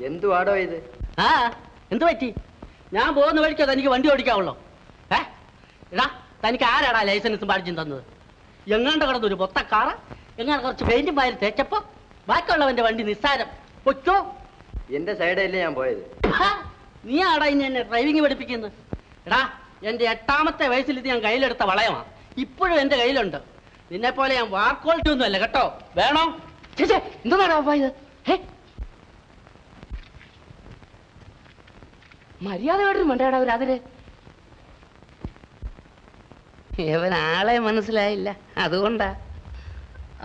എന്തുവാടോ ഇത്? ആ എന്ത് പറ്റി? ഞാൻ പോകുന്ന വഴിക്കോ തനിക്ക് വണ്ടി ഓടിക്കാവുള്ളോ? എടാ തനിക്ക് ആരാടാ ലൈസൻസും പാടിച്ചും തന്നത്? എങ്ങാണ്ട് കിടന്നൊരു പൊത്തക്കാറ എങ്ങനെ കുറച്ച് പെയിന്റും പാരി തേച്ചപ്പോ ബാക്കിയുള്ളവന്റെ വണ്ടി നിസ്സാരം. പൊയ്ക്കോ. എന്റെ സൈഡല്ലേ ഞാൻ പോയത്. നീ ആടാ ഇനി എന്നെ ഡ്രൈവിംഗ് പഠിപ്പിക്കുന്നത്? എടാ എന്റെ 8ാമത്തെ വയസ്സിൽ ഇത് ഞാൻ കയ്യിലെടുത്ത വളയമാണ്, ഇപ്പോഴും എന്റെ കയ്യിലുണ്ട്. നിന്നെ പോലെ ഞാൻ വാർക്വാളിറ്റി ഒന്നും അല്ല കേട്ടോ. വേണോ? ചേച്ചേ എന്താടാ ഇത്? മര്യാദ കേട്ടും വേണ്ടടാ അതില്. ഇവൻ ആളെ മനസ്സിലായില്ല, അതുകൊണ്ടാ.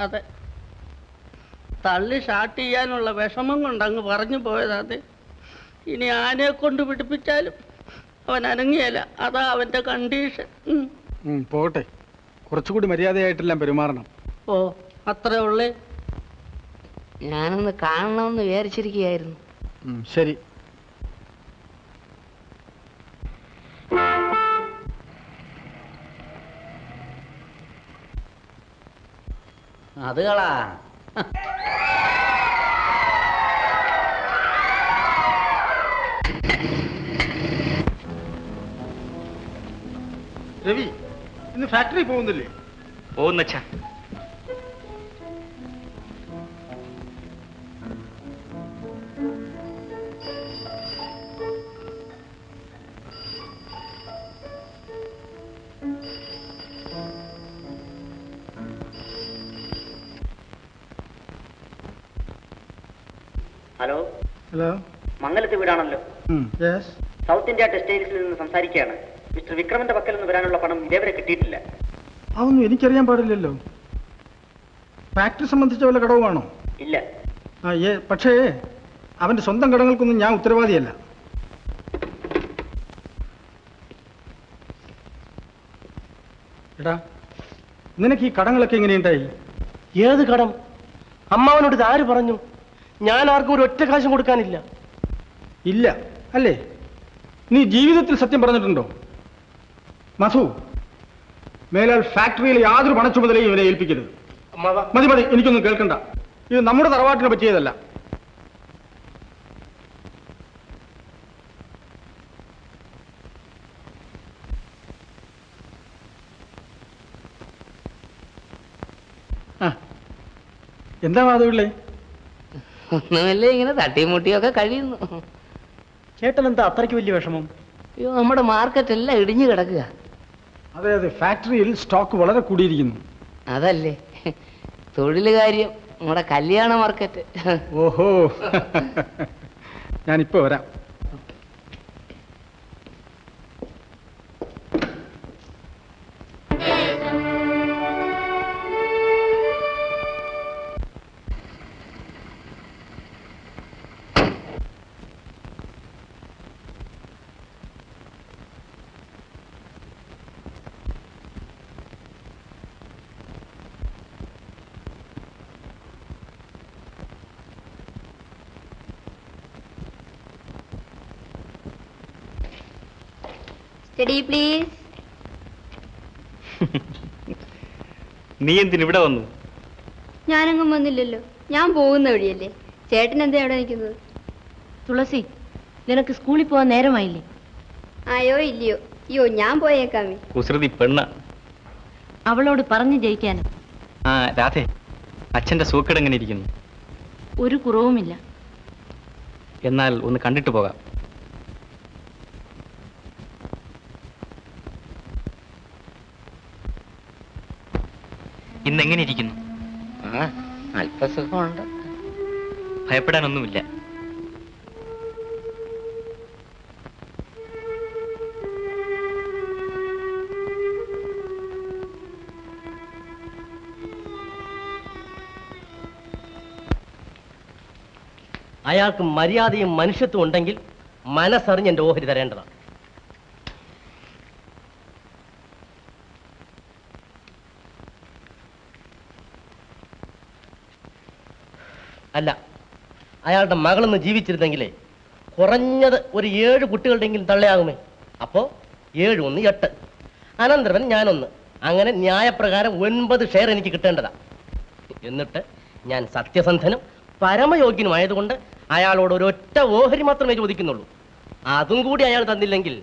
അതെ, തള്ളി ഷാട്ട് ചെയ്യാനുള്ള വിഷമം കൊണ്ട് അങ്ങ് പറഞ്ഞു പോയതാതെ. ഇനി ആനയെ കൊണ്ട് പിടിപ്പിച്ചാലും അവൻ അനങ്ങിയല്ല, അതാ അവന്റെ കണ്ടീഷൻ. പോട്ടെ, കുറച്ചുകൂടി മര്യാദയായിട്ടെല്ലാം പെരുമാറണം. ഓ അത്രേ ഉള്ളേ. ഞാനൊന്ന് കാണണമെന്ന് വിചാരിച്ചിരിക്കുകയായിരുന്നു. ശരി. അത് കളാ. രവി, ഇന്ന് ഫാക്ടറി പോകുന്നില്ലേ? പോകുന്നച്ചാ. ഹലോ ഹലോ, മംഗലത്ത് വീടാണല്ലോ. സൗത്ത് ഇന്ത്യ ടെക്സ്റ്റൈൽസിൽ നിന്ന് സംസാരിക്കുകയാണ്. മിസ്റ്റർ വിക്രമന്റെ പക്കൽ നിന്ന് വരാനുള്ള പണം ഇതേവരെ കിട്ടിയിട്ടില്ല. അതൊന്നും എനിക്കറിയാൻ പാടില്ലല്ലോ. ഫാക്ടറി സംബന്ധിച്ച വല്ല കടവുമാണോ? ഇല്ല. പക്ഷേ അവന്റെ സ്വന്തം കടങ്ങൾക്കൊന്നും ഞാൻ ഉത്തരവാദിയല്ല. എടാ, നിനക്ക് ഈ കടങ്ങളൊക്കെ എങ്ങനെയുണ്ടായി? ഏത് കടം? അമ്മാവനോട് ഇത് ആര് പറഞ്ഞു? ഞാൻ ആർക്കും ഒരു ഒറ്റ കാശും കൊടുക്കാനില്ല. ഇല്ല അല്ലേ? നീ ജീവിതത്തിൽ സത്യം പറഞ്ഞിട്ടുണ്ടോ? മധു, മേലാൽ ഫാക്ടറിയിൽ യാതൊരു പണച്ചുമതലയും ഇവരെ ഏൽപ്പിക്കരുത്. മതി മതി, എനിക്കൊന്നും കേൾക്കണ്ട. ഇത് നമ്മുടെ തറവാട്ടിനെ പറ്റിയതല്ല. എന്താ മാധവിള്ളേ? ഒന്നുമല്ലേ, ഇങ്ങനെ തട്ടിയും മുട്ടിയൊക്കെ കഴിയുന്നു. ചേട്ടൻ എന്താ അത്രയ്ക്ക് വലിയ വിഷമം? അയ്യോ, നമ്മുടെ മാർക്കറ്റ് എല്ലാം ഇടിഞ്ഞു കിടക്കുക. അതെ അതെ, ഫാക്ടറിയിൽ സ്റ്റോക്ക് വളരെ കൂടിയിരിക്കുന്നു. അതല്ലേ തൊഴിൽ കാര്യം, നമ്മുടെ കല്യാണ മാർക്കറ്റ്. ഓഹോ, ഞാനിപ്പോ വരാം. Study please. നീ എന്തിന് ഇവിടെ വന്നു? ഞാനങ്ങും വന്നില്ലല്ലോ, ഞാൻ പോകുന്ന വഴിയല്ലേ. ചേട്ടൻ എന്താ അവിടെ നിൽക്കുന്നത്? തുളസി, നിനക്ക് സ്കൂളിൽ പോകാൻ നേരമായില്ലേ? ആയോ ഇല്ലയോ? അയ്യോ, ഞാൻ പോയേക്കാമേ. കുസൃതി പെണ്ണ. അവളോട് പറഞ്ഞു ജയിക്കാനും. ആ രാധേ, അച്ഛന്റെ സൂക്കേട് എങ്ങനെ ഇരിക്കുന്നു? ഒരു കുറവുമില്ല. എന്നാൽ ഒന്ന് കണ്ടിട്ട് പോകാം. ഇന്നെങ്ങനെ ഇരിക്കുന്നു? അല്പസുഖമുണ്ട്. ഭയപ്പെടാനൊന്നുമില്ല. അയാൾക്ക് മര്യാദയും മനുഷ്യത്വം ഉണ്ടെങ്കിൽ മനസ്സറിഞ്ഞ് എന്റെ ഓഹരി തരേണ്ടതാണ്. അല്ല, അയാളുടെ മകളൊന്ന് ജീവിച്ചിരുന്നെങ്കിലേ കുറഞ്ഞത് ഒരു 7 കുട്ടികളുടെയെങ്കിലും തള്ളയാകുമേ. അപ്പോ 7 1 8, അനന്തരവൻ ഞാനൊന്ന്, അങ്ങനെ ന്യായപ്രകാരം 9 ഷെയർ എനിക്ക് കിട്ടേണ്ടതാ. എന്നിട്ട് ഞാൻ സത്യസന്ധനും പരമയോഗ്യനുമായതുകൊണ്ട് അയാളോട് ഒരൊറ്റ ഓഹരി മാത്രമേ ചോദിക്കുന്നുള്ളൂ. അതും കൂടി അയാൾ തന്നില്ലെങ്കിൽ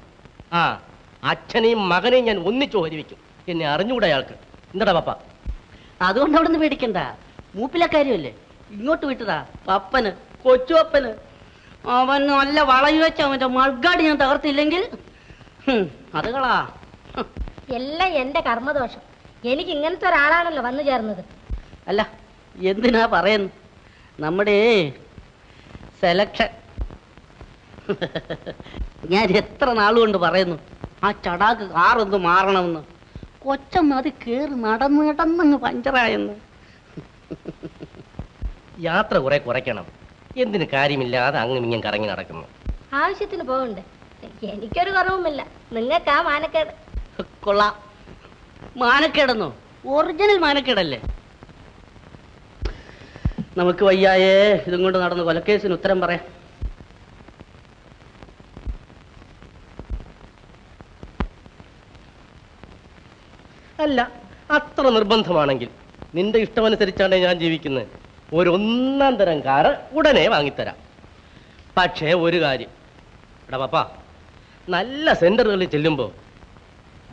അച്ഛനെയും മകനെയും ഞാൻ ഒന്നിച്ച് ഓഹരി വയ്ക്കും. എന്നെ അറിഞ്ഞുകൂടെ അയാൾക്ക്. എന്താടാ പപ്പ? അതുകൊണ്ട് അവിടെ നിന്ന് പേടിക്കണ്ട, മൂപ്പിലെ കാര്യമല്ലേ. ഇങ്ങോട്ട് വിട്ടതാ പപ്പന്, കൊച്ചുവപ്പന്. അവൻ നല്ല വളഞ്ഞു വെച്ച അവന്റെ മൾഗാടി ഞാൻ തകർത്തില്ലെങ്കിൽ അത് കളാ. എല്ലാം എന്റെ കർമ്മദോഷം. എനിക്ക് ഇങ്ങനത്തെ ഒരാളാണല്ലോ വന്നു ചേർന്നത്. അല്ല, എന്തിനാ പറയുന്നു? നമ്മുടെ സെലക്ഷൻ. ഞാൻ എത്ര നാളുകൊണ്ട് പറയുന്നു ആ ചടാക്ക് കാറൊന്ന് മാറണമെന്ന്. കൊച്ചമ്മ അത് കേറി നടന്നങ്ങ് പഞ്ചറായെന്ന്. യാത്ര കുറെ കുറയ്ക്കണം. എന്തിന് കാര്യമില്ലാതെ അങ്ങും ഇങ്ങും കറങ്ങി നടക്കുന്നു. ആവശ്യത്തിന് പോകണ്ടേ? എനിക്കൊരു കുറവുമില്ല, നിങ്ങൾക്കാ മാനക്കേട്. കൊള്ളാം. മാനക്കേടെന്നോ? ഒറിജിനൽ മാനക്കേടല്ലേ. നമുക്ക് വയ്യായേ ഇതും കൊണ്ട് നടന്ന് കൊലക്കേസിന് ഉത്തരം പറയാം. അല്ല, അത്ര നിർബന്ധമാണെങ്കിൽ നിന്റെ ഇഷ്ടമനുസരിച്ചാണ് ഞാൻ ജീവിക്കുന്നത്. ഒരു 1-ാം തരം കാറ് ഉടനെ വാങ്ങിത്തരാം. പക്ഷേ ഒരു കാര്യം, എടാ പപ്പ, നല്ല സെന്ററുകളിൽ ചെല്ലുമ്പോൾ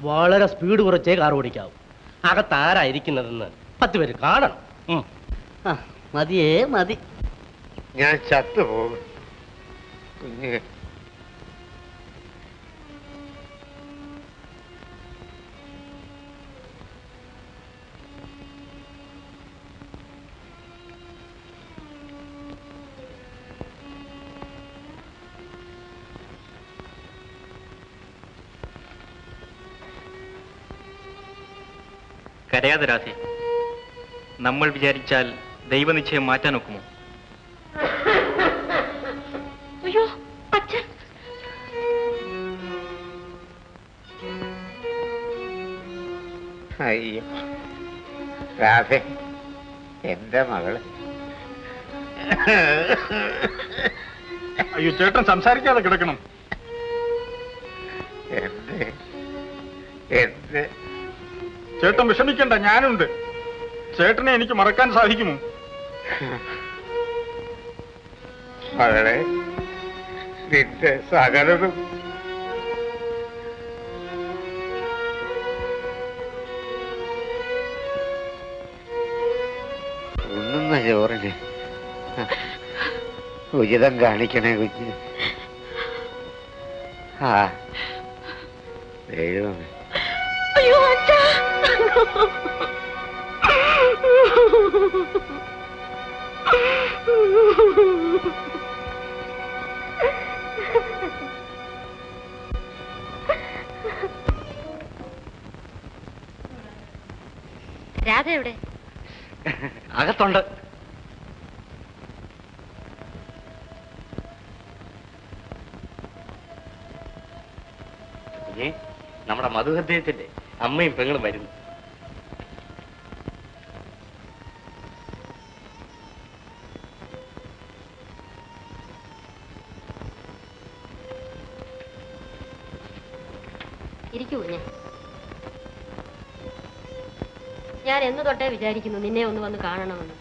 വളരെ സ്പീഡ് കുറച്ചേ കാർ ഓടിക്കാവൂ. അകത്താരായിരിക്കുന്നതെന്ന് 10 പേര് കാണണം. മതിയേ മതി. ഞാൻ ചത്തുപോകും കുഞ്ഞ്. കരയാതെ രാധേ, നമ്മൾ വിചാരിച്ചാൽ ദൈവനിശ്ചയം മാറ്റാൻ ഒക്കുമോ? അയ്യോ അച്ഛൻ. അയ്യോ രാധേ, എന്റെ മകള്. അയ്യോ ചേട്ടൻ സംസാരിക്കാതെ കിടക്കണം. എന്റെ എന്റെ ചേട്ടൻ വിഷമിക്കണ്ട, ഞാനുണ്ട്. ചേട്ടനെ എനിക്ക് മറക്കാൻ സാധിക്കുമോ? മകളെ, നിന്റെ സകലതും ഉണ്ണുന്ന ചോറിന് ഉചിതം കാണിക്കണേ കുഞ്ഞ്. ആ ദൈവമേ. അയ്യോ അച്ഛാ. രാധ എവിടെ? അകത്തുണ്ട്. നമ്മുടെ മധുഹൃദയത്തിന്റെ അമ്മയും പെങ്ങളും വരുന്നു. ഇരിക്കൂ കുഞ്ഞെ. ഞാൻ എന്ന് തൊട്ടേ വിചാരിക്കുന്നു നിന്നെ ഒന്ന് വന്ന് കാണണമെന്ന്.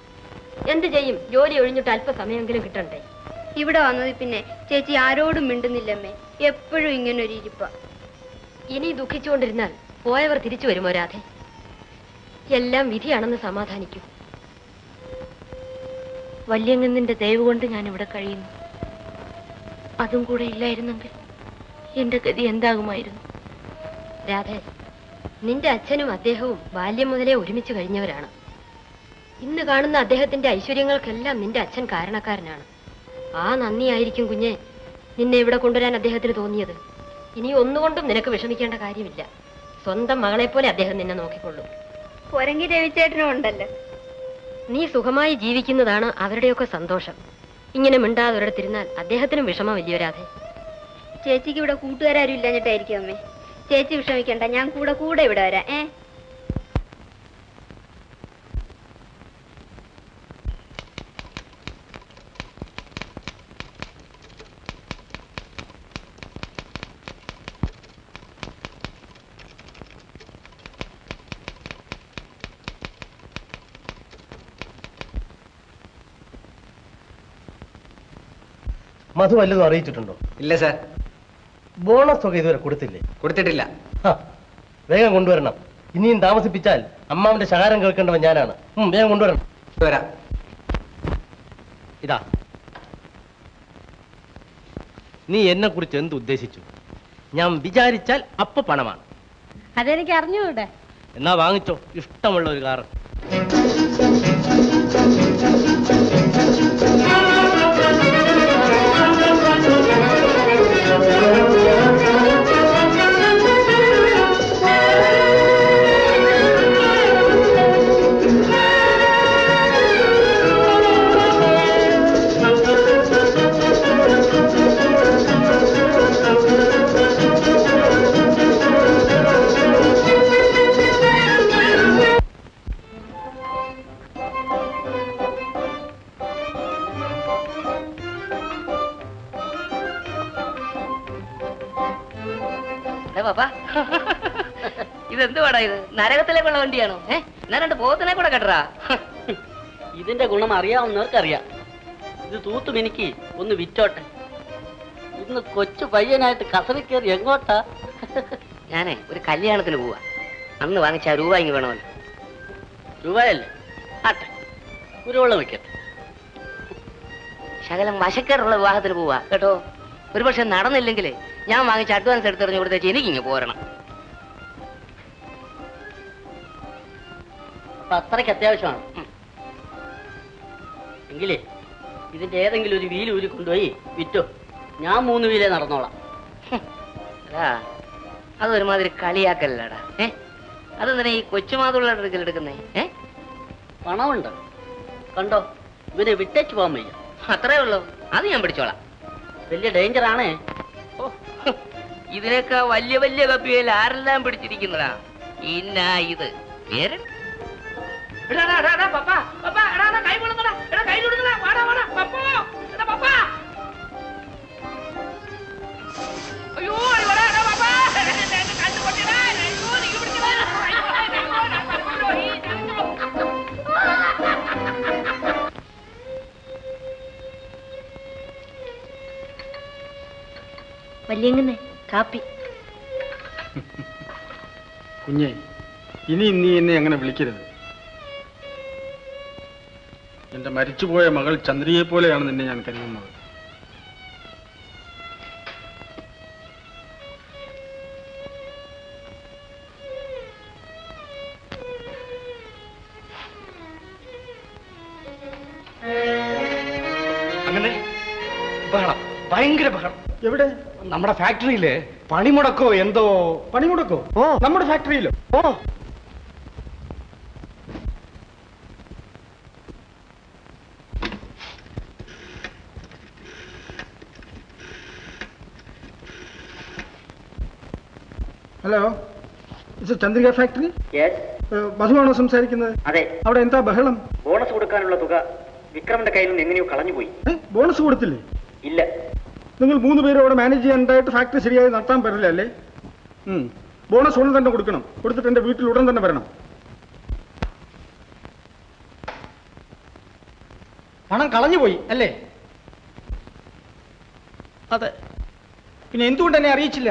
എന്ത് ചെയ്യും, ജോലി ഒഴിഞ്ഞിട്ട് അല്പസമയമെങ്കിലും കിട്ടണ്ടേ? ഇവിടെ വന്നത് പിന്നെ ചേച്ചി ആരോടും മിണ്ടുന്നില്ലമ്മേ. എപ്പോഴും ഇങ്ങനെ ഒരു ഇരിപ്പ. ഇനി ദുഃഖിച്ചുകൊണ്ടിരുന്നാൽ പോയവർ തിരിച്ചു വരുമോ രാധേ? എല്ലാം വിധിയാണെന്ന് സമാധാനിക്കൂ. വല്യങ്ങന്നിന്റെ ദയവ് കൊണ്ട് ഞാൻ ഇവിടെ കഴിയുന്നു. അതും കൂടെ ഇല്ലായിരുന്നെങ്കിൽ എന്റെ ഗതി എന്താകുമായിരുന്നു? രാധേ, നിന്റെ അച്ഛനും അദ്ദേഹവും ബാല്യം മുതലേ ഒരുമിച്ച് കഴിഞ്ഞവരാണ്. ഇന്ന് കാണുന്ന അദ്ദേഹത്തിന്റെ ഐശ്വര്യങ്ങൾക്കെല്ലാം നിന്റെ അച്ഛൻ കാരണക്കാരനാണ്. ആ നന്ദിയായിരിക്കും കുഞ്ഞെ നിന്നെ ഇവിടെ കൊണ്ടുവരാൻ അദ്ദേഹത്തിന് തോന്നിയത്. ഇനി ഒന്നുകൊണ്ടും നിനക്ക് വിഷമിക്കേണ്ട കാര്യമില്ല. സ്വന്തം മകളെ പോലെ അദ്ദേഹം നിന്നെ നോക്കിക്കൊള്ളും. കൊരങ്ങി രവിച്ചേട്ടനും ഉണ്ടല്ലോ. നീ സുഖമായി ജീവിക്കുന്നതാണ് അവരുടെയൊക്കെ സന്തോഷം. ഇങ്ങനെ മിണ്ടാതെ ഒരിടത്തിരുന്നാൽ അദ്ദേഹത്തിനും വിഷമമില്ലയോ രാധേ? ചേച്ചിക്ക് ഇവിടെ കൂട്ടുകാരും ഇല്ലാഞ്ഞിട്ടായിരിക്കും അമ്മേ. ചേച്ചി വിഷമിക്കണ്ട, ഞാൻ കൂടെ കൂടെ ഇവിടെ വരാം. മധു വല്ലതും അറിയിച്ചിട്ടുണ്ടോ? ഇല്ല സാർ, ബോണസ് ഒക്കെ ഇതുവരെ കൊടുത്തില്ലേ? കൊടുത്തിട്ടില്ല. വേഗം കൊണ്ടുവരണം. ഇനിയും താമസിപ്പിച്ചാൽ അമ്മാവന്റെ ശകാരം കേൾക്കേണ്ടവൻ ഞാനാണ്. വേഗം കൊണ്ടുവരണം. വരാം. ഇതാ, നീ എന്നെ കുറിച്ച് എന്ത് ഉദ്ദേശിച്ചു? ഞാൻ വിചാരിച്ചാൽ അപ്പൊ പണമാണ്. അതെനിക്ക് അറിഞ്ഞൂടെ. എന്നാ വാങ്ങിച്ചോ, ഇഷ്ടമുള്ള ഒരു കാറ്. ഇതെന്തുവാടാ ഇത്? നരകത്തിലേക്കുള്ള വണ്ടിയാണോ? ഞാൻ രണ്ട് പോത്തിനെ കൂടെ കെട്ടറാ. ഇതിന്റെ ഗുണം അറിയാവുന്നവർക്കറിയാം. ഇത് തൂത്തും എനിക്ക് ഒന്ന് വിറ്റോട്ടെ. ഇന്ന് കൊച്ചു പയ്യനായിട്ട് കസറി കയറി എങ്ങോട്ടാ? ഞാനേ ഒരു കല്യാണത്തിന് പോവാ. അന്ന് വാങ്ങിച്ച രൂപ ഇങ്ങ് വേണമല്ലോ. രൂപയല്ലേ? ആട്ടെ, കുരുവെള്ളം വെക്കട്ടെ. ശകലം വശക്കേറുള്ള വിവാഹത്തിന് പോവാ കേട്ടോ. ഒരുപക്ഷെ നടന്നില്ലെങ്കിൽ ഞാൻ വാങ്ങിച്ച അഡ്വാൻസ് എടുത്തെറിഞ്ഞ് കൊടുത്തേച്ച് എനിക്കിങ്ങ് പോരണം. അത്രയ്ക്ക് അത്യാവശ്യമാണ് എങ്കിലേ ഇതിന്റെ ഏതെങ്കിലും ഒരു വീല് ഊരി കൊണ്ടുപോയി വിറ്റോ. ഞാൻ 3 വീലേ നടന്നോളാം. അതാ, അതൊരുമാതിരി കളിയാക്കല്ലടാ. അതെന്തിനാ ഈ കൊച്ചുമാതുള്ള എടുക്കുന്നേ? പണമുണ്ട്. കണ്ടോ, ഇവനെ വിട്ടേച്ച് പോകാൻ വയ്യ. അത്രേ ഉള്ളൂ, അത് ഞാൻ പിടിച്ചോളാം. വലിയ ഡേഞ്ചറാണേ. ഓ, ഇതിനൊക്കെ വലിയ വലിയ കപ്പിയിൽ ആരെല്ലാം പിടിച്ചിരിക്കുന്നതാ. ഇന്നാ ഇത് പേര് വല്യങ്ങനെ കാപ്പി. കുഞ്ഞെ, ഇനി നീ എന്നെ അങ്ങനെ വിളിക്കരുത്. എന്റെ മരിച്ചുപോയ മകൾ ചന്ദ്രിയെ പോലെയാണ് നിന്നെ ഞാൻ കരുതുന്നത്. അങ്ങനെ ബഹളം, ഭയങ്കര ബഹളം. എവിടെ? നമ്മുടെ ഫാക്ടറിയില് പണിമുടക്കോ എന്തോ. പണിമുടക്കോ? ഓ, നമ്മുടെ ഫാക്ടറിയിലോ? ഓ, ഹലോ, ഇത് ചന്ദ്രിക ഫാക്ടറി? മധുവാണോ സംസാരിക്കുന്നത്? അതെ. അവിടെ എന്താ ബഹളം? ബോണസ് കൊടുക്കാനുള്ള തുക വിക്രമിന്റെ കയ്യിൽ നിന്ന് എങ്ങനെയോ കളഞ്ഞുപോയി. ബോണസ് കൊടുത്തില്ലേ? ഇല്ല. നിങ്ങൾ 3 പേരും അവിടെ മാനേജ് ചെയ്യാനായിട്ട് ഫാക്ടറി ശരിയായി നടത്താൻ പറ്റില്ല അല്ലേ? ബോണസ് ഉടൻ തന്നെ കൊടുക്കണം. കൊടുത്തിട്ട് എന്റെ വീട്ടിൽ ഉടൻ തന്നെ വരണം. പണം കളഞ്ഞുപോയി അല്ലേ? അതെ. പിന്നെ എന്തുകൊണ്ട് എന്നെ അറിയിച്ചില്ല?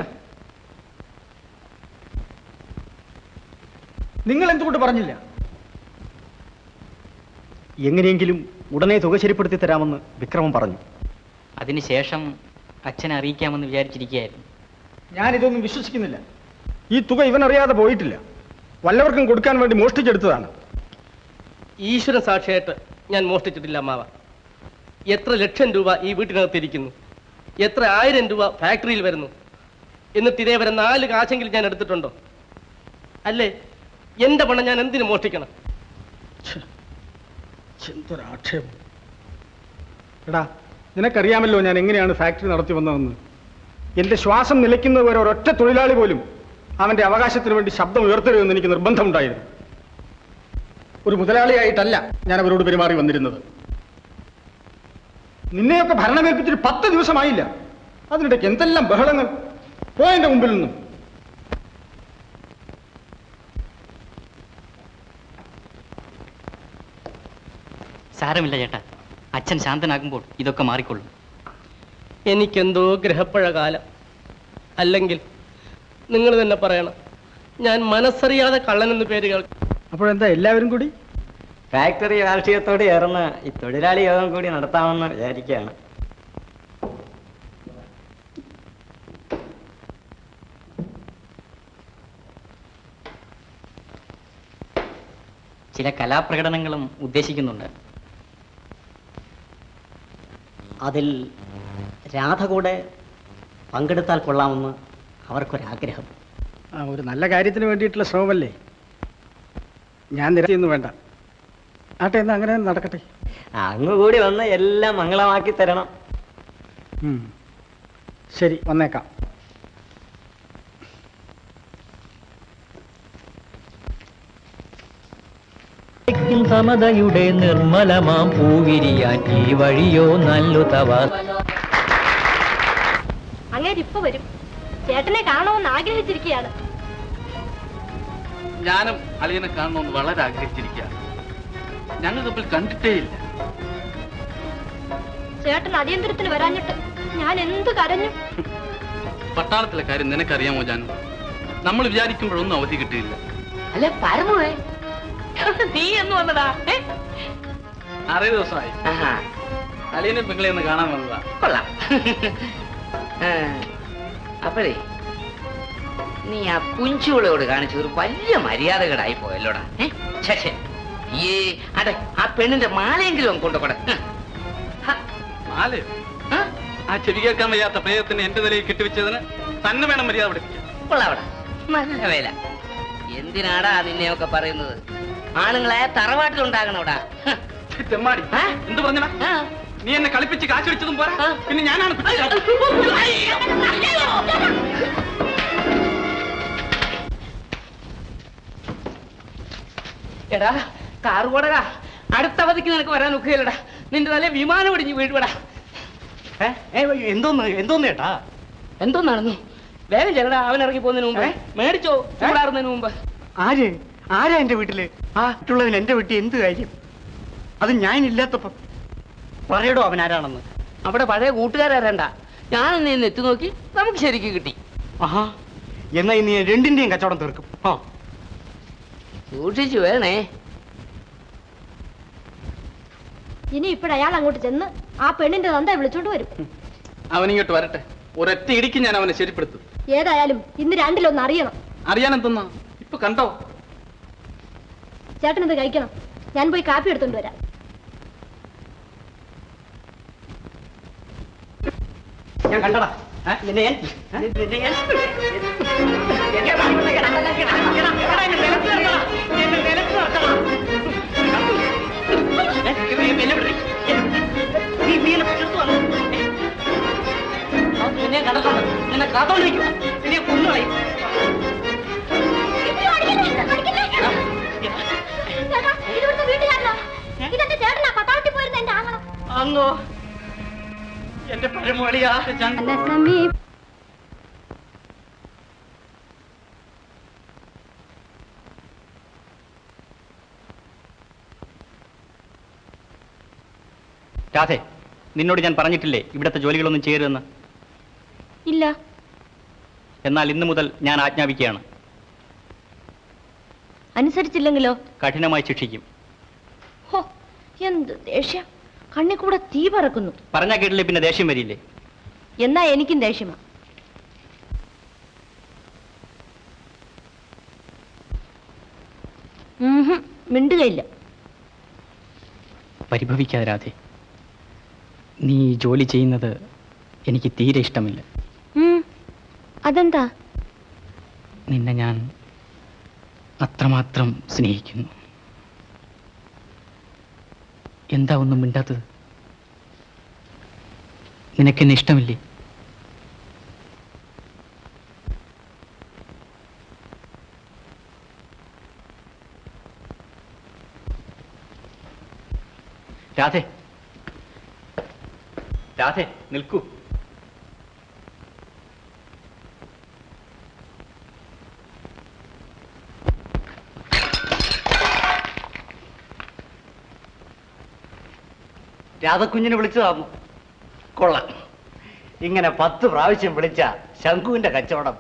നിങ്ങൾ എന്തുകൊണ്ട് പറഞ്ഞില്ല? എങ്ങനെയെങ്കിലും ഉടനെ തുക ശരിപ്പെടുത്തി തരാമെന്ന് വിക്രമൻ പറഞ്ഞു. അതിനുശേഷം അച്ഛനെ അറിയിക്കാമെന്ന് വിചാരിച്ചിരിക്കുകയായിരുന്നു. ഞാനിതൊന്നും വിശ്വസിക്കുന്നില്ല. ഈ തുക ഇവനറിയാതെ പോയിട്ടില്ല. വല്ലവർക്കും കൊടുക്കാൻ വേണ്ടി മോഷ്ടിച്ചെടുത്തതാണ്. ഈശ്വര സാക്ഷിയായിട്ട് ഞാൻ മോഷ്ടിച്ചിട്ടില്ല അമ്മാവ. എത്ര ലക്ഷം രൂപ ഈ വീട്ടിനകത്തിരിക്കുന്നു, എത്ര 1000 രൂപ ഫാക്ടറിയിൽ വരുന്നു. എന്നിട്ട് ഇതേവരെ 4 കാശെങ്കിലും ഞാൻ എടുത്തിട്ടുണ്ടോ? അല്ലേ, എന്റെ പണം ഞാൻ എന്തിനു മോഷ്ടിക്കണം? എന്തൊരാക്ഷേപം. എടാ, നിനക്കറിയാമല്ലോ ഞാൻ എങ്ങനെയാണ് ഫാക്ടറി നടത്തി വന്നതെന്ന്. എന്റെ ശ്വാസം നിലയ്ക്കുന്നവരെ ഒരൊറ്റ തൊഴിലാളി പോലും അവന്റെ അവകാശത്തിന് വേണ്ടി ശബ്ദം ഉയർത്തരുതെന്ന് എനിക്ക് നിർബന്ധമുണ്ടായിരുന്നു. ഒരു മുതലാളിയായിട്ടല്ല ഞാൻ അവരോട് പെരുമാറി വന്നിരുന്നത്. നിന്നെയൊക്കെ ഭരണമേൽപ്പിച്ചിട്ട് 10 ദിവസമായില്ല. അതിനിടയ്ക്ക് എന്തെല്ലാം ബഹളങ്ങൾ. പോയെന്റെ മുമ്പിൽ നിന്നും. സാരമില്ല ചേട്ടാ, അച്ഛൻ ശാന്തനാകുമ്പോൾ ഇതൊക്കെ മാറിക്കൊള്ളും. എനിക്കെന്തോ ഗ്രഹപ്പഴ കാലം. അല്ലെങ്കിൽ നിങ്ങൾ തന്നെ പറയണം, ഞാൻ മനസ്സറിയാതെ കള്ളനെന്ന് പേര് കേൾക്കും. അപ്പോഴെന്താ എല്ലാവരും കൂടി? ഫാക്ടറി രാഷ്ട്രീയത്തോട് ചേർന്ന് ഈ തൊഴിലാളി യോഗം കൂടി നടത്താമെന്ന് വിചാരിക്കുകയാണ്. ചില കലാപ്രകടനങ്ങളും ഉദ്ദേശിക്കുന്നുണ്ട്. അതിൽ രാധ കൂടെ പങ്കെടുത്താൽ കൊള്ളാമെന്ന് അവർക്കൊരാഗ്രഹം. ഒരു നല്ല കാര്യത്തിന് വേണ്ടിയിട്ടുള്ള ശ്രമമല്ലേ? ഞാൻ നിരത്തിയൊന്നും വേണ്ട. ആട്ടെ, എന്നാ അങ്ങനെ നടക്കട്ടെ. അങ്ങ് കൂടി വന്ന് എല്ലാം മംഗളമാക്കി തരണം. ശരി, വന്നേക്കാം. സമതയുടെ നിർമ്മലമാം പൂവിരിയാൻ ഈ വഴിയോ നല്ലു തവ. അങ്ങേരിപ്പോ വരും. ചേട്ടനെ കാണണമെന്ന് ആഗ്രഹിച്ചിരിക്കുകയാണ്. ഞാനും അളിയനെ കാണണമെന്ന് വളരെ ആഗ്രഹിച്ചിരിക്കുകയാണ്. ഞങ്ങൾ തമ്മിൽ കണ്ടിട്ടേ ഇല്ല. ചേട്ടൻ അടിയന്തരത്തിന് വരാഞ്ഞിട്ട് ഞാൻ എന്ത് കരഞ്ഞു. പട്ടാളത്തിലെ കാര്യം നിനക്കറിയാമോ ജാനു? നമ്മൾ വിചാരിക്കുമ്പോഴൊന്നും അവധി കിട്ടിയില്ല. അല്ല പരമേ, നീ എന്ന് വന്നടാ? 6 ദിവസമായി. അളിയനെ പെങ്ങളെ ഒന്ന് കാണാൻ വന്നതാ. കൊള്ളാം. അപ്പഴേ നീ ആ കുഞ്ചുകളോട് കാണിച്ച ഒരു വലിയ മര്യാദകേടായി പോയല്ലോടാ. ശേ, ഈ അടെ ആ പെണ്ണിന്റെ മാലയെങ്കിലും കൊണ്ടുപോടെ. മാലയോ? ആ ചെവി കേൾക്കാൻ വയ്യാത്ത പ്രേതത്തിന് എന്റെ നിലയിൽ കെട്ടിവെച്ചതിന് തന്നെ വേണം മര്യാദ പഠിപ്പിക്കാൻ. കൊള്ളാവടാ, നല്ല വേല. എന്തിനാടാ നിന്നെയൊക്കെ പറയുന്നത്? ആണുങ്ങളെ തറവാട്ടിലുണ്ടാകണോടാ. തെമ്മാടി എന്ത് പറഞ്ഞടാ? നീ എന്നെ കളിപ്പിച്ച് കാശ് വെച്ചതും പോരാ, പിന്നെ ഞാനാണ് എടാ കാറ് പോടടാ. അടുത്ത അവധിക്ക് നിനക്ക് വരാൻ ഒക്കുകയില്ലടാ. നിന്റെ തലേ വിമാനം ഇടിഞ്ഞ് വീഴുവടാ. എന്തോന്ന് ചേട്ടാ? എന്തോ നടന്നു? വേഗം ചെല്ലടാ, അവൻ ഇറങ്ങി പോകുന്നതിന് മുമ്പ്. മേടിച്ചോ ചൂടാറുന്നതിന് മുമ്പ്. ആരാ എന്റെ വീട്ടില്? മറ്റുള്ളതിന് എന്റെ വീട്ടിൽ എന്ത് കാര്യം? അത് ഞാനില്ലാത്തപ്പം പറയടോ അവൻ ആരാണെന്ന്. അവിടെ പഴയ കൂട്ടുകാരാരണ്ട. ഞാനെന്നെ ഇന്ന് എത്തി നോക്കി, നമുക്ക് ശരിക്ക് കിട്ടി. ആഹാ, എന്നാ ഇനി രണ്ടിന്റെയും കച്ചവടം തീർക്കും. സൂക്ഷിച്ചു വേണേ. ഇനി ഇപ്പഴ അയാൾ അങ്ങോട്ട് ചെന്ന് ആ പെണ്ണിന്റെ തന്ത വിളിച്ചോണ്ട് വരും. അവനിങ്ങോട്ട് വരട്ടെ, ഒരൊറ്റ ഇടിക്ക് ഞാൻ അവനെ ശരിപ്പെടുത്തും. ഏതായാലും ഇന്ന് രണ്ടിലൊന്ന് അറിയണം. അറിയാനെന്തെന്നാ ഇപ്പൊ കണ്ടോ? ചേട്ടനത് കഴിക്കണം. ഞാൻ പോയി കാപ്പി എടുത്തോണ്ട് വരാം. ഞാൻ കണ്ടടാ. നിന്നെ കടക്കണം, നിന്നെ കാത്തോണ്ടിരിക്കുക, നിന്നെ കൊന്നുകളയും. അന്നോ എന്റെ പരമോളിയാ രാധേ, നിന്നോട് ഞാൻ പറഞ്ഞിട്ടില്ലേ ഇവിടുത്തെ ജോലികളൊന്നും ചെയ്യരുതെന്ന്? ഇല്ല. എന്നാൽ ഇന്നു മുതൽ ഞാൻ ആജ്ഞാപിക്കുകയാണ്. അനുസരിച്ചില്ലെങ്കിലോ? കഠിനമായി ശിക്ഷിക്കും. ഹോ, എന്ത് ദേഷ്യം! കണ്ണി കൂടെ തീ പറക്കുന്നു. പറഞ്ഞാ കേട്ടില്ലേ പിന്നെ ദേഷ്യം വരില്ലേ? എന്നാ എനിക്കും ദേഷ്യമാ. മിണ്ടുകയില്ല. പരിഭവിക്കാതെ രാധേ, നീ ജോലി ചെയ്യുന്നത് എനിക്ക് തീരെ ഇഷ്ടമില്ല. അതെന്താ? നിന്നെ ഞാൻ അത്രമാത്രം സ്നേഹിക്കുന്നു. എന്താ ഒന്നും മിണ്ടാത്തത്? നിനക്കെന്നെ ഇഷ്ടമില്ലേ? രാധേ, രാധേ നിൽക്കൂ. രാധക്കുഞ്ഞിനെ വിളിച്ചതാന്നു. കൊള്ളാം. ഇങ്ങനെ 10 പ്രാവശ്യം വിളിച്ച ശംഖുവിന്റെ കച്ചവടം.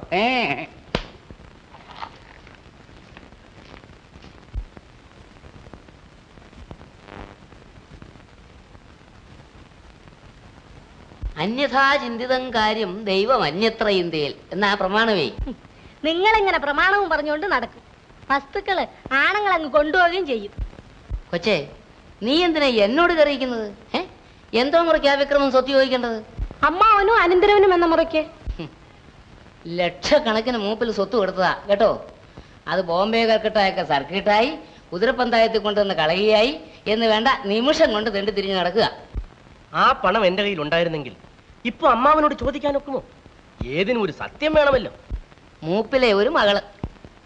അന്യഥാ ചിന്തിതം കാര്യം ദൈവം അന്യത്ര ഇന്ത്യയിൽ എന്നാ പ്രമാണമേ. നിങ്ങളിങ്ങനെ പ്രമാണവും പറഞ്ഞുകൊണ്ട് നടക്കും. വസ്തുക്കള് ആണുങ്ങൾ അങ്ങ് കൊണ്ടുപോവുകയും ചെയ്യും. കൊച്ചേ, നീ എന്തിനാ എന്നോട് കറിയിക്കുന്നത്? എന്തോ മുറയ്ക്കാ വിക്രമം സ്വത്ത് ചോദിക്കേണ്ടത്? അമ്മാവനും അനന്തരവനും എന്ന മുറയ്ക്ക് ലക്ഷക്കണക്കിന് മൂപ്പിൽ സ്വത്ത് കൊടുത്തതാ കേട്ടോ. അത് ബോംബെ കൽക്കട്ടയൊക്കെ സർക്കിട്ടായി, കുതിരപ്പന്തായത്തിൽ കൊണ്ടുവന്ന് കളകിയായി എന്ന് വേണ്ട, നിമിഷം കൊണ്ട് തെണ്ടി തിരിഞ്ഞ് നടക്കുക. ആ പണം എന്റെ കയ്യിൽ ഉണ്ടായിരുന്നെങ്കിൽ ഇപ്പൊ അമ്മാവനോട് ചോദിക്കാനൊക്കുമോ? ഏതിനും ഒരു സത്യം വേണമല്ലോ. മൂപ്പിലെ ഒരു മകള്,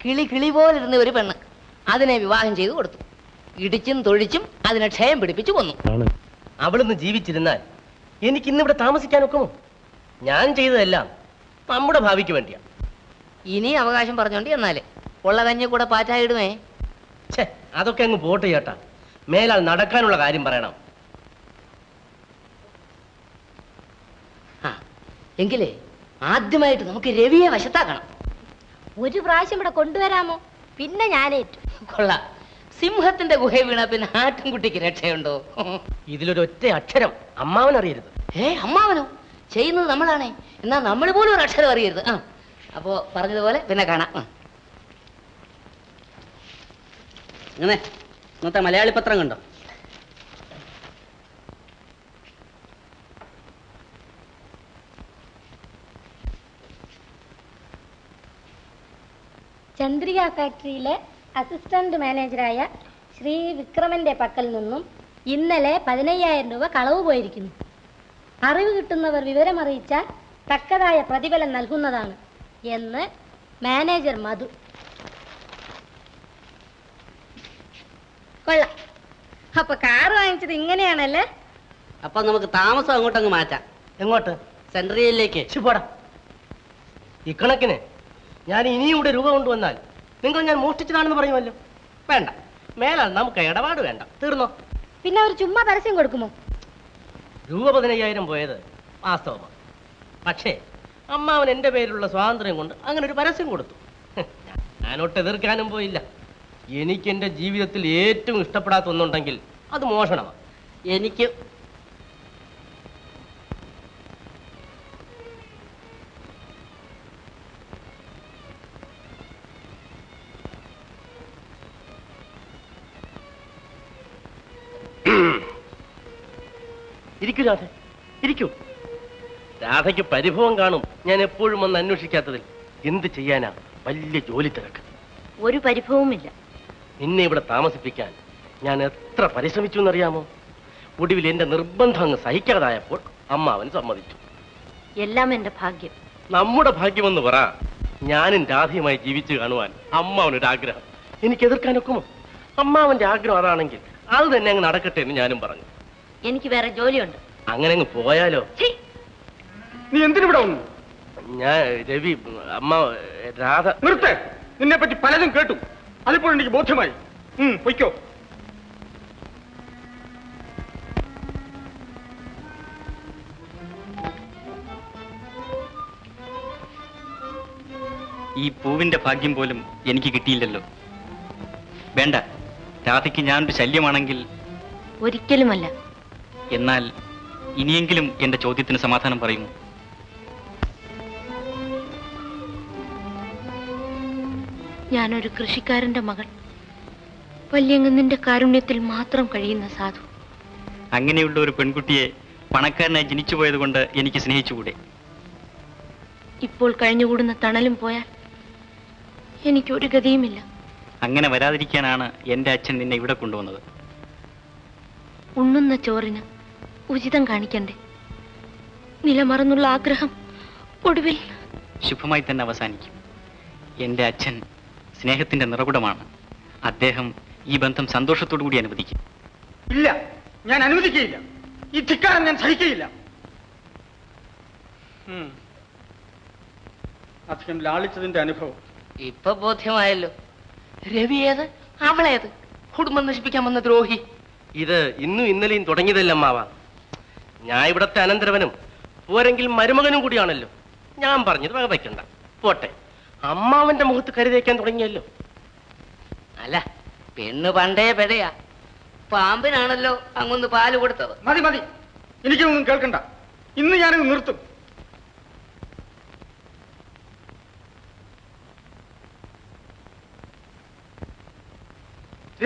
കിളി പോലിരുന്ന ഒരു പെണ്ണ്, അതിനെ വിവാഹം ചെയ്തു കൊടുത്തു. ഇടിച്ചും തൊഴിച്ചും അതിനെ ക്ഷയം പിടിപ്പിച്ചു കൊന്നു. അവളൊന്ന് ജീവിച്ചിരുന്നാൽ എനിക്ക് ഇന്നിവിടെ താമസിക്കാനൊക്കുമോ? ഞാൻ ചെയ്തതെല്ലാം നമ്മുടെ ഭാവിക്ക് വേണ്ടിയാ. ഇനി അവകാശം പറഞ്ഞോണ്ട് എന്നാല് ഉള്ള കഞ്ഞി കൂടെ പാറ്റായിടുമേ. ഛേ, അതൊക്കെ അങ്ങ് പോട്ടെ ചേട്ടാ. മേലാൽ നടക്കാനുള്ള കാര്യം പറയണം. എങ്കിലേ ആദ്യമായിട്ട് നമുക്ക് രവിയെ വശത്താക്കണം. ഒരു പ്രാവശ്യം ഇവിടെ കൊണ്ടുവരാമോ? പിന്നെ ഞാനേറ്റു. കൊള്ളാം. സിംഹത്തിന്റെ ഗുഹ വീണ പിന്നെ ആട്ടിൻകുട്ടിക്ക് രക്ഷയുണ്ടോ? ഇതിലൊരൊറ്റ അക്ഷരം അമ്മാവൻ അറിയരുത്. അമ്മാവനോ? ചെയ്യുന്നത് നമ്മളാണേ. എന്നാ നമ്മൾ പോലും ഒരു അക്ഷരം അറിയരുത്. അപ്പോ പറഞ്ഞതുപോലെ പിന്നെ കാണാം. ഇങ്ങനെ ഇന്നത്തെ മലയാളി പത്രം കണ്ടോ? ചന്ദ്രിക ഫാക്ടറിയിലെ അസിസ്റ്റന്റ് മാനേജറായ ശ്രീ വിക്രമന്റെ പക്കൽ നിന്നും ഇന്നലെ 15,000 രൂപ കളവ് പോയിരിക്കുന്നു. അറിവ് കിട്ടുന്നവർ വിവരമറിയിച്ചാൽ തക്കതായ പ്രതിഫലം നൽകുന്നതാണ് എന്ന് മാനേജർ മധു. കൊള്ളാം. അപ്പൊ കാറ് വാങ്ങിച്ചത് ഇങ്ങനെയാണല്ലേ? അപ്പൊ നമുക്ക് താമസം അങ്ങോട്ടങ്ങ് മാറ്റാം. എങ്ങോട്ട്? സെൻട്രലിലേക്ക്. പോടാ. ഇക്കണക്കിന് ഞാൻ ഇനിയും ഇവിടെ രൂപ കൊണ്ടുവന്നാൽ നിങ്ങൾ ഞാൻ മോഷ്ടിച്ചതാണെന്ന് പറയുമല്ലോ. വേണ്ട, മേലാൽ നമുക്ക് ഇടപാട് വേണ്ട, തീർന്നോ? പിന്നെ അവർ ചുമ്മാ പരസ്യം കൊടുക്കുമോ? രൂപ 15,000 പോയത് വാസ്തവമാണ്. പക്ഷേ അമ്മാവൻ എൻ്റെ പേരിലുള്ള സ്വാതന്ത്ര്യം കൊണ്ട് അങ്ങനെ ഒരു പരസ്യം കൊടുത്തു. ഞാനൊട്ട് എതിർക്കാനും പോയില്ല. എനിക്ക് എൻ്റെ ജീവിതത്തിൽ ഏറ്റവും ഇഷ്ടപ്പെടാത്ത ഒന്നുണ്ടെങ്കിൽ അത് മോഷണമാണ്. എനിക്ക് ഇരിക്കൂ രാധ, ഇരിക്കൂ. രാധയ്ക്ക് പരിഭവം കാണും ഞാൻ എപ്പോഴും വന്ന് അന്വേഷിക്കാത്തതിൽ. എന്ത് ചെയ്യാനാ, വലിയ ജോലി തിരക്ക്. ഒരു പരിഭവവുമില്ല. നിന്നെ ഇവിടെ താമസിപ്പിക്കാൻ ഞാൻ എത്ര പരിശ്രമിച്ചു എന്നറിയാമോ? ഒടുവിൽ എന്റെ നിർബന്ധം അങ്ങ് സഹിക്കാതായപ്പോൾ അമ്മാവൻ സമ്മതിച്ചു. എല്ലാം എന്റെ ഭാഗ്യം. നമ്മുടെ ഭാഗ്യമെന്ന് പറ. ഞാനും രാധയുമായി ജീവിച്ചു കാണുവാൻ അമ്മാവനൊരു ആഗ്രഹം. എനിക്ക് എതിർക്കാനൊക്കുമോ? അമ്മാവന്റെ ആഗ്രഹം അതാണെങ്കിൽ അത് തന്നെ അങ്ങ് നടക്കട്ടെ എന്ന് ഞാനും പറഞ്ഞു. എനിക്ക് വേറെ ജോലിയുണ്ട്. അങ്ങനെ അങ്ങ് പോയാലോ? നീ എന്തിനിവിടെ വന്നു? ഞാൻ രവി, അമ്മ രാധ. നിർത്തേ, നിന്നെ പറ്റി പലതും കേട്ടു. അതിപ്പോൾ എനിക്ക് ബോധ്യമായി. പൊയ്ക്കോ. ഈ പൂവിന്റെ ഭാഗ്യം പോലും എനിക്ക് കിട്ടിയില്ലല്ലോ. വേണ്ട, രാധയ്ക്ക് ഞാനൊരു ശല്യമാണെങ്കിൽ. ഒരിക്കലുമല്ല. എന്നാൽ ഇനിയെങ്കിലും എന്റെ ചോദ്യത്തിന് സമാധാനം പറയുമോ? ഞാനൊരു കൃഷിക്കാരന്റെ മകൾ, വല്യങ്ങന്നിന്റെ കാരുണ്യത്തിൽ മാത്രം കഴിയുന്ന സാധു. അങ്ങനെയുള്ള ഒരു പെൺകുട്ടിയെ പണക്കാരനായി ജനിച്ചു പോയത് കൊണ്ട് എനിക്ക് സ്നേഹിച്ചുകൂടെ? ഇപ്പോൾ കഴിഞ്ഞുകൂടുന്ന തണലും പോയാൽ എനിക്കൊരു ഗതിയുമില്ല. അങ്ങനെ വരാതിരിക്കാനാണ് എന്റെ അച്ഛൻ നിന്നെ ഇവിടെ കൊണ്ടുവന്നത്. ഉണ്ണുന്ന ചോറിന് ഉചിതം കാണിക്കണ്ടേ? നിലമറന്നുള്ള ആഗ്രഹം ഒടുവിൽ ശുഭമായി തന്നെ അവസാനിക്കും. എന്റെ അച്ഛൻ സ്നേഹത്തിന്റെ നിറകുടമാണ്. അദ്ദേഹം ഈ ബന്ധം സന്തോഷത്തോടു കൂടി അനുവദിക്കും. ഇല്ല, ഞാൻ അനുവദിക്കുകയില്ല. ഈ ധിക്കാരം ഞാൻ സഹിക്കുകയില്ല. അധികം ലാളിച്ചതിന്റെ അനുഭവം ഇപ്പൊ ബോധ്യമായല്ലോ. രവി ഏത്, അവളേത്? കുടുംബം നശിപ്പിക്കാൻ വന്ന ദ്രോഹി. ഇത് ഇന്നും ഇന്നലെയും തുടങ്ങിയതല്ല അമ്മാവ. ഞാൻ ഇവിടത്തെ അനന്തരവനും പോരെങ്കിൽ മരുമകനും കൂടിയാണല്ലോ. ഞാൻ പറഞ്ഞത് വക വയ്ക്കണ്ട, പോട്ടെ. അമ്മാവന്റെ മുഖത്ത് കരുതേക്കാൻ തുടങ്ങിയല്ലോ. അല്ല, പെണ്ണ് പണ്ടേ പെടയാ. പാമ്പിനാണല്ലോ അങ്ങൊന്ന് പാല് കൊടുത്തത്. മതി മതി, എനിക്കൊന്നും കേൾക്കണ്ട. ഇന്ന് ഞാനിത് നിർത്തും.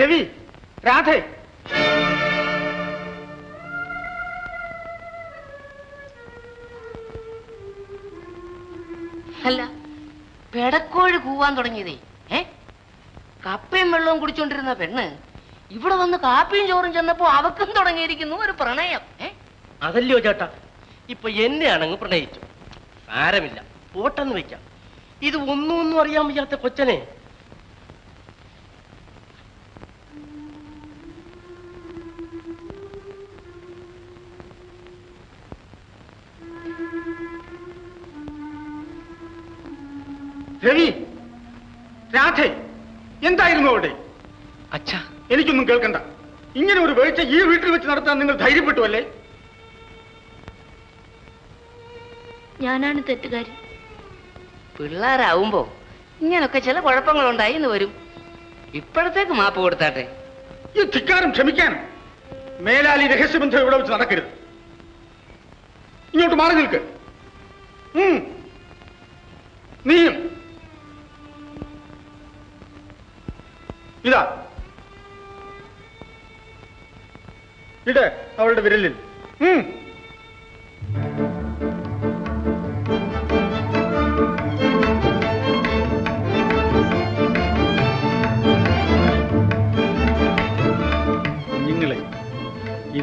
രവി, രാധേ, അല്ല, പെടക്കോഴി കൂവാൻ തുടങ്ങിയതേ കപ്പയും വെള്ളവും കുടിച്ചോണ്ടിരുന്ന പെണ്ണ് ഇവിടെ വന്ന് കാപ്പിയും ചോറും ചെന്നപ്പോ അവക്കും തുടങ്ങിയിരിക്കുന്നു ഒരു പ്രണയം. അതല്ലയോ ചേട്ടാ, ഇപ്പൊ എന്നെയാണങ്ങ് പ്രണയിച്ചു. സാരമില്ല, പോട്ടെന്ന് വെക്കാം. ഇത് ഒന്നും അറിയാൻ വയ്യാത്ത കൊച്ചനെ. രവി, രാധേ, എന്തായിരുന്നു അവിടെ? അച്ഛാ, എനിക്കൊന്നും കേൾക്കണ്ട. ഇങ്ങനെ ഒരു വീഴ്ച ഈ വീട്ടിൽ വെച്ച് നടത്താൻ നിങ്ങൾ ധൈര്യപ്പെട്ടു അല്ലേ? ഞാനാണ് തെറ്റുകാരി. പിള്ളേരാവുമ്പോ ഇങ്ങനൊക്കെ ചില കുഴപ്പങ്ങളുണ്ടായി എന്ന് വരും. ഇപ്പോഴത്തേക്ക് മാപ്പ് കൊടുത്താട്ടെ. ഈ ധിക്കാരം ക്ഷമിക്കാനും മേലാലി രഹസ്യബന്ധം ഇവിടെ വെച്ച് നടക്കരുത്. ഇങ്ങോട്ട് മാറി നിൽക്ക്. നീയും ഇതാ ഇട് അവളുടെ വിരലിൽ.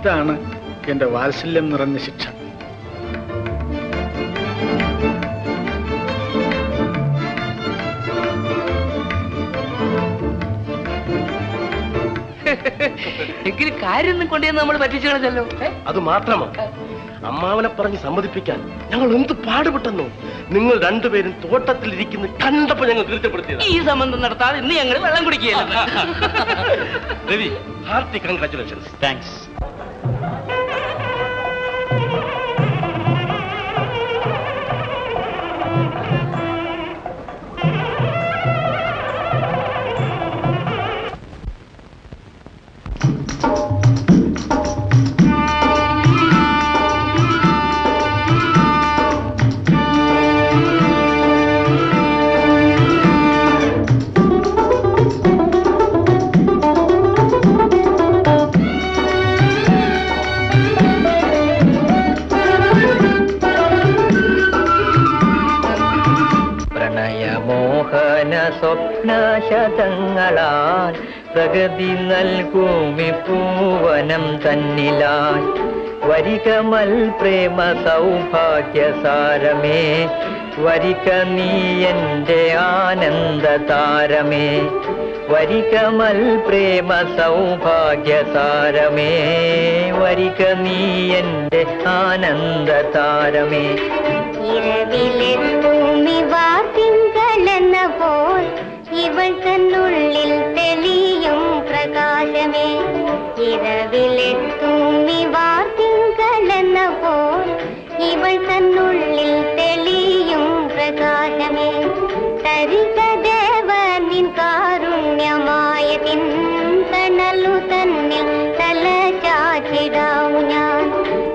ഇതാണ് എന്റെ വാത്സല്യം നിറഞ്ഞ ശിക്ഷ. എങ്കിലും കാര്യം കൊണ്ടുവന്ന് നമ്മൾ പറ്റിച്ചു കളഞ്ഞല്ലോ. അത് മാത്രമോ, അമ്മാവനെ പറഞ്ഞ് സമ്മതിപ്പിക്കാൻ ഞങ്ങൾ എന്ത് പാടുപെട്ടെന്നോ. നിങ്ങൾ രണ്ടുപേരും തോട്ടത്തിലിരിക്കുന്ന കണ്ടപ്പോ ഞങ്ങൾ തീർച്ചപ്പെടുത്തിയത്. ഈ സംബന്ധം നടത്താതെ ഇന്ന് ഞങ്ങൾ വെള്ളം കുടിക്കുകയല്ല. Ravi, hearty congratulations. താങ്ക്സ്. സ്വപ്നശതങ്ങളാൽ പ്രകൃതി നൽകൂമി പൂവനം തന്നിലാൽ വരികമൽ പ്രേമ സൗഭാഗ്യസാരമേ വരിക നീ എൻ്റെ ആനന്ദ താരമേ വരികമൽ പ്രേമ സൗഭാഗ്യസാരമേ വരിക നീ എൻ്റെ ആനന്ദ താരമേ. തിങ്കളെന്ന പോൽ ഇവൾ തന്നുള്ളിൽ തെളിയും പ്രകാശമേ ഇരവിലെത്തുമിവാർ തിങ്കളെന്ന പോൽ ഇവൾ തന്നുള്ളിൽ തെളിയും പ്രകാശമേ തരിക ദേവനിൻ കാരുണ്യമായതിൻ തണലു തന്നിൽ തല ചാച്ചിടാവു ഞാൻ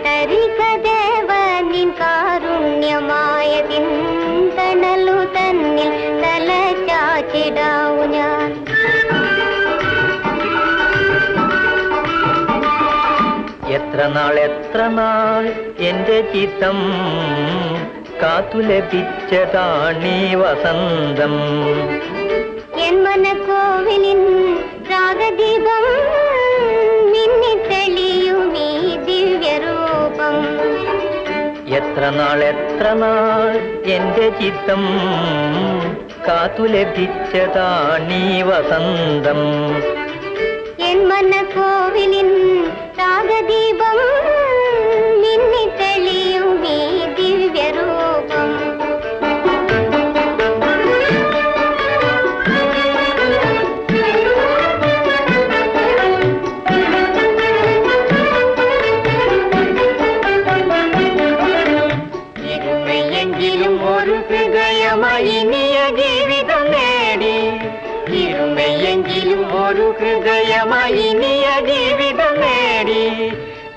തരിക ദേവനിൻ കാരുണ്യമായതിൻ തണലു തന്നിൽ തല ചാച്ചിടാവു ഞാൻ. എത്ര നാൾ എൻ്റെ ചിത്തം കാത്തു ലഭിച്ചതാണീ വസന്തം എൻ മനക്കോവിലിൻ രാഗദീപം മിന്നി തെളിയുമീ ദിവ്യരൂപം. എത്ര നാൾ എൻ്റെ ചിത്തം കാത്തു ലഭിച്ചതാണീ വസന്തം എൻ മനക്കോവിലിൻ രാഗദീപം മിന്നി തെളിയുമീ ദിവ്യരൂപം. ഇരുമയെങ്കിലും ഒരു ഹൃദയമായി ഇനിയ ജീവിതം നേടി ഇരുമയെങ്കിലും ഒരു ഹൃദയമായി ഇനിയ ജീവിതം നേടി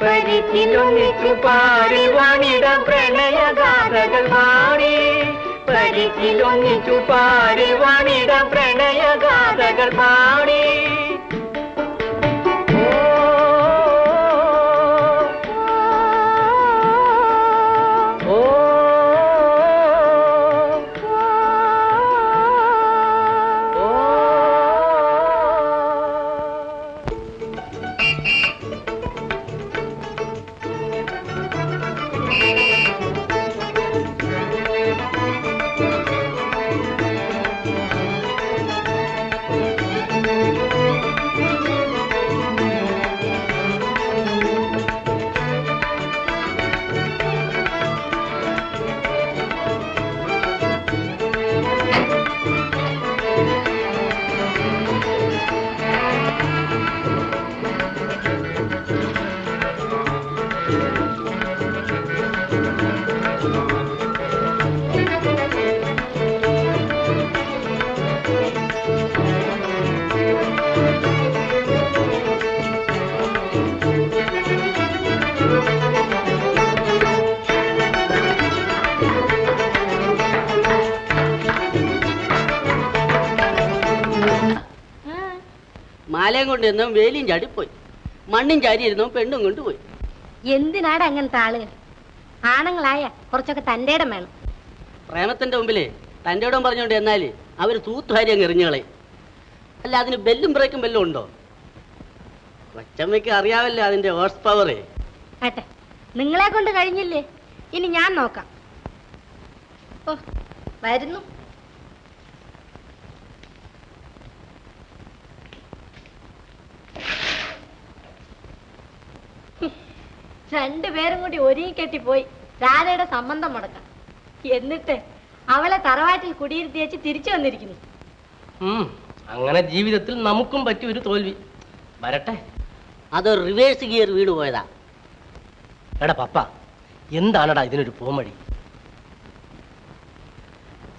പരിചിലൊന്നിച്ചു പാടി വാണിട പ്രണയഗാഥകൾ പാടി പരിചിലൊന്നിച്ചു പാടി വാണിട പ്രണയഗാഥകൾ പാടി. മാലയും കൊണ്ട് ഇരുന്നോ വേലിയും ചാടിപ്പോയി മണ്ണും ചാരി ഇരുന്നോ പെണ്ണും കൊണ്ടുപോയി. എന്തിനാട് അങ്ങനത്തെ ആളുകൾ? ആണുങ്ങളായ കുറച്ചൊക്കെ തൻ്റെ ഇടം വേണം. പ്രേമത്തിന്റെ മുമ്പിലേ തൻ്റെ ഇടം പറഞ്ഞുകൊണ്ട് എന്നാല് അവര് തൂത്തുവാരി അങ്ങ് എറിഞ്ഞുകളെ. അല്ല അതിന് ബെല്ലും ബ്രേക്കും ബെല്ലും ഉണ്ടോ? കൊച്ചമ്മയ്ക്ക് അറിയാവല്ലോ അതിന്റെ ഹോഴ്സ് പവറേ. ആട്ടെ, നിങ്ങളെ കൊണ്ട് കഴിഞ്ഞില്ലേ, ഇനി ഞാൻ നോക്കാം. ഓ, വരുന്നു. രണ്ടുപേരും കൂടി ഒരുങ്ങിക്കെട്ടി പോയി രാധയുടെ സംബന്ധം മുടക്കാം. എന്നിട്ട് അവളെ തറവാട്ടിൽ കുടിയിരുത്തി വെച്ച് തിരിച്ചു വന്നിരിക്കുന്നു. അങ്ങനെ ജീവിതത്തിൽ നമുക്കും പറ്റിയ ഒരു തോൽവി വരട്ടെ. അതൊരു റിവേഴ്സ് ഗിയർ വീണ് പോയതാ. എടാ പപ്പ, എന്താണടാ ഇതിനൊരു പോംവഴി?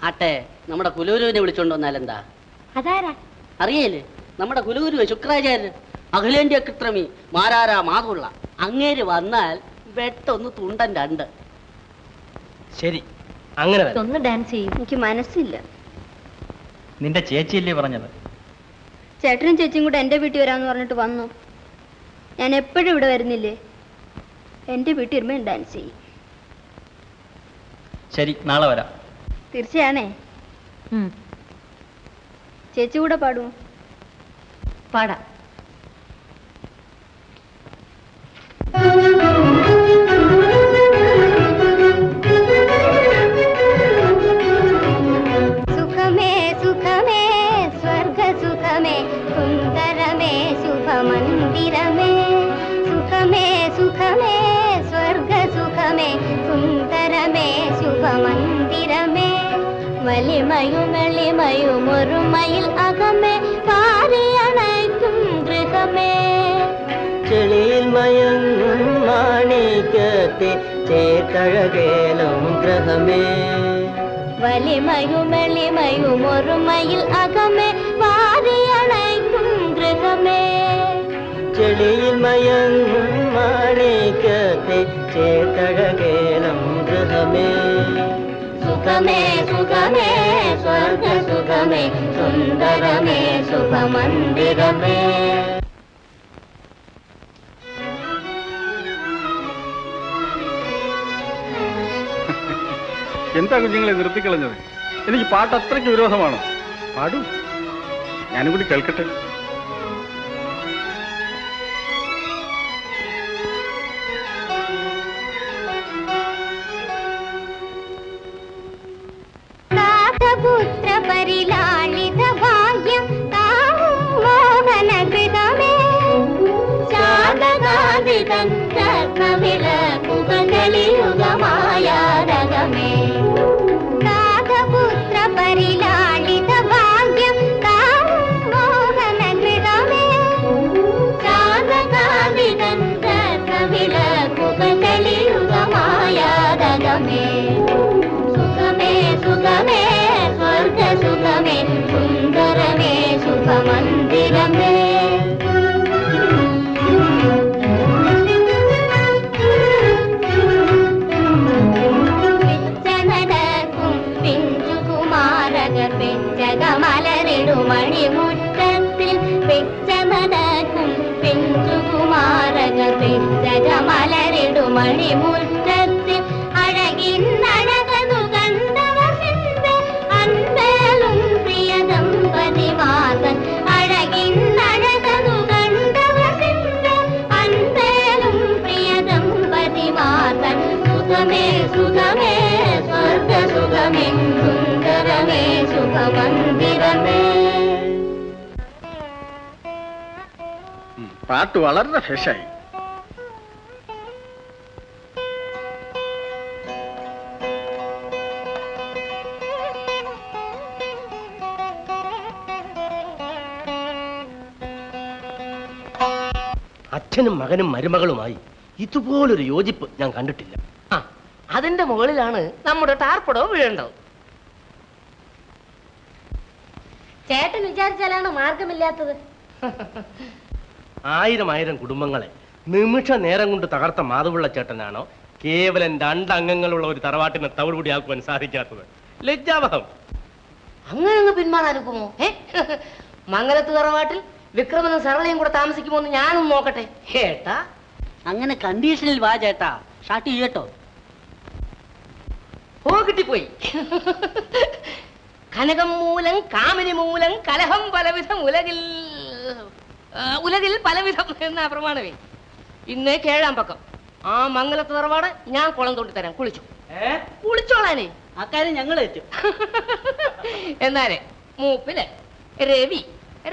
ആട്ടെ, നമ്മുടെ കുലഗുരുവിനെ വിളിച്ചോണ്ട് വന്നാൽ എന്താ? അതാരാ? അറിയല്ലേ, നമ്മുടെ കുലഗുരു ശുക്രാചാര്യൻ, അഖിലേന്ത്യാ കൃത്രമി മാരാരാ മാതുള്ള. അങ്ങേര് വന്നാൽ വെട്ടൊന്ന് തുണ്ടൻ രണ്ട്. ശരി, അങ്ങനെ ഒന്ന് ഡാൻസ് ചെയ്യും. എനിക്ക് മനസ്സില്ല. നിന്റെ ചേച്ചിയല്ലേ പറഞ്ഞത്? ചേട്ടനും ചേച്ചിയും കൂടെ എൻ്റെ വീട്ടിൽ വരാമെന്ന് പറഞ്ഞിട്ട് വന്നു. ഞാൻ എപ്പോഴും ഇവിടെ വരുന്നില്ലേ? എൻ്റെ വീട്ടിൽ വരുമ്പോൾ ഡാൻസ് ചെയ്യും. ശരി, നാളെ വരാം. തീർച്ചയാണേ? ചേച്ചി കൂടെ പാടുമോ? പാടാം. സുഖമേ സുഖമേ സ്വർഗ സുഖമേ സുന്ദരമേ ശുഭമന്ദിരമേ. സുഖമേ സുഖമേ സ്വർഗ സുഖമേ സുന്ദരമേ ശുഭമന്ദിരമേ. വലിമയും എളിമയും ഒരുമയിൽ അകമേ പാരിയണയ്ക്കും ഗൃഹമേ. ചെളിയിൽ മയങ്ങും മാണിക്യത്തെ ചേട്ടഴകേലും ഗ്രഹമേ. വലിമയും എളിമയും ഒരുമയിൽ അകമേ പാരിയണയ്ക്കും ഗൃഹമേ. ചെളിയിൽ മയങ്ങും മാണിക്യത്തെ ചേട്ടഴകേലും ഗൃഹമേ. സുഖമേ സുഖമേ സ്വർഗ സുഖമേ സുന്ദരമേ ശുഭമന്ദിരമേ. എന്താ കുഞ്ഞുങ്ങളെ നിർത്തിക്കളഞ്ഞത്? എനിക്ക് പാട്ട് അത്രയ്ക്ക് വിരോധമാണോ? പാടൂ, ഞാനും കൂടി കേൾക്കട്ടെ. പുത്ര പരിലാളിത ഭാഗ്യം താവും മോഹന ഗൃഹമേ. ശാന്തകാതിതന്തർക്കവിളകുകളിയുഗമായാരകമേ. നാഥപുത്ര പരിലാളിത ഭാഗ്യം താവും മോഹന ഗൃഹമേ. ശാന്തകാതിതന്തർക്കവിളകുകളിയുഗമായാരകമേ. സുഖമേ സുഖമേ സ്വർഗ സുഖമേ സുന്ദരമേ ശുഭമന്ദിരമേ. പിച്ചനടക്കും പിഞ്ചുകുമാരകർ പിച്ചകമലരിടുമണിമുറ്റത്തിൽ. പിച്ചനടക്കും പിഞ്ചുകുമാരകർ പിച്ചകമലരിടുമണിമുറ്റത്തിൽ. അഴകിന്നഴകതു കണ്ടവസിന്റെ അൻപേലും പ്രിയ ദമ്പതിമാതൻ. അഴകിന്നഴകതു കണ്ടവസിന്റെ അൻപേലും പ്രിയ ദമ്പതിമാതൻ. സുഖമേ സുഖമേ സ്വർഗ സുഖമേ സുന്ദരമേ ശുഭമന്ദിരമേ. പാട്ട് വളരെ ഫ്രഷായി. അച്ഛനും മകനും മരുമകളുമായി ഇതുപോലൊരു യോജിപ്പ് ഞാൻ കണ്ടിട്ടില്ല. അതിന്റെ മുകളിലാണ് നമ്മുടെ ടാർപ്പടവും വീഴേണ്ടത്. ചേട്ടൻ വിചാരിച്ചാലാണ് മാർഗമില്ലാത്തത്. ആയിരം കുടുംബങ്ങളെ നിമിഷ നേരം കൊണ്ട് തകർത്ത മാധവുള്ള ചേട്ടനാണോ കേവലം 2 അംഗങ്ങളുള്ള ഒരു തറവാട്ടിനെ തവിടുകൂടിയാക്കുവാൻ സാധിക്കാത്തത്? ലജ്ജാവഹം. അങ്ങനെ അങ്ങ് പിന്മാറാനുക്കുമോ? മംഗലത്ത് തറവാട്ടിൽ വിക്രമനും സരളയും കൂടെ താമസിക്കുമോ എന്ന് ഞാനും നോക്കട്ടെ. ചേട്ടാ, അങ്ങനെ കണ്ടീഷനിൽ വാ ചേട്ടാ, ഷാട്ട് ചെയ്യട്ടോ. ഓ, കിട്ടിപ്പോയി. കനകം മൂലം കാമിനി മൂലം കലഹം പലവിധം ഉലകിൽ പലവിധം എന്ന പ്രമാണമേ. ഇന്ന് 7-ാം പക്കം. ആ മംഗലത്ത് തറവാട് ഞാൻ കുളം തോണ്ടി തരാം, കുളിച്ചു. കുളിച്ചോളാനേ, അക്കാര്യം ഞങ്ങൾ ഏറ്റു. എന്നാലേ മൂപ്പില് രവി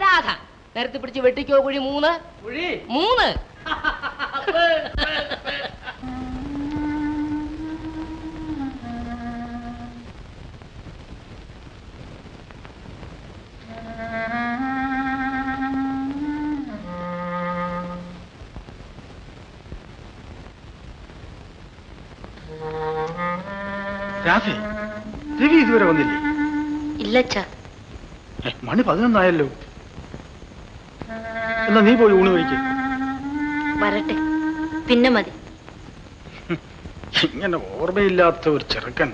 രാധ നിരത്തി പിടിച്ച് വെട്ടിക്കോ കുഴി 3 3. രാധേ, രവി ഇതുവരെ വന്നില്ലേ? ഇല്ലച്ചാ. മണി 11 ആയല്ലോ. എന്നാ നീ പോയി ഊണ് കഴിക്ക്. വരട്ടെ, പിന്നെ മതി. ഇങ്ങനെ ഓർമ്മയില്ലാത്ത ഒരു ചെറുക്കൻ.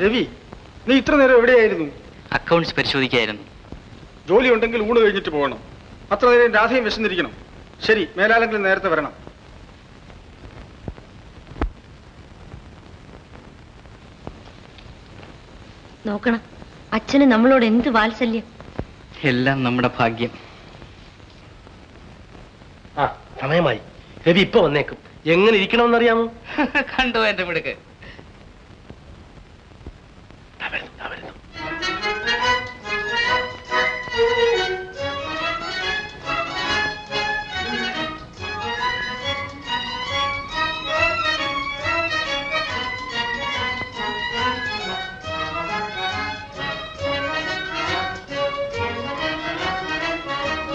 രവി, നീ ഇത്ര നേരം എവിടെയായിരുന്നു? അക്കൗണ്ട്സ് പരിശോധിക്കായിരുന്നു. ജോലി ഉണ്ടെങ്കിൽ ഊണ് കഴിഞ്ഞിട്ട് പോകണം. അത്ര നേരം രാധയും വിശന്നിരിക്കണം. ശരി, മേലാലെങ്കിലും നേരത്തെ വരണം. നോക്കണം, അച്ഛന് നമ്മളോട് എന്ത് വാത്സല്യം. എല്ലാം നമ്മുടെ ഭാഗ്യം. ആ സമയമായി. രവി ഇപ്പൊ വന്നേക്കും. എങ്ങനെ ഇരിക്കണമെന്നറിയാമോ? കണ്ടോ എന്റെ മിടുക്ക്?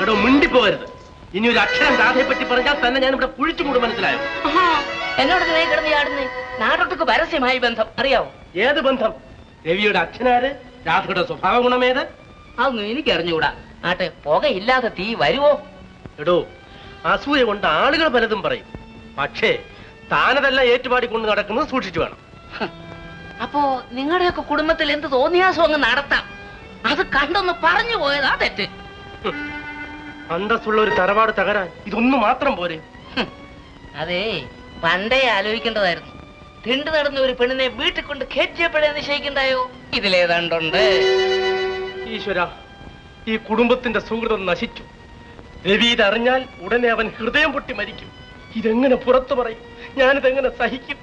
എടോ, മിണ്ടിപ്പോവരുത്. ഇനി ഒരു അക്ഷരം രാധയെ പറ്റി പറഞ്ഞാൽ തന്നെ ഞാൻ ഇവിടെ കുഴിച്ചു മൂടും, മനസ്സിലായോ? എന്നോട് നീ കിടന്ന് ചാടുന്നേ. നാടൊട്ടുക്ക് പരസ്യമായി ബന്ധം അറിയാവോ? ഏത് ബന്ധം? രവിയുടെ അച്ഛനാര്? രാധയുടെ സ്വഭാവ ഗുണമേത്? അതൊന്നും എനിക്ക് അറിഞ്ഞുകൂടാ. ആട്ടെ, പുകയില്ലാതെ തീ വരുവോ? എടോ, അസൂയ കൊണ്ട് ആളുകൾ പലതും പറയും. പക്ഷേ താനതെല്ലാം ഏറ്റുപാടിക്കൊണ്ട് നടക്കുന്നത് സൂക്ഷിച്ചു വേണം. അപ്പോ നിങ്ങളുടെയൊക്കെ കുടുംബത്തിൽ എന്ത് തോന്നിയാസം അങ്ങ് നടത്താം. അത് കണ്ടൊന്ന് പറഞ്ഞു പോയതാ തെറ്റ്. അന്തസ്സുള്ള ഒരു തറവാട് തകരാൻ ഇതൊന്നും മാത്രം പോരെ? അതേ പണ്ടേ ആലോചിക്കേണ്ടതായിരുന്നു. തിണ്ടു നടന്ന ഒരു പെണ്ണിനെ വീട്ടിൽ കൊണ്ട് കയറ്റിയപ്പോഴേ നിശ്ചയിക്കണ്ടായോ? ഇതിലേതാണ്ടുണ്ട്. ഈശ്വര, ഈ കുടുംബത്തിന്റെ സുഹൃതം നശിച്ചു. രവി ഇതറിഞ്ഞാൽ ഉടനെ അവൻ ഹൃദയം പൊട്ടി മരിക്കും. ഇതെങ്ങനെ പുറത്തു പറയും? ഞാനിതെങ്ങനെ സഹിക്കും?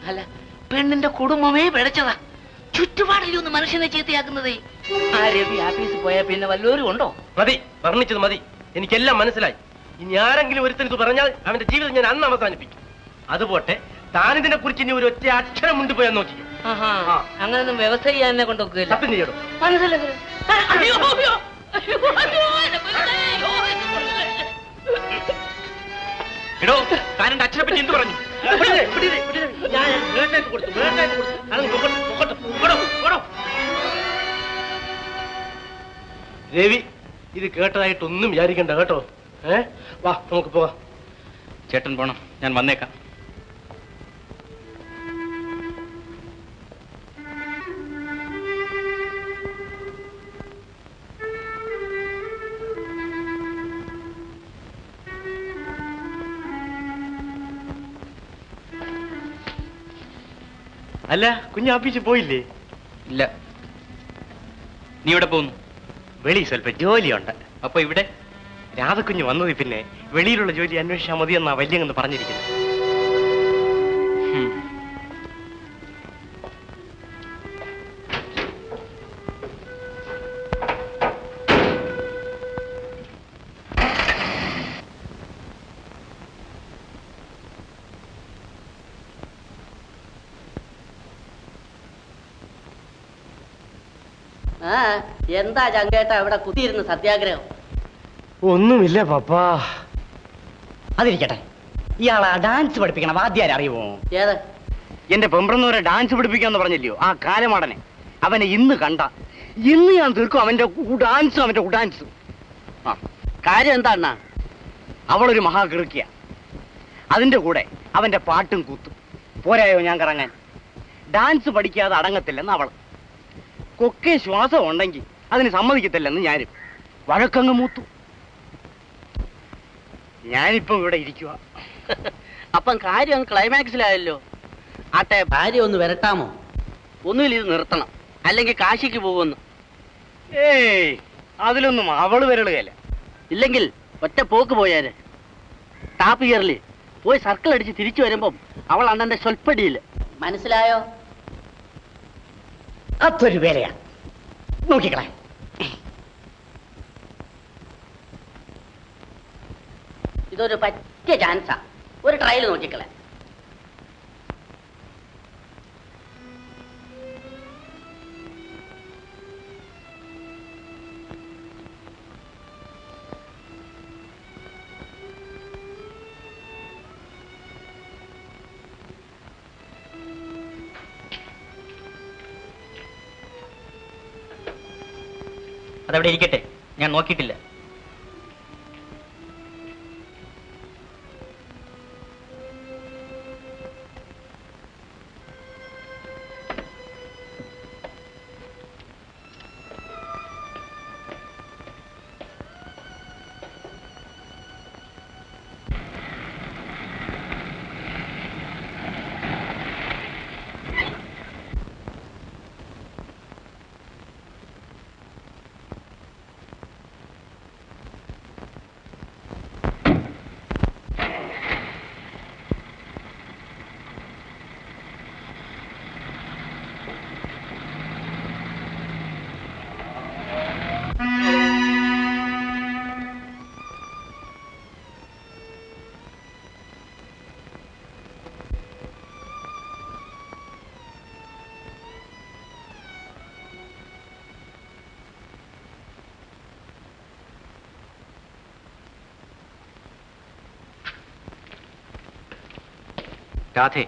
അല്ല, പെണ്ണിന്റെ കുടുംബമേ പിഴച്ചതാ. ചുറ്റുപാടിൽ ഒന്ന് മനുഷ്യനെ ചീത്തയാക്കുന്നതേ. ആ രവി ആഫീസിൽ പോയാൽ പിന്നെ വല്ലവരും ഉണ്ടോ? മതി, വർണ്ണിച്ചത് മതി. എനിക്കെല്ലാം മനസ്സിലായി. ഇനി ആരെങ്കിലും ഒരുത്തൻ ഇത് പറഞ്ഞാൽ അവന്റെ ജീവിതം ഞാൻ അന്ന് അവസാനിപ്പിക്കും. അതുപോട്ടെ, താനിതിനെ കുറിച്ച് ഇനി ഒരു ഒറ്റ അക്ഷരം മുണ്ടിപ്പോയാൽ നോക്കിക്കും. അങ്ങനൊന്നും വ്യവസ്ഥ ചെയ്യാൻ എന്നെ കൊണ്ടൊക്കെ സത്യം ചെയ്യണം. മനസ്സിലായി. എടോ, താനെന്റെ അച്ഛനെ പറ്റി എന്ത് പറഞ്ഞു? രവി, ഇത് കേട്ടതായിട്ടൊന്നും വിചാരിക്കണ്ട കേട്ടോ. വാ, നമുക്ക് പോവാം. ചേട്ടൻ പോണം, ഞാൻ വന്നേക്കാം. അല്ല, കുഞ്ഞ് ആഫീസിൽ പോയില്ലേ? ഇല്ല. നീ ഇവിടെ പോകുന്നു? വെളി സ്വല്പ ജോലിയുണ്ട്. അപ്പൊ ഇവിടെ രാധക്കുഞ്ഞ് വന്നത് പിന്നെ വെളിയിലുള്ള ജോലി അന്വേഷിച്ചാൽ മതിയെന്നാ വല്യങ്ങന്ന് പറഞ്ഞിരിക്കുന്നത്. എന്താ ചങ്കേട്ട ഇവിടെ കുത്തിയിരുന്ന് സത്യാഗ്രഹം? ഒന്നുമില്ല പപ്പാ. അതിരിക്കട്ടെ, ഇയാളാ ഡാൻസ് പഠിപ്പിക്കണം വാദ്യാരെ അറിയുമോ? ഏത്? എന്റെ പെമ്പ്രന്നൂരെ ഡാൻസ് പഠിപ്പിക്കാന്ന് പറഞ്ഞില്ലയോ, ആ കാലമാടനെ. അവനെ ഇന്ന് കണ്ട ഇന്ന് ഞാൻ തീർക്കും അവന്റെ ഡാൻസും അവന്റെ ഡാൻസും. ആ കാര്യം എന്താ? അവളൊരു മഹാകൃക്കിയ. അതിന്റെ കൂടെ അവന്റെ പാട്ടും കൂത്തും പോരായോ ഞാൻ കറങ്ങാൻ. ഡാൻസ് പഠിക്കാതെ അടങ്ങത്തില്ലെന്ന് അവൾ. കൊക്കെ ശ്വാസം ഉണ്ടെങ്കിൽ അതിന് സമ്മതിക്കത്തില്ലെന്ന് ഞാനും. വഴക്കങ്ങ് മൂത്തു. ഞാനിപ്പം ഇവിടെ ഇരിക്കുക. അപ്പം കാര്യം അങ്ങ് ക്ലൈമാക്സിലായല്ലോ. ആട്ടെ, ഭാര്യ ഒന്ന് വരട്ടാമോ? ഒന്നുമില്ല, ഇത് നിർത്തണം, അല്ലെങ്കിൽ കാശിക്ക് പോകുമെന്ന്. ഏയ്, അതിലൊന്നും അവള് വരളുകയല്ല. ഇല്ലെങ്കിൽ ഒറ്റ പോക്ക് പോയാല്. ടാപ്പ് ഗിയറിൽ പോയി സർക്കിൾ അടിച്ച് തിരിച്ചു വരുമ്പം അവൾ അണ്ണന്റെ സ്വൽപ്പടിയില്ല. മനസ്സിലായോ? അതൊരു വേലയാ, നോക്കിക്കളെ. ഇതൊരു പറ്റിയ ചാൻസാ, ഒരു ട്രയൽ നോക്കിക്കളെ. അതവിടെ ഇരിക്കട്ടെ, ഞാൻ നോക്കിയിട്ടില്ല. രാധേ,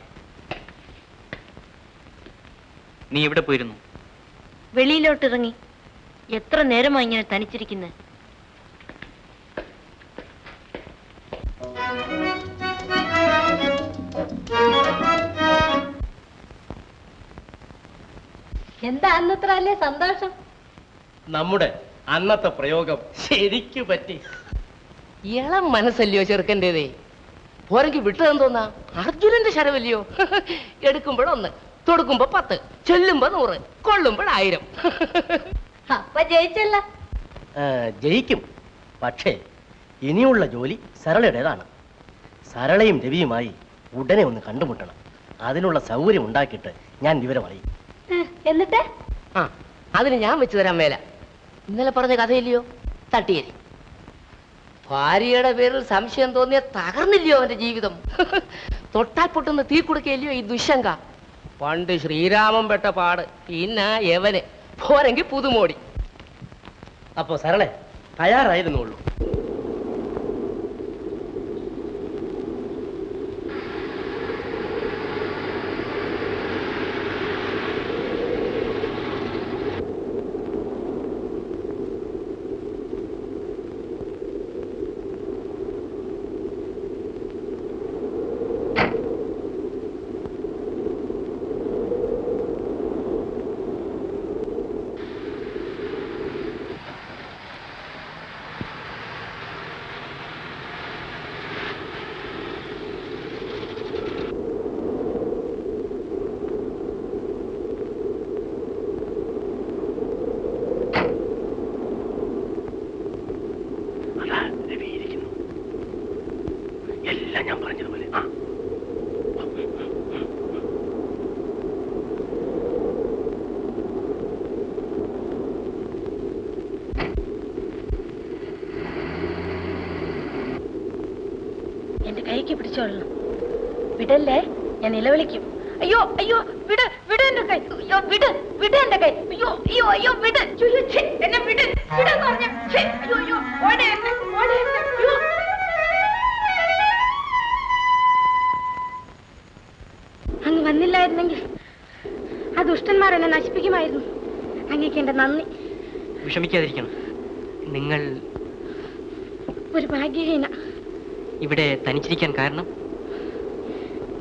നീ എവിടെ പോയിരുന്നു? വെളിയിലോട്ടിറങ്ങി. എത്ര നേരമായി ഇങ്ങനെ തനിച്ചിരിക്കുന്നത്? എന്താ അന്നത്ര അല്ലേ സന്തോഷം? നമ്മുടെ അന്നത്തെ പ്രയോഗം ശരിക്കു പറ്റി. ഇളം മനസ്സല്ലയോ ചെറുക്കൻ്റെതേ. പോരെങ്കിൽ വിട്ടതെന്ന് തോന്നാ അർജുനന്റെ ശരവല്ലയോ. എടുക്കുമ്പോഴൊന്ന്, തൊടുക്കുമ്പോ 10, ചൊല്ലുമ്പോ 100, കൊള്ളുമ്പോഴ1000. അപ്പൊ ജയിച്ചല്ല. ജയിക്കും. പക്ഷേ ഇനിയുള്ള ജോലി സരളയുടേതാണ്. സരളയും രവിയുമായി ഉടനെ ഒന്ന് കണ്ടുമുട്ടണം. അതിനുള്ള സൗകര്യം ഉണ്ടാക്കിയിട്ട് ഞാൻ വിവരം അറിയും. എന്നിട്ട് അതിന് ഞാൻ വെച്ചു തരാൻ മേല. ഇന്നലെ പറഞ്ഞ കഥയില്ലയോ തട്ടിയേരി. ഭാര്യയുടെ പേരിൽ സംശയം തോന്നിയ തകർന്നില്ലയോ അവന്റെ ജീവിതം. തൊട്ടാൽ പൊട്ടുന്ന തീ കൊടുക്കയില്ലയോ ഈ ദുശങ്ക. പണ്ട് ശ്രീരാമൻ പെട്ട പാട് പിന്നെ യവന്. പോരെങ്കിൽ പുതുമോടി. അപ്പോ സരളെ തയ്യാറായിരുന്നുള്ളൂ. എല്ലാം ഞാൻ പറഞ്ഞതുപോലെ. എന്റെ കൈക്ക് പിടിച്ചോളണം. വിടല്ലേ, ഞാൻ നിലവിളിക്കും. അയ്യോ അയ്യോ, വിട് വിട് എന്റെ കൈ. അയ്യോ വിട് വിട് എന്റെ കൈ. അയ്യോ അയ്യോ അയ്യോ വിട്. എന്നെ വിട് വിടെന്ന് പറഞ്ഞ. അയ്യോ അയ്യോ ഓടെ ഓടെ. അയ്യോ അങ്ങ് വന്നില്ലായിരുന്നെങ്കിൽ ആ ദുഷ്ടന്മാർ എന്നെ നശിപ്പിക്കുമായിരുന്നു. അങ്ങേക്ക് എന്റെ നന്ദി. വിഷമിക്കാതിരിക്കണം. നിങ്ങൾ ഒരു ഭാഗ്യഹീന. ഇവിടെ തനിച്ചിരിക്കാൻ കാരണം?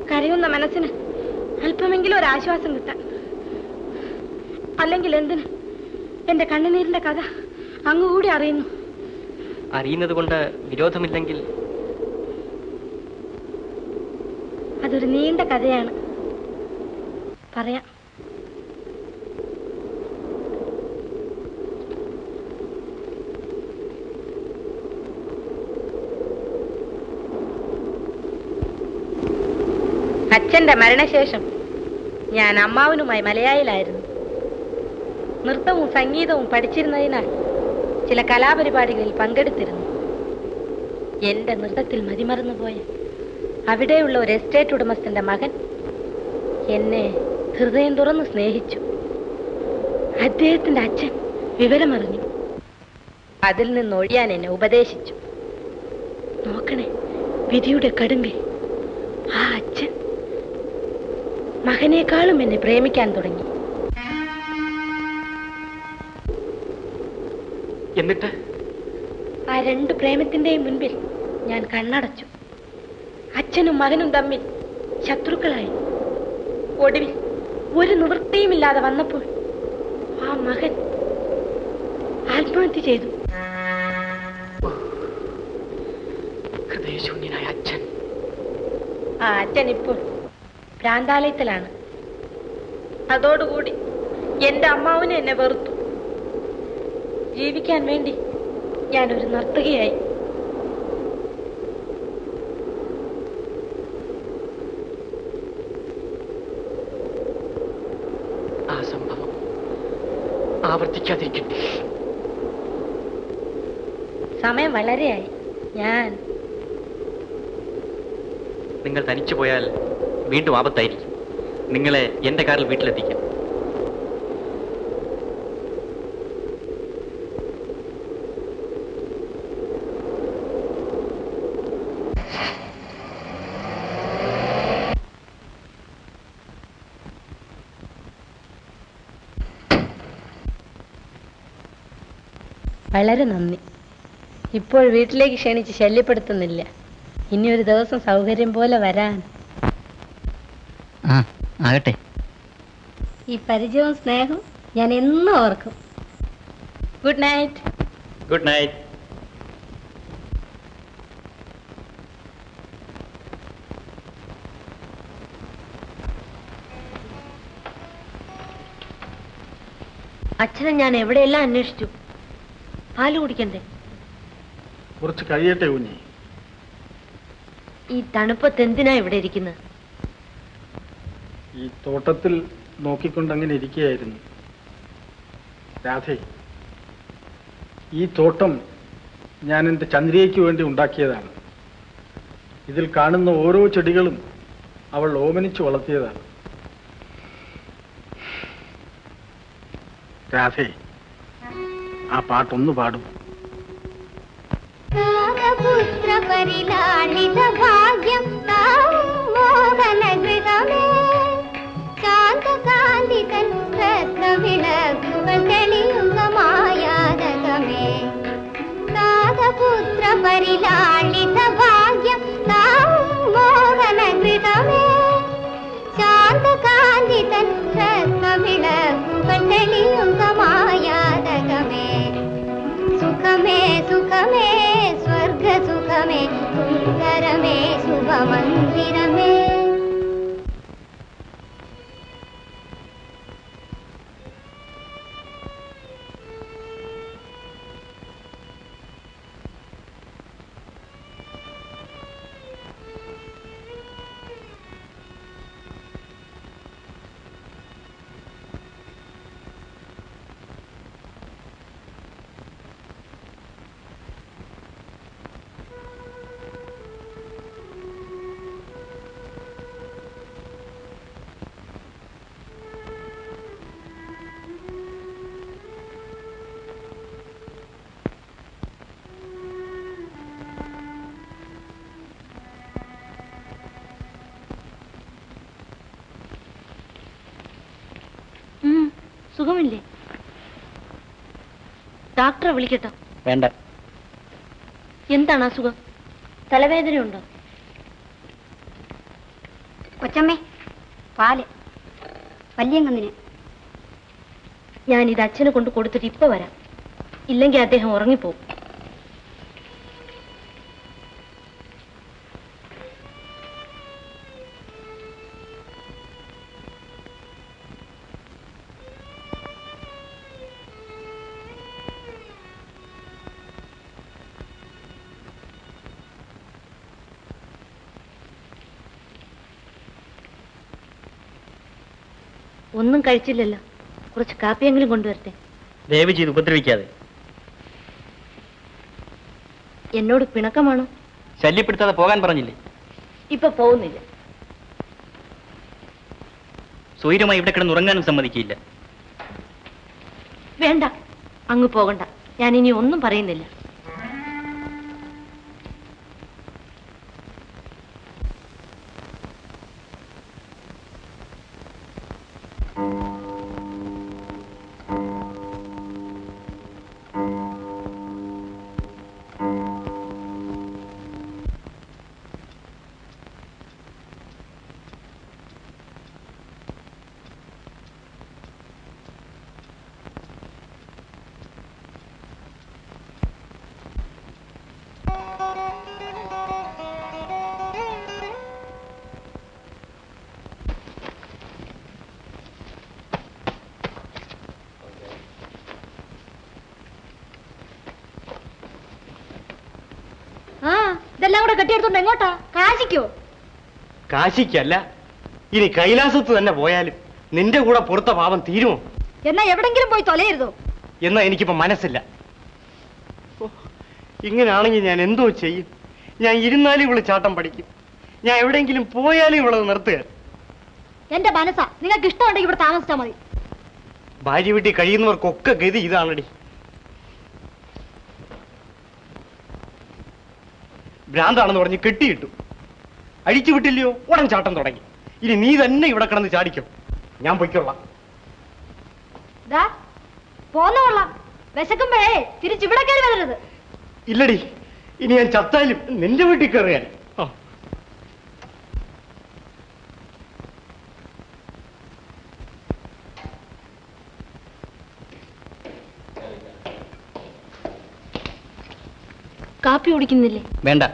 കരയുന്ന മനസ്സിന് അല്പമെങ്കിലും ഒരു ആശ്വാസം കിട്ടാൻ. അല്ലെങ്കിൽ എന്തിന് എന്റെ കണ്ണുനീരിന്റെ കഥ അങ്ങുകൂടി അറിയുന്നു. അറിയുന്നത് കൊണ്ട് വിരോധമില്ലെങ്കിൽ? അതൊരു നീണ്ട കഥയാണ്, പറയാം. അച്ഛന്റെ മരണശേഷം ഞാൻ അമ്മാവനുമായി മലയാളിലായിരുന്നു. നൃത്തവും സംഗീതവും പഠിച്ചിരുന്നതിനാൽ ചില കലാപരിപാടികളിൽ പങ്കെടുത്തിരുന്നു. എന്റെ നൃത്തത്തിൽ മതിമറന്നുപോയ അവിടെയുള്ള ഒരു എസ്റ്റേറ്റ് ഉടമസ്ഥന്റെ മകൻ എന്നെ ഹൃദയം തുറന്ന് സ്നേഹിച്ചു. അദ്ദേഹത്തിന്റെ അച്ഛൻ വിവരമറിഞ്ഞു. അതിൽ നിന്ന് ഒഴിയാൻ എന്നെ ഉപദേശിച്ചു. നോക്കണേ, വിധിയുടെ കടുങ്കൈ. ആ അച്ഛൻ മകനേക്കാളും എന്നെ പ്രേമിക്കാൻ തുടങ്ങി. എന്നിട്ട് ആ രണ്ട് പ്രേമത്തിന്റെയും മുൻപിൽ ഞാൻ കണ്ണടച്ചു. അച്ഛനും മകനും തമ്മിൽ ശത്രുക്കളായി. ഒടുവിൽ ഒരു നിവൃത്തിയുമില്ലാതെ വന്നപ്പോൾ ആ മകൻ ആത്മഹത്യ ചെയ്തു. ഹൃദയശൂന്യനായ അച്ഛൻ. ആ അച്ഛൻ ഇപ്പോൾ ഭ്രാന്താലയത്തിലാണ്. അതോടുകൂടി എന്റെ അമ്മാവന് എന്നെ വെറുത്തു. ജീവിക്കാൻ വേണ്ടി ഞാനൊരു നർത്തകിയായി. ആ സംഭവം ആവർത്തിക്കാതിരിക്കട്ടെ. സമയം വളരെയായി. നിങ്ങൾ തനിച്ചു പോയാൽ വീണ്ടും ആപത്തായിരിക്കും. നിങ്ങളെ എന്റെ കാറിൽ വീട്ടിലെത്തിക്കാം. വളരെ നന്ദി. ഇപ്പോൾ വീട്ടിലേക്ക് ക്ഷണിച്ച് ശല്യപ്പെടുത്തുന്നില്ല. ഇനി ഒരു ദിവസം സൗകര്യം പോലെ വരാൻ. ആകട്ടെ. ഈ പരിചയവും സ്നേഹവും ഞാൻ എന്നും ഓർക്കും. Good night. Good night. അച്ഛനെ ഞാൻ എവിടെയെല്ലാം അന്വേഷിച്ചു. പാല് കുടിക്കണ്ടേ? കുറച്ച് കഴിയട്ടെ കുഞ്ഞി. ഈ തണുപ്പത്ത് എന്തിനാ ഇവിടെ ഇരിക്കുന്നത്? ഈ തോട്ടത്തിൽ നോക്കിക്കൊണ്ട് അങ്ങനെ ഇരിക്കുകയായിരുന്നു. രാധേ, ഈ തോട്ടം ഞാൻ എൻ്റെ ചന്ദ്രികയ്ക്ക് വേണ്ടി ഉണ്ടാക്കിയതാണ്. ഇതിൽ കാണുന്ന ഓരോ ചെടികളും അവൾ ഓമനിച്ചു വളർത്തിയതാണ്. രാധേ, ആ പാട്ടൊന്ന് പാടും. പുത്രപരിലാളിത ഭാഗ്യം മോഹനഗൃതമേ ശാന്തകാന്തിതൻ രത്നവിളക്കുകൾ തെളിയുന്ന മായാതകമേ പുത്രപരിലാളിത ഭാഗ്യം മോഹനഗൃതമേ ശാന്തകാന്തിതൻ രത്നവിളക്കുകൾ തെളിയുന്ന മായാതകമേ സുഖമേ സുഖമേ സ്വർഗ സുഖമേ സുന്ദരമേ ശുഭമന്ദിരമേ. സുഖമില്ലേ? ഡോക്ടറെ വിളിക്കട്ടോ? വേണ്ട. എന്താണ് അസുഖം? തലവേദനയുണ്ടോ? കൊച്ചമ്മേ, പാല് വല്യങ്ങന്നിന്. ഞാനിത് അച്ഛനെ കൊണ്ട് കൊടുത്തിട്ട് ഇപ്പൊ വരാം. ഇല്ലെങ്കിൽ അദ്ദേഹം ഉറങ്ങിപ്പോവും. ഒന്നും കഴിച്ചില്ലല്ലോ, കുറച്ച് കാപ്പിയെങ്കിലും കൊണ്ടുവരട്ടെ. ദയവ് ചെയ്ത് ഉപദ്രവിക്കാതെ. എന്നോട് പിണക്കമാണോ? ശല്യപ്പെടുത്താതെ പോകാൻ പറഞ്ഞില്ലേ? ഇപ്പൊ പോകുന്നില്ല. സ്വൈരമായി ഇവിടെ കിടന്ന് ഉറങ്ങാനും സമ്മതിക്കില്ല. വേണ്ട, അങ്ങ് പോകണ്ട. ഞാൻ ഇനി ഒന്നും പറയുന്നില്ല. ഇതെല്ലാം കൂടെ കെട്ടിയെടുത്തോണ്ട് എങ്ങോട്ടാ? കാശിക്കോ? കാശിക്കല്ല, ഇനി കൈലാസത്ത് തന്നെ പോയാലും നിന്റെ കൂടെ പുറത്ത പാപം തീരുമോ? എന്നാ എവിടെങ്കിലും പോയി തൊലയരുതോ? എന്നാ എനിക്കിപ്പോ മനസ്സില്ല. ഇങ്ങനെയാണെങ്കിൽ ഞാൻ എന്തോ ചെയ്യും? ഞാൻ ഇരുന്നാലും ഇവള് ചാട്ടം പഠിക്കും, ഞാൻ എവിടെയെങ്കിലും പോയാലും ഇവളത് നിർത്തുക. എന്റെ മനസ്സാ, നിങ്ങൾക്ക് ഇഷ്ടമുണ്ടെങ്കിൽ ഇവിടെ താമസിച്ചാൽ മതി. ഭാര്യ വീട്ടിൽ കഴിയുന്നവർക്കൊക്കെ ഗതി ഇതാണടി. ഭ്രാന്താണെന്ന് പറഞ്ഞ് കെട്ടിയിട്ടു, അഴിച്ചു വിട്ടില്ലയോ ഉടൻ ചാട്ടം തുടങ്ങി. ഇനി നീ തന്നെ ഇവിടെ കിടന്ന് ചാടിക്കും, ഞാൻ പൊയ്ക്കൊള്ളാം. പോന്നോളാം, വിശക്കുമ്പോഴേ തിരിച്ചിവിടെ കയറി വരരുത്. ഇല്ലടി, ഇനി ഞാൻ ചത്താലും നിന്റെ വീട്ടിൽ കയറിയാൽ. കാപ്പി കുടിക്കുന്നില്ലേ? വേണ്ട.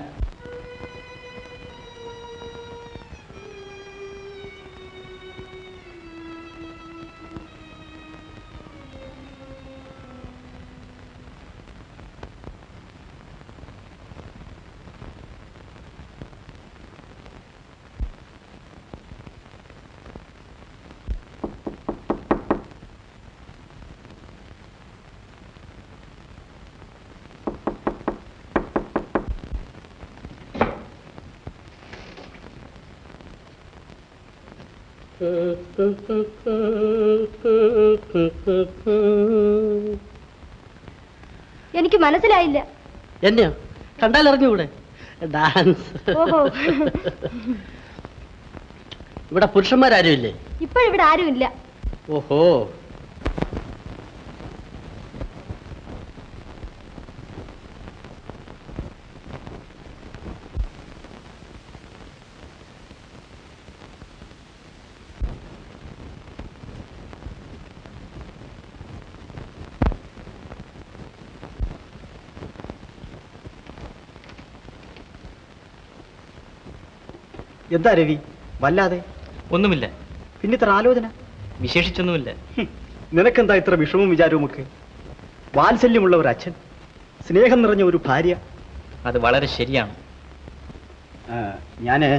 എനിക്ക് മനസ്സിലായില്ല. എന്നെയോ കണ്ടാലിറങ്ങിയൂടെ? ഡാൻസ്. ഓഹോ, ഇവിടെ പുരുഷന്മാരും ഇല്ലേ? ഇപ്പോഴിവിടെ ആരും ഇല്ല. ഓഹോ, എന്താ രവി വല്ലാതെ? ഒന്നുമില്ല. പിന്നെ ഇത്ര ആലോചന? വിശേഷിച്ചൊന്നുമില്ല. നിനക്കെന്താ ഇത്ര വിഷമവും വിചാരവും ഒക്കെ? വാത്സല്യമുള്ള ഒരു അച്ഛൻ, സ്നേഹം നിറഞ്ഞ ഒരു ഭാര്യ. അത് വളരെ ശരിയാണ്. ഞാന്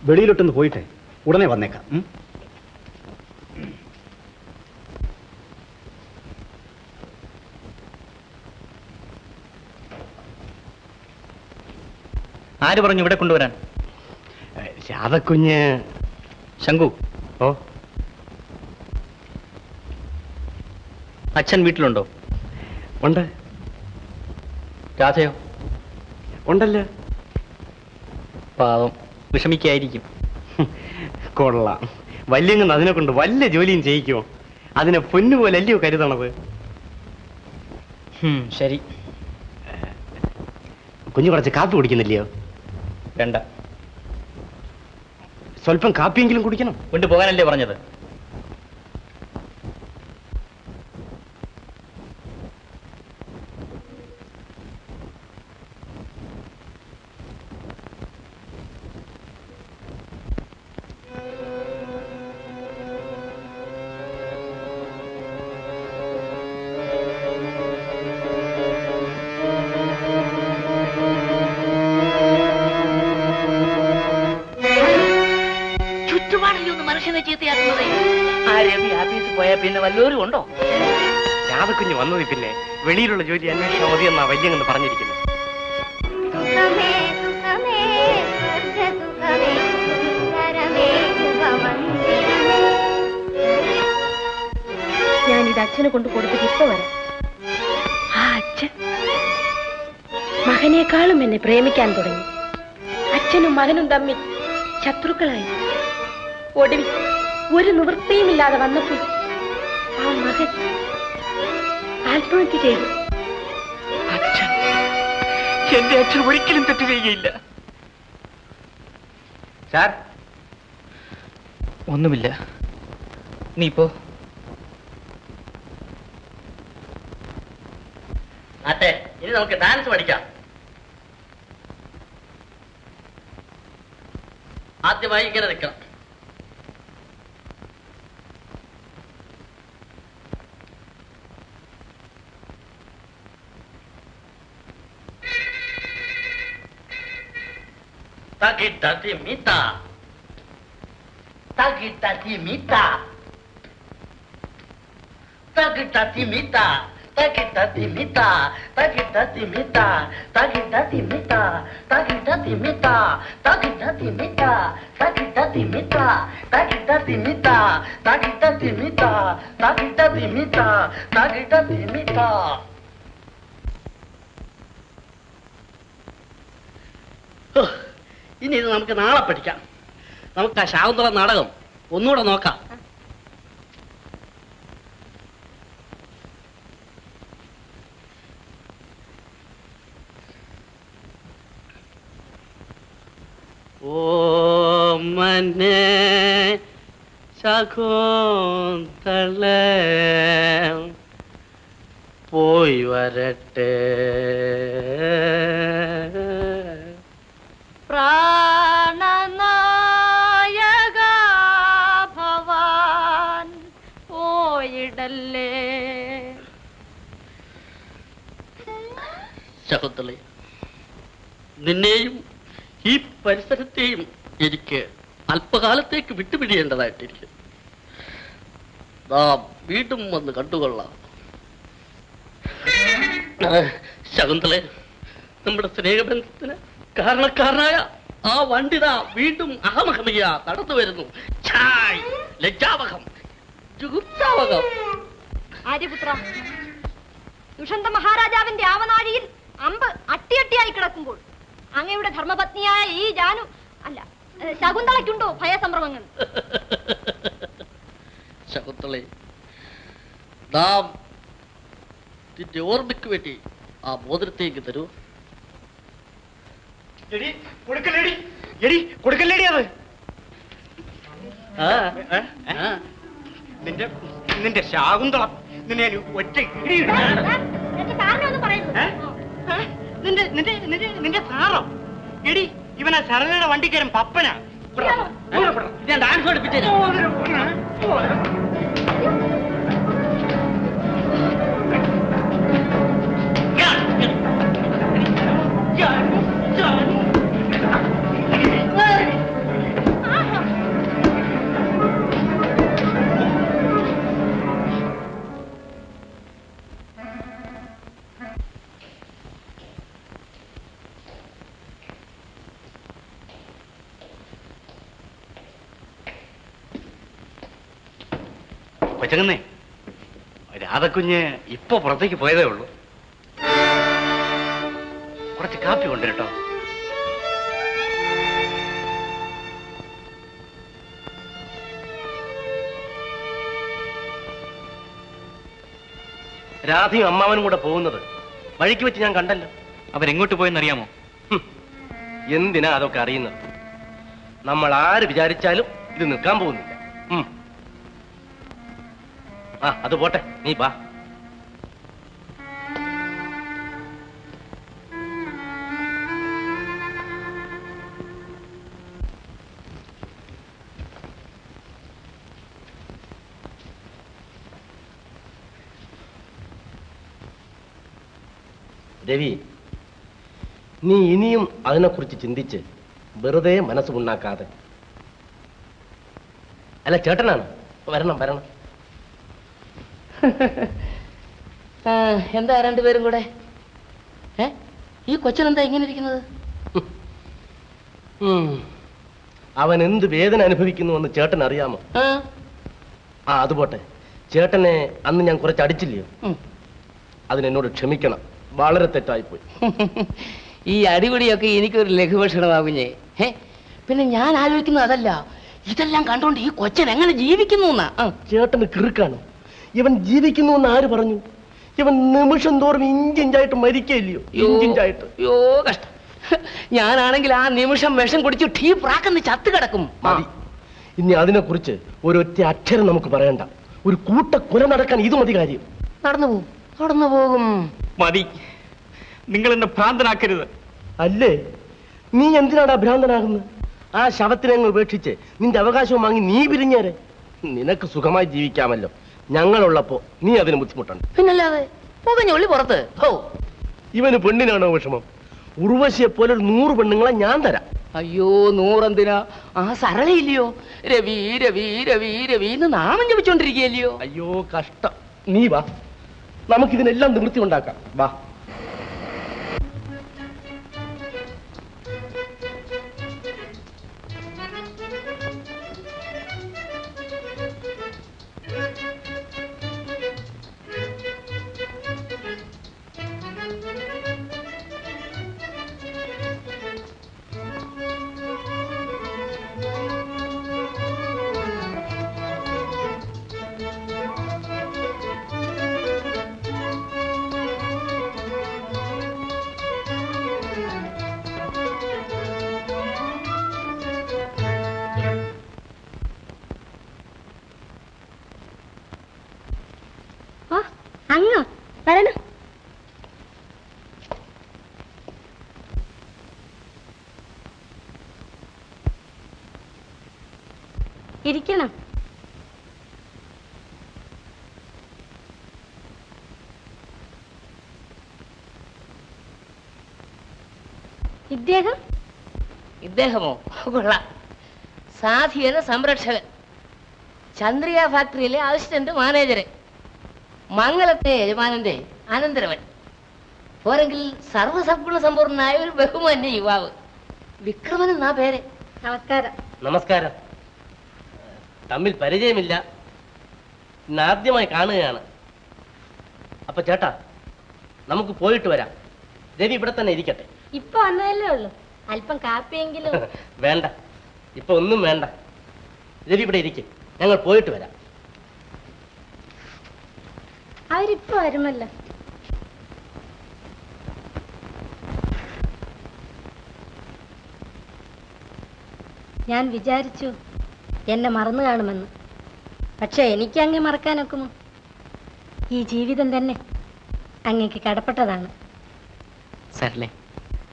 വെളിയിലോട്ടൊന്ന് പോയിട്ടെ ഉടനെ വന്നേക്കാം. ആര് പറഞ്ഞു ഇവിടെ കൊണ്ടുവരാൻ? രാധക്കുഞ്ഞ്. ശങ്കു, ഓ, അച്ഛൻ വീട്ടിലുണ്ടോ? ഉണ്ട്. രാധയോ? ഉണ്ടല്ലോ. പാവം, വിഷമിക്കായിരിക്കും. കൊള്ളാം, വല്യങ്ങ് അതിനെ കൊണ്ട് വല്ല ജോലിയും ചെയ്യിക്കുമോ? അതിനെ പൊന്നുപോലെ അല്ലയോ കരുതണത്? ശരി. കുഞ്ഞു കുറച്ച് കാപ്പി കുടിക്കുന്നില്ലയോ? വേണ്ട. സ്വല്പം കാപ്പിയെങ്കിലും കുടിക്കണം. കൊണ്ടുപോകാനല്ലേ പറഞ്ഞത്? മനുഷ്യനെ ചീത്തയാക്കുന്നത്? ആ രവി ആഫീസിൽ പോയാൽ പിന്നെ വല്ലവരും ഉണ്ടോ? രാധക്കുഞ്ഞ് വന്നതിൽ പിന്നെ വെളിയിലുള്ള ജോലി അന്വേഷിച്ചാൽ മതിയെന്നാ വല്യങ്ങെന്ന് പറഞ്ഞിരിക്കുന്നത്. സുഖമേ സുഖമേ സ്വർഗ സുഖമേ സുന്ദരമേ സുഖമന്ദിരമേ. ഞാനിത് അച്ഛനെ കൊണ്ട് കൊടുത്തിട്ട് ഇപ്പൊ വരാം. ആ അച്ഛൻ മകനേക്കാളും എന്നെ പ്രേമിക്കാൻ തുടങ്ങി. അച്ഛനും മകനും തമ്മിൽ ശത്രുക്കളായി. ഒടുവിൽ ഒരു നിവൃത്തിയുമില്ലാതെ വന്നപ്പോൾ ആ മകൻ ആത്മഹത്യ ചെയ്തു. അച്ഛൻ, എന്റെ അച്ഛൻ ഒരിക്കലും തെറ്റ് ചെയ്യുകയില്ല. സാർ, ഒന്നുമില്ല, നീ ഇപ്പോ. അതെ, ഇനി നമുക്ക് ഡാൻസ് പഠിക്കാം. ആദ്യമായി ഇങ്ങനെ നിൽക്കണം. Tagita-timita. Tagita-timita. Tagita-timita. Tagita-timita. Tagita-timita. Tagita-timita. Tagita-timita. Tagita-timita. Tagita-timita. Tagita-timita. Tagita-timita. Tagita-timita. Tagita-timita. ഇനി ഇത് നമുക്ക് നാളെ പഠിക്കാം. നമുക്ക് ആ ശാകുന്തള നാടകം ഒന്നുകൂടെ നോക്കാം. ഓ മനെ ശകുന്തള പോയി വരട്ടെ, പ്രാണനായക ഭവാൻ പോയിടല്ലേ. ശകുന്തളെ, നിന്നെയും ഈ പരിസരത്തെയും എനിക്ക് അല്പകാലത്തേക്ക് വിട്ടുപിടിയേണ്ടതായിട്ടിരിക്കും. നാം വീണ്ടും വന്ന് കണ്ടുകൊള്ളാം. ശകുന്തളെ, നമ്മുടെ സ്നേഹബന്ധത്തിന് കാരണക്കാരനായ ആ വണ്ടിത വീണ്ടും അഹമഹമിയ നടന്നു വരുന്നു. ഛായ്, ലജ്ജാവഹം, ജുഗുപ്സാവഹം. ആര്യപുത്ര, ദുഷന്ത മഹാരാജാവിന്റെ ആവനാഴിയിൽ അമ്പ് അട്ടിയട്ടിയായി കിടക്കുമ്പോൾ അങ്ങയുടെ ധർമ്മപത്നിയായ ഈ ജാനു അല്ല ശകുന്തളയ്ക്കുണ്ടോ ഭയസംഭ്രമങ്ങൾ? ശകുന്തളെ, നാം നിന്റെ ഓർമ്മയ്ക്ക് വേണ്ടി ആ മോതിരത്തേക്ക് തരൂ. കൊടുക്കല്ലേടി അത്. നിന്റെ ശാകുന്തളം നിന്നെ ഒറ്റ നിന്റെ സാറോ? എടി, ഇവനാ ശരണയുടെ വണ്ടിക്കാരൻ പപ്പനാ. ഞാൻ ഡാൻസ് പഠിപ്പിച്ചു. കൊച്ചങ്ങന്നേ, രാധക്കുഞ്ഞ് ഇപ്പൊ പുറത്തേക്ക് പോയതേ ഉള്ളൂ. കുറച്ച് കാപ്പി കൊണ്ട് കേട്ടോ. രാധയും അമ്മാവനും കൂടെ പോകുന്നത് വഴിക്ക് വെച്ച് ഞാൻ കണ്ടല്ലോ. അവരെങ്ങോട്ട് പോയെന്നറിയാമോ? എന്തിനാ അതൊക്കെ അറിയുന്നത്? നമ്മൾ ആര് വിചാരിച്ചാലും ഇത് നിൽക്കാൻ പോകുന്നില്ല. ആ, അത് പോട്ടെ, നീ വാ. രവി, നീ ഇനിയും അതിനെക്കുറിച്ച് ചിന്തിച്ച് വെറുതെ മനസ്സ് ഉണ്ടാക്കാതെ അല്ല ചേട്ടനാണ്. വരണം വരണം. എന്താ രണ്ടുപേരും കൂടെ? ഈ കൊച്ചനെന്താ ഇങ്ങനെ ഇരിക്കുന്നത്? അവൻ എന്ത് വേദന അനുഭവിക്കുന്നു എന്ന് ചേട്ടൻ അറിയാമോ? അതുപോട്ടെ, ചേട്ടനെ അന്ന് ഞാൻ കുറച്ച് അടിച്ചില്ലയോ? അതിനെന്നോട് ക്ഷമിക്കണം, വളരെ തെറ്റായിപ്പോയി. ഈ അടിപിടിയൊക്കെ എനിക്കൊരു ലഘുഭക്ഷണമാകുഞ്ഞേ. പിന്നെ ഞാൻ ആലോചിക്കുന്നത് അതല്ല, ഇതെല്ലാം കണ്ടോണ്ട് ഈ കൊച്ചൻ എങ്ങനെ ജീവിക്കുന്നു എന്നാ. ചേട്ടന് കിറുക്കാണ്. ഇവൻ ജീവിക്കുന്നു എന്ന് ആര് പറഞ്ഞു? ഇവൻ നിമിഷം തോറും ഇഞ്ചിഞ്ചായിട്ട് മരിക്കല്ലയോ? ഇഞ്ചിഞ്ചായിട്ട്. യോ കഷ്ടം. ഞാനാണെങ്കിൽ ആ നിമിഷം വിഷം കുടിച്ചു ടീ പ്രാക്കെന്ന് ചത്ത് കിടക്കും. മതി, ഇനി അതിനെ കുറിച്ച് ഒരൊറ്റ അക്ഷരം നമുക്ക് പറയണ്ട. ഒരു കൂട്ട കൊല നടക്കാൻ ഇത് മതി കാര്യം. നടന്നു പോകും. മതി, നിങ്ങൾ എന്നെ ഭ്രാന്തനാക്കരുത്. അല്ലേ, നീ എന്തിനാടാ ഭ്രാന്തനാകുന്നത്? ആ ശവത്തിനെ അങ്ങ് ഉപേക്ഷിച്ച് നിന്റെ അവകാശവും വാങ്ങി നീ പിരിഞ്ഞേരെ. നിനക്ക് സുഖമായി ജീവിക്കാമല്ലോ. ഞങ്ങളുള്ളപ്പോ നീ അതിന് ബുദ്ധിമുട്ടുണ്ട്. പിന്നല്ലാതെ പുകഞ്ഞൊള്ളി പുറത്ത്. ഇവന് പെണ്ണിനാണോ വിഷമം? ഉർവശിയെ പോലെ 100 പെണ്ണുങ്ങളെ ഞാൻ തരാം. അയ്യോ, 100 എന്തിനാ? ആ സരളയില്ലയോ, രവി രവി രവി രവി എന്ന് നാമം ജപിച്ചോണ്ടിരിക്കുകയല്ലയോ? അയ്യോ കഷ്ടം. നീ വാ, നമുക്കിതിനെല്ലാം നിവൃത്തി ഉണ്ടാക്കാം. വാ. അങ്ങോ വരണം. ഇരിക്കണം. ഇദ്ദേഹമോ? കൊള്ളാം. സാധീന സംരക്ഷകൻ, ചന്ദ്രിക ഫാക്ടറിയിലെ അസിസ്റ്റന്റ് മാനേജര്, മംഗലത്തെ യജമാനന്റെ അനന്തരവൻ, പോരെങ്കിൽ സർവസഗുണ സമ്പൂർണനായ ഒരു ബഹുമാന്യ യുവാവ്. വിക്രമൻ എന്നാ പേര്. നമസ്കാരം. നമസ്കാരം. തമ്മിൽ പരിചയമില്ല, ഇന്നാദ്യമായി കാണുകയാണ്. അപ്പൊ ചേട്ടാ, നമുക്ക് പോയിട്ട് വരാം. രവി ഇവിടെ തന്നെ ഇരിക്കട്ടെ. ഇപ്പൊ വന്നതല്ലേ ഉള്ളു, അല്പം കാപ്പിയെങ്കിലും. വേണ്ട, ഇപ്പൊ ഒന്നും വേണ്ട. രവി ഇവിടെ ഇരിക്കും, ഞങ്ങൾ പോയിട്ട് വരാം. അവരിപ്പോ വരുമല്ലോ. ഞാൻ വിചാരിച്ചു എന്നെ മറന്നു കാണുമെന്ന്. പക്ഷെ എനിക്ക് അങ്ങേ മറക്കാനൊക്കുമോ? ഈ ജീവിതം തന്നെ അങ്ങേക്ക് കടപ്പെട്ടതാണ്. സരളെ,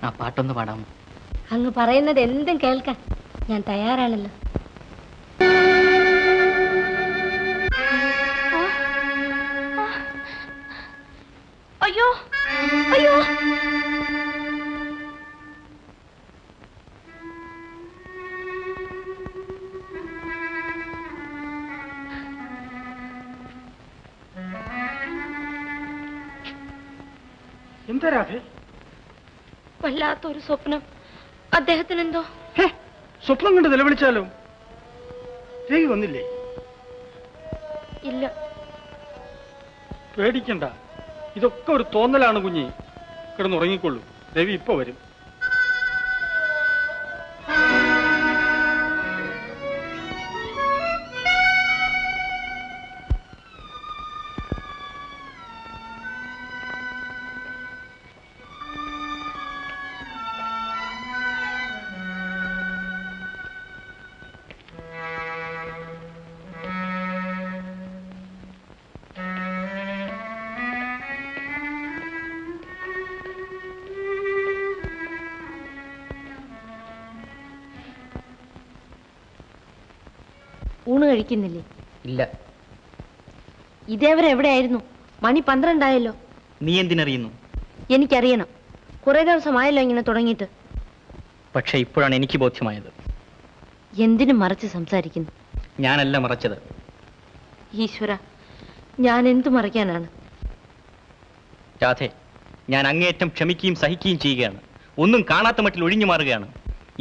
ആ പാട്ടൊന്ന് പാടാമോ? അങ്ങ് പറയുന്നത് എന്തും കേൾക്കാൻ ഞാൻ തയ്യാറാണല്ലോ. അയ്യോ അയ്യോ, എന്താ രാധേ? വല്ലാത്തൊരു സ്വപ്നം. അദ്ദേഹത്തിനെന്തോ സ്വപ്നം കണ്ട് നിലവിളിച്ചാലോ? രവി വന്നില്ലേ? ഇല്ല. പേടിക്കണ്ട, ഇതൊക്കെ ഒരു തോന്നലാണ് കുഞ്ഞി. കിടന്നുറങ്ങിക്കൊള്ളൂ, രവി ഇപ്പൊ വരും. ഊണ് കഴിക്കുന്നില്ലേ? ഇല്ല. ഇതേവരെ എവിടെയായിരുന്നു? മണി 12 ആയല്ലോ. നീ എന്തിനറിയുന്നു? എനിക്കറിയണം. കുറെ ദിവസമായല്ലോ ഇങ്ങനെ തുടങ്ങിയിട്ട്. പക്ഷെ ഇപ്പോഴാണ് എനിക്ക് ബോധ്യമായത്. എന്തിനും മറച്ച് സംസാരിക്കുന്നു. ഞാനല്ല മറച്ചത്. ഈശ്വര, ഞാൻ എന്തു മറയ്ക്കാനാണ്? രാധേ, ഞാൻ അങ്ങേയറ്റം ക്ഷമിക്കുകയും സഹിക്കുകയും ചെയ്യുകയാണ്. ഒന്നും കാണാത്ത മട്ടിൽ ഒഴിഞ്ഞു മാറുകയാണ്.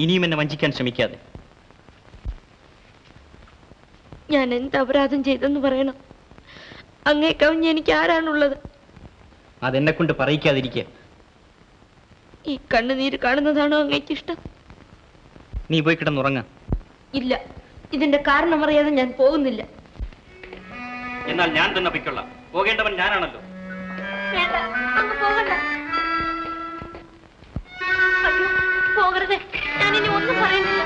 ഇനിയും എന്നെ വഞ്ചിക്കാൻ ശ്രമിക്കാതെ. ഞാൻ എന്ത് അപരാധം ചെയ്തെന്ന് പറയണം? അങ്ങേ കവിഞ്ഞ് എനിക്ക് ആരാണുള്ളത്? അതെന്നെ കൊണ്ട് പറയിക്കാതിരിക്കുക. ഈ കണ്ണുനീര് കാണുന്നതാണോ അങ്ങേക്ക് ഇഷ്ടം? നീ പോയി കിടന്നുറങ്ങ. ഇല്ല, ഇതിന്റെ കാരണം അറിയാതെ ഞാൻ പോകുന്നില്ല. എന്നാൽ ഞാൻ തന്നെ പൊയ്ക്കൊള്ളാം. പോകേണ്ടവൻ ഞാനാണല്ലോ. വേണ്ട, അങ്ങ് പോകണ്ട. അയ്യോ, പോകരുതേ. ഞാനിനി ഒന്നും പറയുന്നില്ല.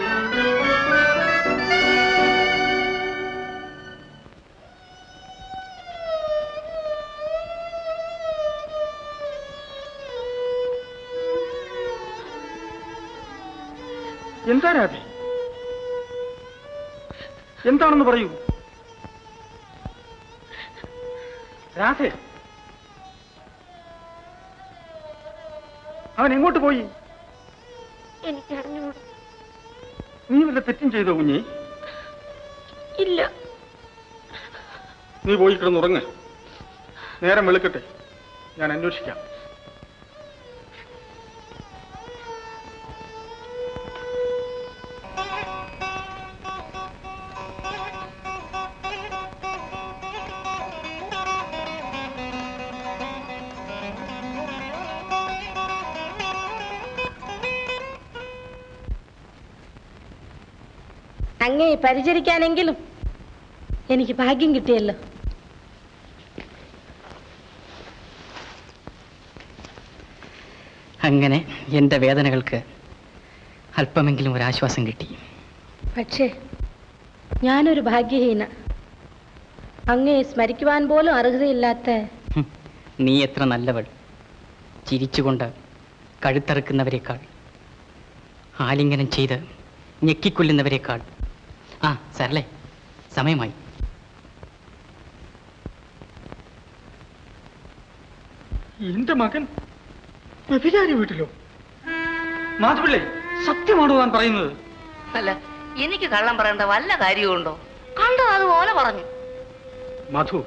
എന്താ രാധേ? എന്താണെന്ന് പറയൂ രാധേ. അവൻ എങ്ങോട്ട് പോയി? എനിക്കറിഞ്ഞൂടാ. നീ വല്ല തെറ്റും ചെയ്തോ കുഞ്ഞി? ഇല്ല. നീ പോയി കിടന്നുറങ്ങ്. നേരം വെളുക്കട്ടെ, ഞാൻ അന്വേഷിക്കാം. അങ്ങേ പരിചരിക്കാനെങ്കിലും എനിക്ക് ഭാഗ്യം കിട്ടിയല്ലോ. അങ്ങനെ എൻ്റെ വേദനകൾക്ക് അല്പമെങ്കിലും ഒരാശ്വാസം കിട്ടി. പക്ഷേ ഞാനൊരു ഭാഗ്യഹീന, അങ്ങേ സ്മരിക്കുവാൻ പോലും അർഹതയില്ലാത്ത. നീ എത്ര നല്ലവൾ. ചിരിച്ചുകൊണ്ട് കഴുത്തറുക്കുന്നവരെക്കാൾ, ആലിംഗനം ചെയ്ത് ഞെക്കിക്കൊല്ലുന്നവരെക്കാൾ. ആ സരളെ, സമയമായി. എന്റെ മകൻ വ്യഭിചാരി വീട്ടിലോ? മാധുപിള്ളേ, സത്യമാണോ താൻ പറയുന്നത്? അല്ല, എനിക്ക് കള്ളം പറയേണ്ട വല്ല കാര്യവുമുണ്ടോ? കണ്ടത് അതുപോലെ പറഞ്ഞു. മധു,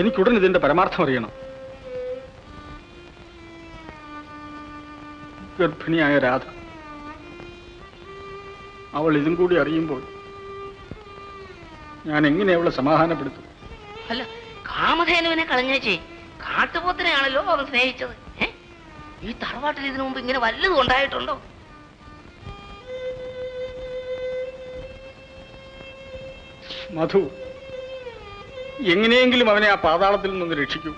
എനിക്കുടൻ ഇതിന്റെ പരമാർത്ഥം അറിയണം. ഗർഭിണിയായ രാധ, അവൾ ഇതും കൂടി അറിയുമ്പോൾ ഞാൻ എങ്ങനെ അവളെ സമാധാനപ്പെടുത്തും? അല്ല, കാമധേനുവിനെ കളഞ്ഞേച്ചേ കാട്ടുപോത്തിനെയാണല്ലോ അവൻ സ്നേഹിച്ചത്. ഈ തറവാട്ടിൽ ഇതിനു മുമ്പ് ഇങ്ങനെ വല്ലതും ഉണ്ടായിട്ടുണ്ടോ? മധു, എങ്ങനെയെങ്കിലും അവനെ ആ പാതാളത്തിൽ നിന്ന് രക്ഷിക്കൂ.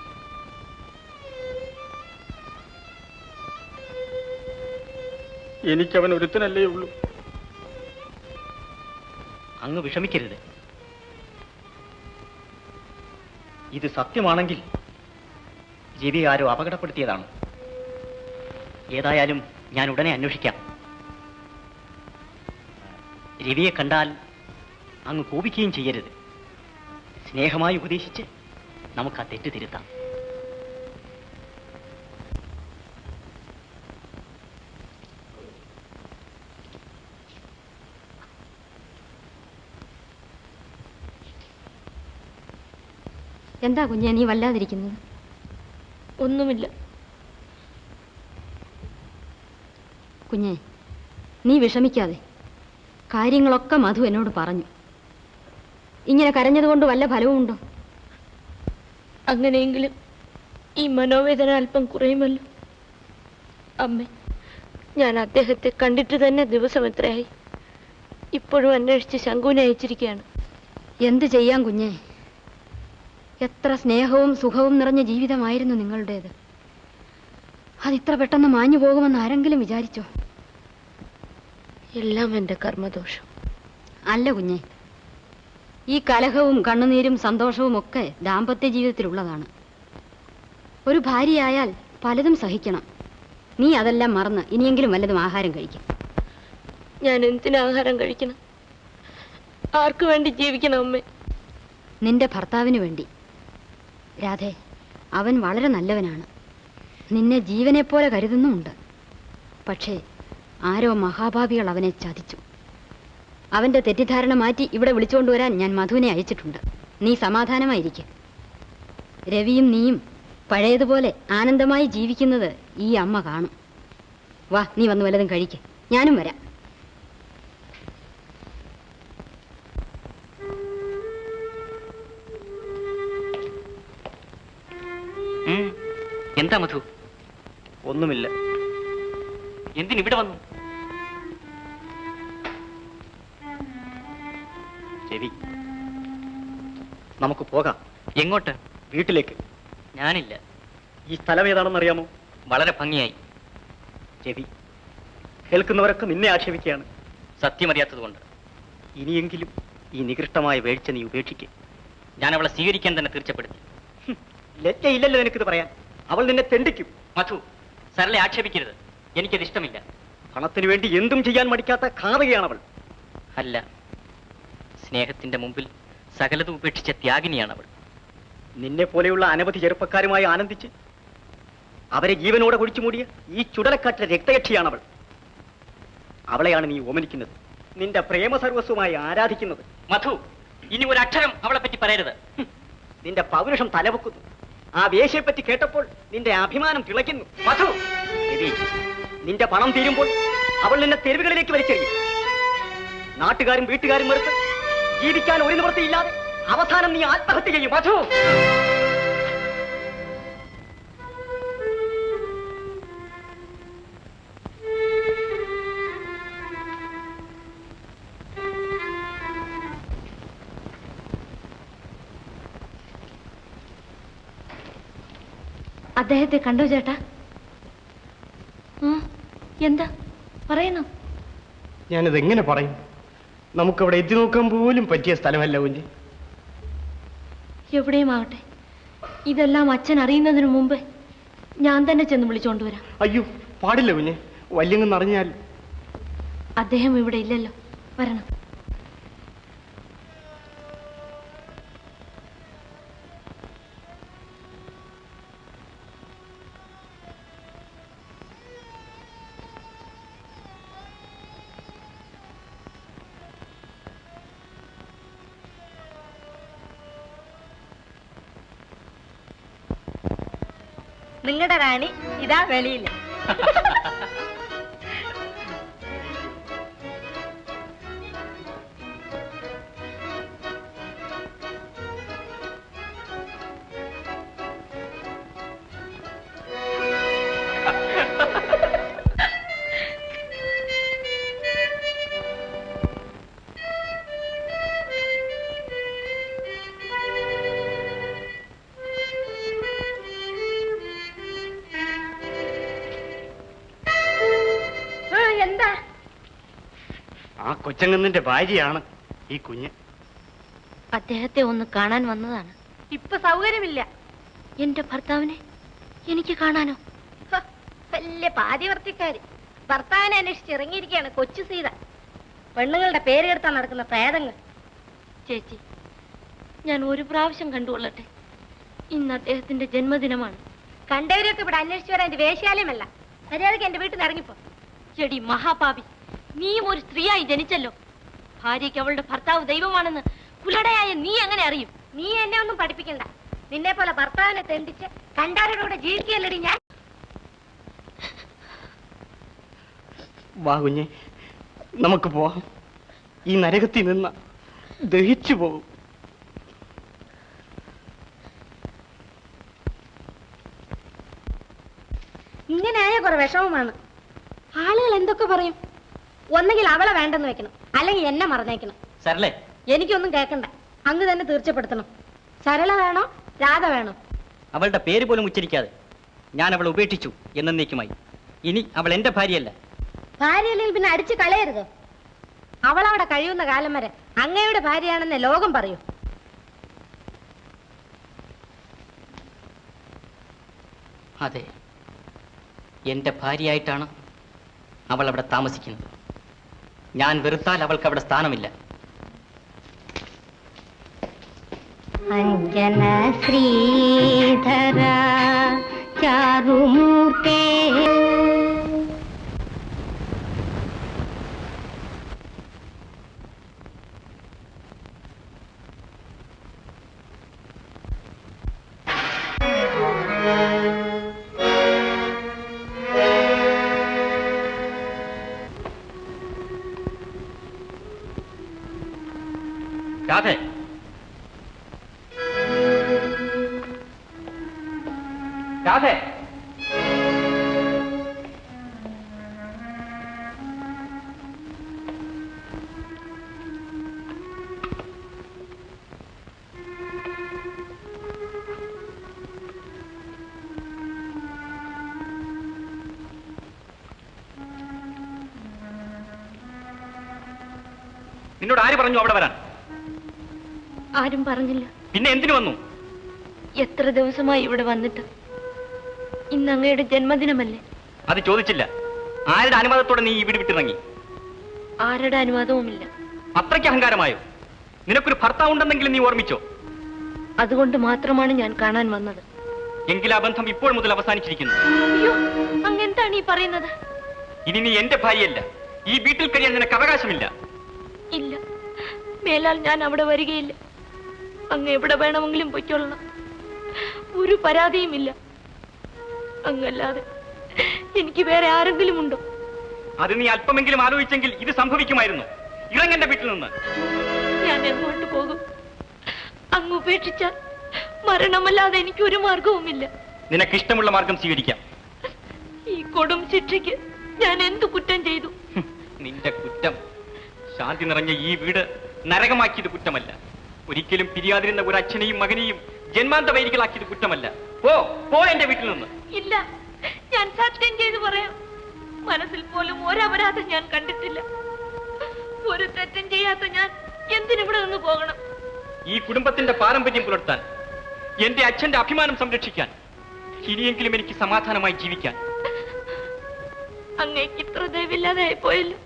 എനിക്കവൻ ഒരുത്തനല്ലേ ഉള്ളൂ. അങ്ങ് വിഷമിക്കരുത്. ഇത് സത്യമാണെങ്കിൽ രവി ആരോ അപകടപ്പെടുത്തിയതാണ്. ഏതായാലും ഞാൻ ഉടനെ അന്വേഷിക്കാം. രവിയെ കണ്ടാൽ അങ്ങ് കോപിക്കുകയും ചെയ്യരുത്. സ്നേഹമായി ഉപദേശിച്ച് നമുക്ക് ആ തെറ്റ് തിരുത്താം. എന്താ കുഞ്ഞെ നീ വല്ലാതിരിക്കുന്നത്? ഒന്നുമില്ല കുഞ്ഞെ, നീ വിഷമിക്കാതെ. കാര്യങ്ങളൊക്കെ മധു എന്നോട് പറഞ്ഞു. ഇങ്ങനെ കരഞ്ഞതുകൊണ്ട് വല്ല ഫലവുമുണ്ടോ? അങ്ങനെയെങ്കിലും ഈ മനോവേദന അല്പം കുറയുമല്ലോ. അമ്മേ, ഞാൻ അദ്ദേഹത്തെ കണ്ടിട്ട് തന്നെ ദിവസം എത്രയായി. ഇപ്പോഴും അന്വേഷിച്ച് ശങ്കുവിനെ അയച്ചിരിക്കുകയാണ്. എന്ത് ചെയ്യാൻ കുഞ്ഞെ? എത്ര സ്നേഹവും സുഖവും നിറഞ്ഞ ജീവിതമായിരുന്നു നിങ്ങളുടേത്. അതിത്ര പെട്ടെന്ന് മാഞ്ഞു പോകുമെന്ന് ആരെങ്കിലും വിചാരിച്ചോ? എല്ലാം എൻ്റെ കർമ്മദോഷം. അല്ല കുഞ്ഞെ, ഈ കലഹവും കണ്ണുനീരും സന്തോഷവും ഒക്കെ ദാമ്പത്യ ജീവിതത്തിലുള്ളതാണ്. ഒരു ഭാര്യയായാൽ പലതും സഹിക്കണം. നീ അതെല്ലാം മറന്ന് ഇനിയെങ്കിലും വല്ലതും ആഹാരം കഴിക്കും. ഞാൻ എന്തിനാ ആഹാരം കഴിക്കണം? ആർക്കു വേണ്ടി ജീവിക്കണം അമ്മേ? നിന്റെ ഭർത്താവിന് വേണ്ടി. രാധേ, അവൻ വളരെ നല്ലവനാണ്. നിന്നെ ജീവനെപ്പോലെ കരുതുന്നുമുണ്ട്. പക്ഷേ ആരോ മഹാഭാവികൾ അവനെ ചതിച്ചു. അവന്റെ തെറ്റിദ്ധാരണ മാറ്റി ഇവിടെ വിളിച്ചുകൊണ്ടുവരാൻ ഞാൻ മധുവിനെ അയച്ചിട്ടുണ്ട്. നീ സമാധാനമായിരിക്കെ. രവിയും നീയും പഴയതുപോലെ ആനന്ദമായി ജീവിക്കുന്നത് ഈ അമ്മ കാണും. വാ, നീ വന്ന് വല്ലതും കഴിക്ക്. ഞാനും വരാം. എന്താ മധു? ഒന്നുമില്ല. എന്തിനിവിടെ വന്നു? രവി, നമുക്ക് പോകാം. എങ്ങോട്ട്? വീട്ടിലേക്ക്. ഞാനില്ല. ഈ സ്ഥലം ഏതാണെന്ന് അറിയാമോ? വളരെ ഭംഗിയായി. രവി, കേൾക്കുന്നവരൊക്കെ നിന്നെ ആക്ഷേപിക്കുകയാണ്. സത്യമറിയാത്തതുകൊണ്ട്. ഇനിയെങ്കിലും ഈ നികൃഷ്ടമായ വീഴ്ച നീ ഉപേക്ഷിക്കുക. ഞാൻ അവളെ സ്വീകരിക്കാൻ തന്നെ തീർച്ചപ്പെടുത്തി. ലജ്ജയില്ലല്ലോ എനിക്കിത് പറയാൻ. അവൾ നിന്നെ തെണ്ടിക്കും. മധു, സരളെ ആക്ഷേപിക്കരുത്. എനിക്കത് ഇഷ്ടമില്ല. പണത്തിന് വേണ്ടി എന്തും ചെയ്യാൻ മടിക്കാത്ത ഘാതകയാണവൾ. അല്ല, സ്നേഹത്തിന്റെ മുമ്പിൽ സകലതും ഉപേക്ഷിച്ച ത്യാഗിനിയാണവൾ. നിന്നെ പോലെയുള്ള അനവധി ചെറുപ്പക്കാരുമായി ആനന്ദിച്ച് അവരെ ജീവനോടെ കുഴിച്ചു മൂടിയ ഈ ചുടലക്കാട്ടിലെ രക്തയക്ഷിയാണവൾ. അവളെയാണ് നീ ഓമനിക്കുന്നത്, നിന്റെ പ്രേമസർവസ്വമായി ആരാധിക്കുന്നത്. മധു, ഇനി ഒരു അക്ഷരം അവളെ പറ്റി പറയരുത്. നിന്റെ പൗരുഷം തലവെക്കുന്നു. ആ വേശ്യയെപ്പറ്റി കേട്ടപ്പോൾ നിന്റെ അഭിമാനം തിളയ്ക്കുന്നു. മധു, രവി, നിന്റെ പണം തീരുമ്പോൾ അവൾ നിന്നെ തെരുവുകളിലേക്ക് വലിച്ചെറിയും. നാട്ടുകാരും വീട്ടുകാരും വെറുത്ത് ജീവിക്കാൻ ഒരു നിവൃത്തിയില്ലാതെ അവസാനം നീ ആത്മഹത്യ ചെയ്യും. മധു, അദ്ദേഹത്തെ കണ്ടോ ചേട്ടാ? എന്താ പറയണോ? ഞാനത് എങ്ങനെ പറയും? നമുക്കവിടെ എത്തി നോക്കാൻ പോലും പറ്റിയ സ്ഥലമല്ല കുഞ്ഞ്. എവിടെയും ആവട്ടെ, ഇതെല്ലാം അച്ഛൻ അറിയുന്നതിന് മുമ്പ് ഞാൻ തന്നെ ചെന്ന് വിളിച്ചോണ്ടുവരാം. അയ്യോ, പാടില്ല കുഞ്ഞ്. വല്യങ്ങെന്നറിഞ്ഞാൽ. അദ്ദേഹം ഇവിടെ ഇല്ലല്ലോ, വരണം. നിങ്ങളുടെ റാണി ഇതാ വെളിയിൽ. എന്താ? ആ കൊച്ചങ്ങന്നിന്റെ ഭാര്യയാണ് ഈ കുഞ്ഞ്. അദ്ദേഹത്തെ ഒന്ന് കാണാൻ വന്നതാണ്. ഇപ്പൊ സൗകര്യമില്ല. എന്റെ ഭർത്താവിനെ എനിക്ക് കാണാനോ? വലിയ പാതിവർത്തിക്കാര്. ഭർത്താവിനെ അന്വേഷിച്ച് ഇറങ്ങിയിരിക്കുകയാണ് കൊച്ചു സീത. പെണ്ണുങ്ങളുടെ പേര് കേട്ടാ നടക്കുന്ന പ്രേതങ്ങൾ. ചേച്ചി, ഞാൻ ഒരു പ്രാവശ്യം കണ്ടുകൊള്ളട്ടെ. ഇന്ന് അദ്ദേഹത്തിന്റെ ജന്മദിനമാണ്. കണ്ടവരെയൊക്കെ ഇവിടെ അന്വേഷിച്ചു വരാൻ ഇത് വേശ്യാലയമല്ല. മര്യാദയ്ക്ക് എന്റെ വീട്ടിൽ നിന്ന് ഇറങ്ങിപ്പോ. ചെടി മഹാപാപി, നീയും ഒരു സ്ത്രീയായി ജനിച്ചല്ലോ. ഭാര്യയ്ക്ക് അവളുടെ ഭർത്താവ് ദൈവമാണെന്ന് കുലടയായ നീ എങ്ങനെ അറിയും? നീ എന്നെ ഒന്നും പഠിപ്പിക്കണ്ട. നിന്നെ പോലെ ഭർത്താവിനെ തെണ്ടിച്ച് കണ്ടാരുടെ കൂടെ ജീവിക്കുകയല്ലടി ഞാൻ. വാ കുഞ്ഞെ, നമുക്ക് പോവാം. ഈ നരകത്തിൽ നിന്ന് ദഹിച്ചു പോകും. ഇങ്ങനെയായ കുറെ വിഷമമാണ്. ആളുകൾ എന്തൊക്കെ പറയും? ഒന്നെങ്കിൽ അവളെ വേണ്ടെന്ന് വെക്കണം, അല്ലെങ്കിൽ എന്നെ മറന്നേക്കണം. സരളെ, എനിക്കൊന്നും കേൾക്കണ്ട. അങ്ങ് തന്നെ തീർച്ചപ്പെടുത്തണം. സരള വേണോ രാധ വേണോ? അവളുടെ പേര് പോലും ഉച്ചരിക്കാതെ ഞാൻ അവളെ ഉപേക്ഷിച്ചു എന്നേക്കുമായി. ഇനി അവൾ എന്റെ ഭാര്യയല്ല. ഭാര്യയില്ലെങ്കിൽ പിന്നെ അടിച്ചു കളയരുത്. അവളവിടെ കഴിയുന്ന കാലം വരെ അങ്ങയുടെ ഭാര്യയാണെന്ന് ലോകം പറയൂ. അതെ, എന്റെ ഭാര്യയായിട്ടാണ് അവൾ അവിടെ താമസിക്കുന്നത്. ഞാൻ വെറുത്താൽ അവൾക്ക് അവിടെ സ്ഥാനമില്ല. അഞ്ജന ശ്രീധര ചാരുമൂർത്തേ. രാധേ, രാധേ, നിന്നോട് ആര് പറഞ്ഞു അവിടെ വരാൻ? ആരും പറഞ്ഞില്ല. പിന്നെ എന്തിനു വന്നു? എത്ര ദിവസമായി ഇവിടെ വന്നിട്ട്? ഇന്ന് അങ്ങയുടെ ജന്മദിനമല്ലേ? അത് ചോദിച്ചില്ല. ആരുടെ അനുവാദത്തോടെ നീ ഈ വീട് വിട്ടിറങ്ങി? ആരുടെ അനുവാദവുമില്ല. അത്രയ്ക്ക് അഹങ്കാരമായോ? നിനക്കൊരു ഭർത്താവ് ഉണ്ടെന്നെങ്കിലും നീ ഓർമ്മിച്ചോ? അതുകൊണ്ട് മാത്രമാണ് ഞാൻ കാണാൻ വന്നത്. എങ്കിൽ ആ ബന്ധം ഇപ്പോൾ മുതൽ അവസാനിച്ചിരിക്കുന്നു. അയ്യോ, അങ്ങെന്താണ് ഈ പറയുന്നത്? ഇനി നീ എന്റെ ഭാര്യയല്ല. ഈ വീട്ടിൽ കഴിയാൻ നിനക്ക് അവകാശമില്ല. ഇല്ല, മേലാൽ ഞാൻ അവിടെ വരികയില്ല. അങ്ങ് എവിടെ വേണമെങ്കിലും പൊയ്ക്കൊള്ളണം. ഒരു പരാതിയുമില്ല. അങ്ങല്ലാതെ എനിക്ക് വേറെ ആരെങ്കിലും ഉണ്ടോ? അത് നീ അല്പമെങ്കിലും ആലോചിച്ചെങ്കിൽ ഇത് സംഭവിക്കുമായിരുന്നു. ഇറങ്ങന്റെ വീട്ടിൽ നിന്ന്. ഞാൻ എങ്ങോട്ട് പോകും? അങ്ങ് ഉപേക്ഷിച്ചാൽ മരണമല്ലാതെ എനിക്ക് ഒരു മാർഗവുമില്ല. നിനക്ക് ഇഷ്ടമുള്ള മാർഗം സ്വീകരിക്കാം. ഈ കൊടും ശിക്ഷയ്ക്ക് ഞാൻ എന്ത് കുറ്റം ചെയ്തു? നിന്റെ കുറ്റം ശാന്തി നിറഞ്ഞ ഈ വീട് നരകമാക്കിയത് കുറ്റമല്ല. ഒരിക്കലും പിരിയാതിരുന്ന ഒരു അച്ഛനെയും മകനെയും ജന്മാന്ത വൈരികളാക്കിയത് കുറ്റമല്ല. പോ എന്റെ വീട്ടിൽ നിന്ന്. ഇല്ല, ഞാൻ സത്യം ചെയ്തു പറയാം. മനസ്സിൽ പോലും ഒരപരാധം ഞാൻ കണ്ടിട്ടില്ല. ഒരു തെറ്റും ചെയ്യാത്ത ഞാൻ എന്തിനിവിടെ നിന്ന് പോകണം? ഈ കുടുംബത്തിന്റെ പാരമ്പര്യം പുലർത്താൻ, എന്റെ അച്ഛന്റെ അഭിമാനം സംരക്ഷിക്കാൻ, ഇനിയെങ്കിലും എനിക്ക് സമാധാനമായി ജീവിക്കാൻ. അങ്ങേക്ക് ഇത്ര ദയവില്ലാതായി പോയല്ലോ.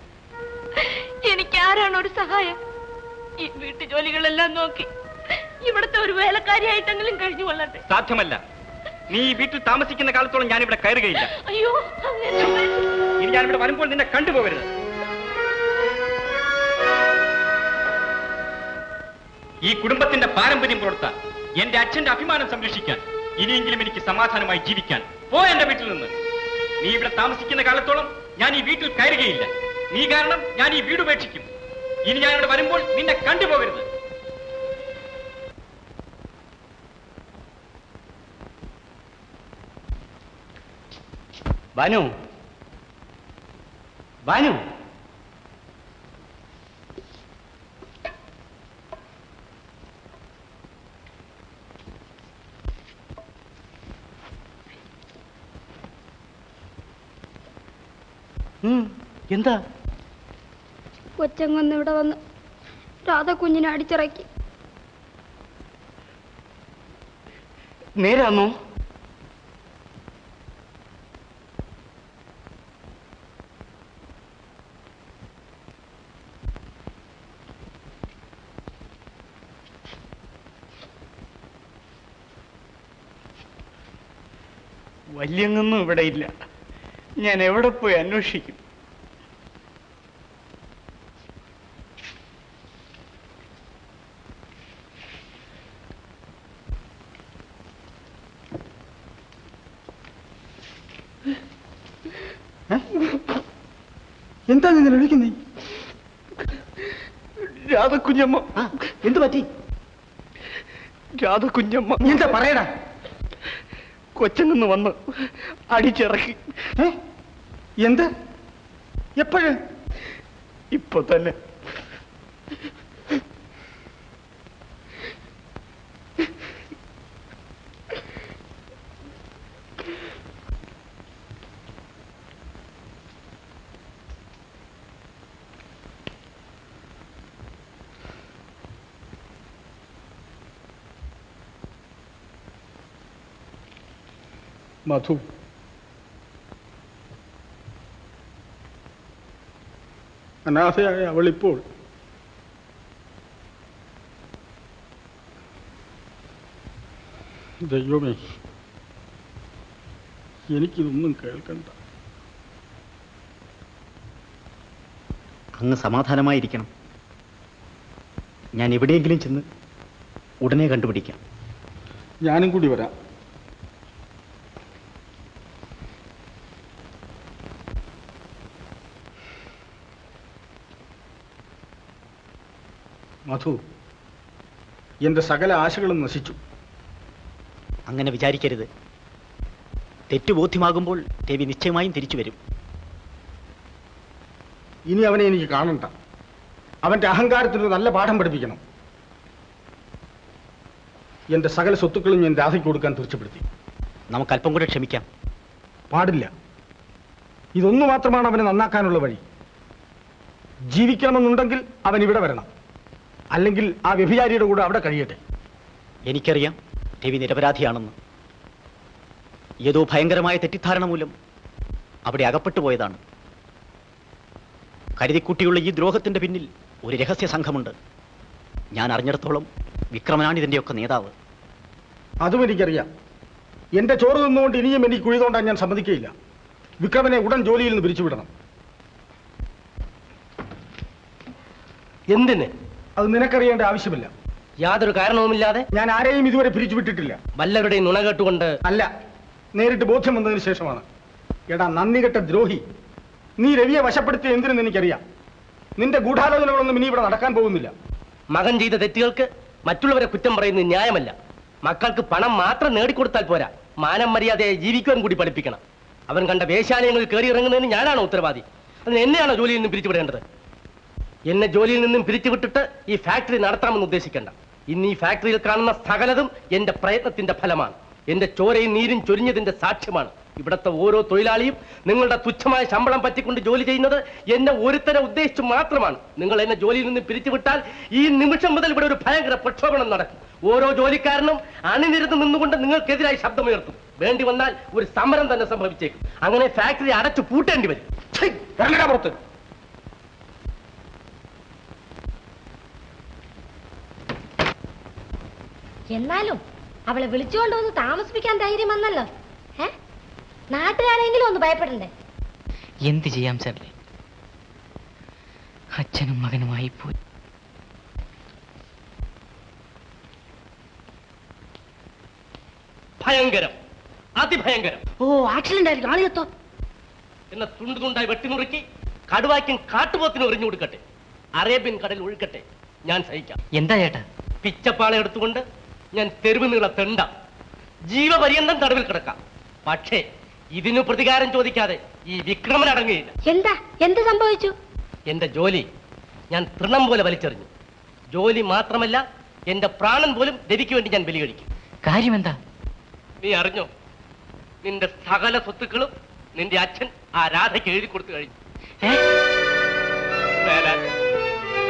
എനിക്ക് ആരാണ് ഒരു സഹായം? ഈ വീട്ടു ജോലികളെല്ലാം നോക്കി ഇവിടുത്തെ ഒരു വേലക്കാരിയായിട്ടെങ്കിലും കഴിഞ്ഞു കൊള്ളട്ടെ. സാധ്യമല്ല. നീ ഈ വീട്ടിൽ താമസിക്കുന്ന കാലത്തോളം ഞാനിവിടെ കയറുകയില്ല. അയ്യോ, ഇനി ഞാനിവിടെ വരുമ്പോൾ നിന്നെ കണ്ടുപോകരുത്. ഈ കുടുംബത്തിന്റെ പാരമ്പര്യം പുലർത്താൻ, എന്റെ അച്ഛന്റെ അഭിമാനം സംരക്ഷിക്കാൻ, ഇനിയെങ്കിലും എനിക്ക് സമാധാനമായി ജീവിക്കാൻ. എന്റെ വീട്ടിൽ നിന്ന്. നീ ഇവിടെ താമസിക്കുന്ന കാലത്തോളം ഞാൻ ഈ വീട്ടിൽ കയറുകയില്ല. നീ കാരണം ഞാൻ ഈ വീട് ഉപേക്ഷിക്കും. ഇനി ഞാൻ ഇവിടെ വരുമ്പോൾ നിന്നെ കണ്ടുപോകരുത്. ബാനു, ബാനു, എന്താ? കൊച്ചങ്ങന്ന് ഇവിടെ വന്ന് രാധക്കുഞ്ഞിനെ അടിച്ചിറക്കി. നേരാന്നോ? വല്യങ്ങൊന്നും ഇവിടെ ഇല്ല. ഞാൻ എവിടെ പോയി അന്വേഷിക്കും? എന്താ നിങ്ങൾ വിളിക്കുന്നേ? രാധക്കുഞ്ഞമ്മ. എന്തു പറ്റി? രാധക്കുഞ്ഞമ്മ. എന്താ പറയടാ? കൊച്ചങ്ങന്ന് വന്ന് അടിച്ചിറക്കി. എന്ത്? എപ്പോഴ്? ഇപ്പൊ തന്നെ. മധു, അനാഥയായ അവളിപ്പോൾ ദൈവമേ, എനിക്കിതൊന്നും കേൾക്കണ്ട. അങ്ങ് സമാധാനമായിരിക്കണം. ഞാൻ എവിടെയെങ്കിലും ചെന്ന് ഉടനെ കണ്ടുപിടിക്കാം. ഞാനും കൂടി വരാം. മധു, എന്റെ സകല ആശകളും നശിച്ചു. അങ്ങനെ വിചാരിക്കരുത്. തെറ്റുബോധ്യമാകുമ്പോൾ രവി നിശ്ചയമായും തിരിച്ചു വരും. ഇനി അവനെ എനിക്ക് കാണണ്ട. അവന്റെ അഹങ്കാരത്തിന് നല്ല പാഠം പഠിപ്പിക്കണം. എന്റെ സകല സ്വത്തുക്കളും ഞാൻ രാധയ്ക്ക് കൊടുക്കാൻ തീർച്ചപ്പെടുത്തി. നമുക്ക് അല്പം കൂടെ ക്ഷമിക്കാം. പാടില്ല. ഇതൊന്നു മാത്രമാണ് അവനെ നന്നാക്കാനുള്ള വഴി. ജീവിക്കണമെന്നുണ്ടെങ്കിൽ അവൻ ഇവിടെ വരണം, അല്ലെങ്കിൽ ആ വ്യഭിചാരിയുടെ കൂടെ അവിടെ കഴിയട്ടെ. എനിക്കറിയാം രവി നിരപരാധിയാണെന്ന്. ഏതോ ഭയങ്കരമായ തെറ്റിദ്ധാരണ മൂലം അവിടെ അകപ്പെട്ടു പോയതാണ്. കരുതിക്കുട്ടിയുള്ള ഈ ദ്രോഹത്തിന്റെ പിന്നിൽ ഒരു രഹസ്യ സംഘമുണ്ട്. ഞാൻ അറിഞ്ഞിടത്തോളം വിക്രമനാണ് ഇതിന്റെയൊക്കെ നേതാവ്. അതും എനിക്കറിയാം. എന്റെ ചോറ് നിന്നുകൊണ്ട് ഇനിയും എനിക്ക് കുഴി തോണ്ടാൻ ഞാൻ സമ്മതിക്കുകയില്ല. വിക്രമനെ ഉടൻ ജോലിയിൽ നിന്ന് പിരിച്ചുവിടണം. എന്തിന്? അത് നിനക്കറിയേണ്ട ആവശ്യമില്ല. യാതൊരു കാരണവുമില്ലാതെ ഞാൻ ആരെയും ഇതുവരെ പിരിച്ചുവിട്ടിട്ടില്ല. വല്ലവരുടെയും നുണ കേട്ടുകൊണ്ട് അല്ല, നേരിട്ട് ബോധ്യം വന്നതിന് ശേഷമാണ്. എടാ നന്ദികെട്ട ദ്രോഹി, നീ രവിയെ വശപ്പെടുത്തിയ എന്തിനെന്ന് എനിക്കറിയാം. നിന്റെ ഗൂഢാലോചനകളൊന്നും ഇനി ഇവിടെ നടക്കാൻ പോകുന്നില്ല. മകൻ ചെയ്ത തെറ്റുകൾക്ക് മറ്റുള്ളവരെ കുറ്റം പറയുന്നത് ന്യായമല്ല. മക്കൾക്ക് പണം മാത്രം നേടിക്കൊടുത്താൽ പോരാ, മാനം മര്യാദയായി ജീവിക്കുവാൻ കൂടി പഠിപ്പിക്കണം. അവൻ കണ്ട വേശ്യാലയങ്ങളിൽ കയറി ഇറങ്ങുന്നതിന് ഞാനാണോ ഉത്തരവാദി? അതിന് എന്നെയാണോ ജോലിയിൽ നിന്നും പിരിച്ചുവിടേണ്ടത്? എന്നെ ജോലിയിൽ നിന്നും പിരിച്ചുവിട്ടിട്ട് ഈ ഫാക്ടറി നടത്താമെന്ന് ഉദ്ദേശിക്കേണ്ട. ഇന്ന് ഈ ഫാക്ടറിയിൽ കാണുന്ന സകലതും എന്റെ പ്രയത്നത്തിന്റെ ഫലമാണ്. എന്റെ ചോരയും നീരും ചൊരിഞ്ഞതിന്റെ സാക്ഷ്യമാണ്. ഇവിടുത്തെ ഓരോ തൊഴിലാളിയും നിങ്ങളുടെ തുച്ഛമായ ശമ്പളം പറ്റിക്കൊണ്ട് ജോലി ചെയ്യുന്നത് എന്നെ ഒരുത്തരെ ഉദ്ദേശിച്ചു മാത്രമാണ്. നിങ്ങൾ എന്നെ ജോലിയിൽ നിന്ന് പിരിച്ചുവിട്ടാൽ ഈ നിമിഷം മുതൽ ഇവിടെ ഒരു ഭയങ്കര പ്രക്ഷോഭണം നടക്കും. ഓരോ ജോലിക്കാരനും അണിനിരന്ന് നിന്നുകൊണ്ട് നിങ്ങൾക്കെതിരായി ശബ്ദമുയർത്തും. വേണ്ടി വന്നാൽ ഒരു സമരം തന്നെ സംഭവിച്ചേക്കും. അങ്ങനെ ഫാക്ടറി അടച്ചു പൂട്ടേണ്ടി വരും. പുറത്ത് എന്നാലും അവളെ വിളിച്ചുകൊണ്ടുവന്ന് താമസിപ്പിക്കാൻ ധൈര്യം വന്നല്ലോ. നാട്ടുകാരെങ്കിലും ഒന്ന് ഭയപ്പെടണ്ടേ? എന്ത് ചെയ്യാം സാറേ, അച്ഛനും മകനുമായി പോയി. ഭയങ്കരം, അതിഭയങ്കരം. ഓ, ആക്സിഡന്റ് ആയിരിക്കും. ആളിയെത്തോ? എന്നെ തുണ്ടു തുണ്ടായി വെട്ടിനുറുക്കി കടുവായ്ക്കും കാട്ടുപോത്തിനും എറിഞ്ഞു കൊടുക്കട്ടെ, അറേബ്യൻ കടൽ ഒഴുക്കട്ടെ, ഞാൻ സഹിക്കാം. എന്താ ചേട്ടാ? പിച്ചപ്പാള എടുത്തുകൊണ്ട് ഞാൻ തെരുവ് നീള തെണ്ട ജീവപര്യന്തം തടവിൽ കിടക്കാം. പക്ഷേ ഇതിനു പ്രതികാരം ചോദിക്കാതെ ഈ വിക്രമൻ അടങ്ങുകയില്ല. എന്താ? എന്ത് സംഭവിച്ചു? എന്റെ ജോലി ഞാൻ തൃണം പോലെ വലിച്ചെറിഞ്ഞു. ജോലി മാത്രമല്ല, എന്റെ പ്രാണൻ പോലും രവിക്ക് വേണ്ടി ഞാൻ ബലി കഴിക്കും. കാര്യം എന്താ? നീ അറിഞ്ഞോ? നിന്റെ സകല സ്വത്തുക്കളും നിന്റെ അച്ഛൻ ആ രാധയ്ക്ക് എഴുതി കൊടുത്തു കഴിഞ്ഞു.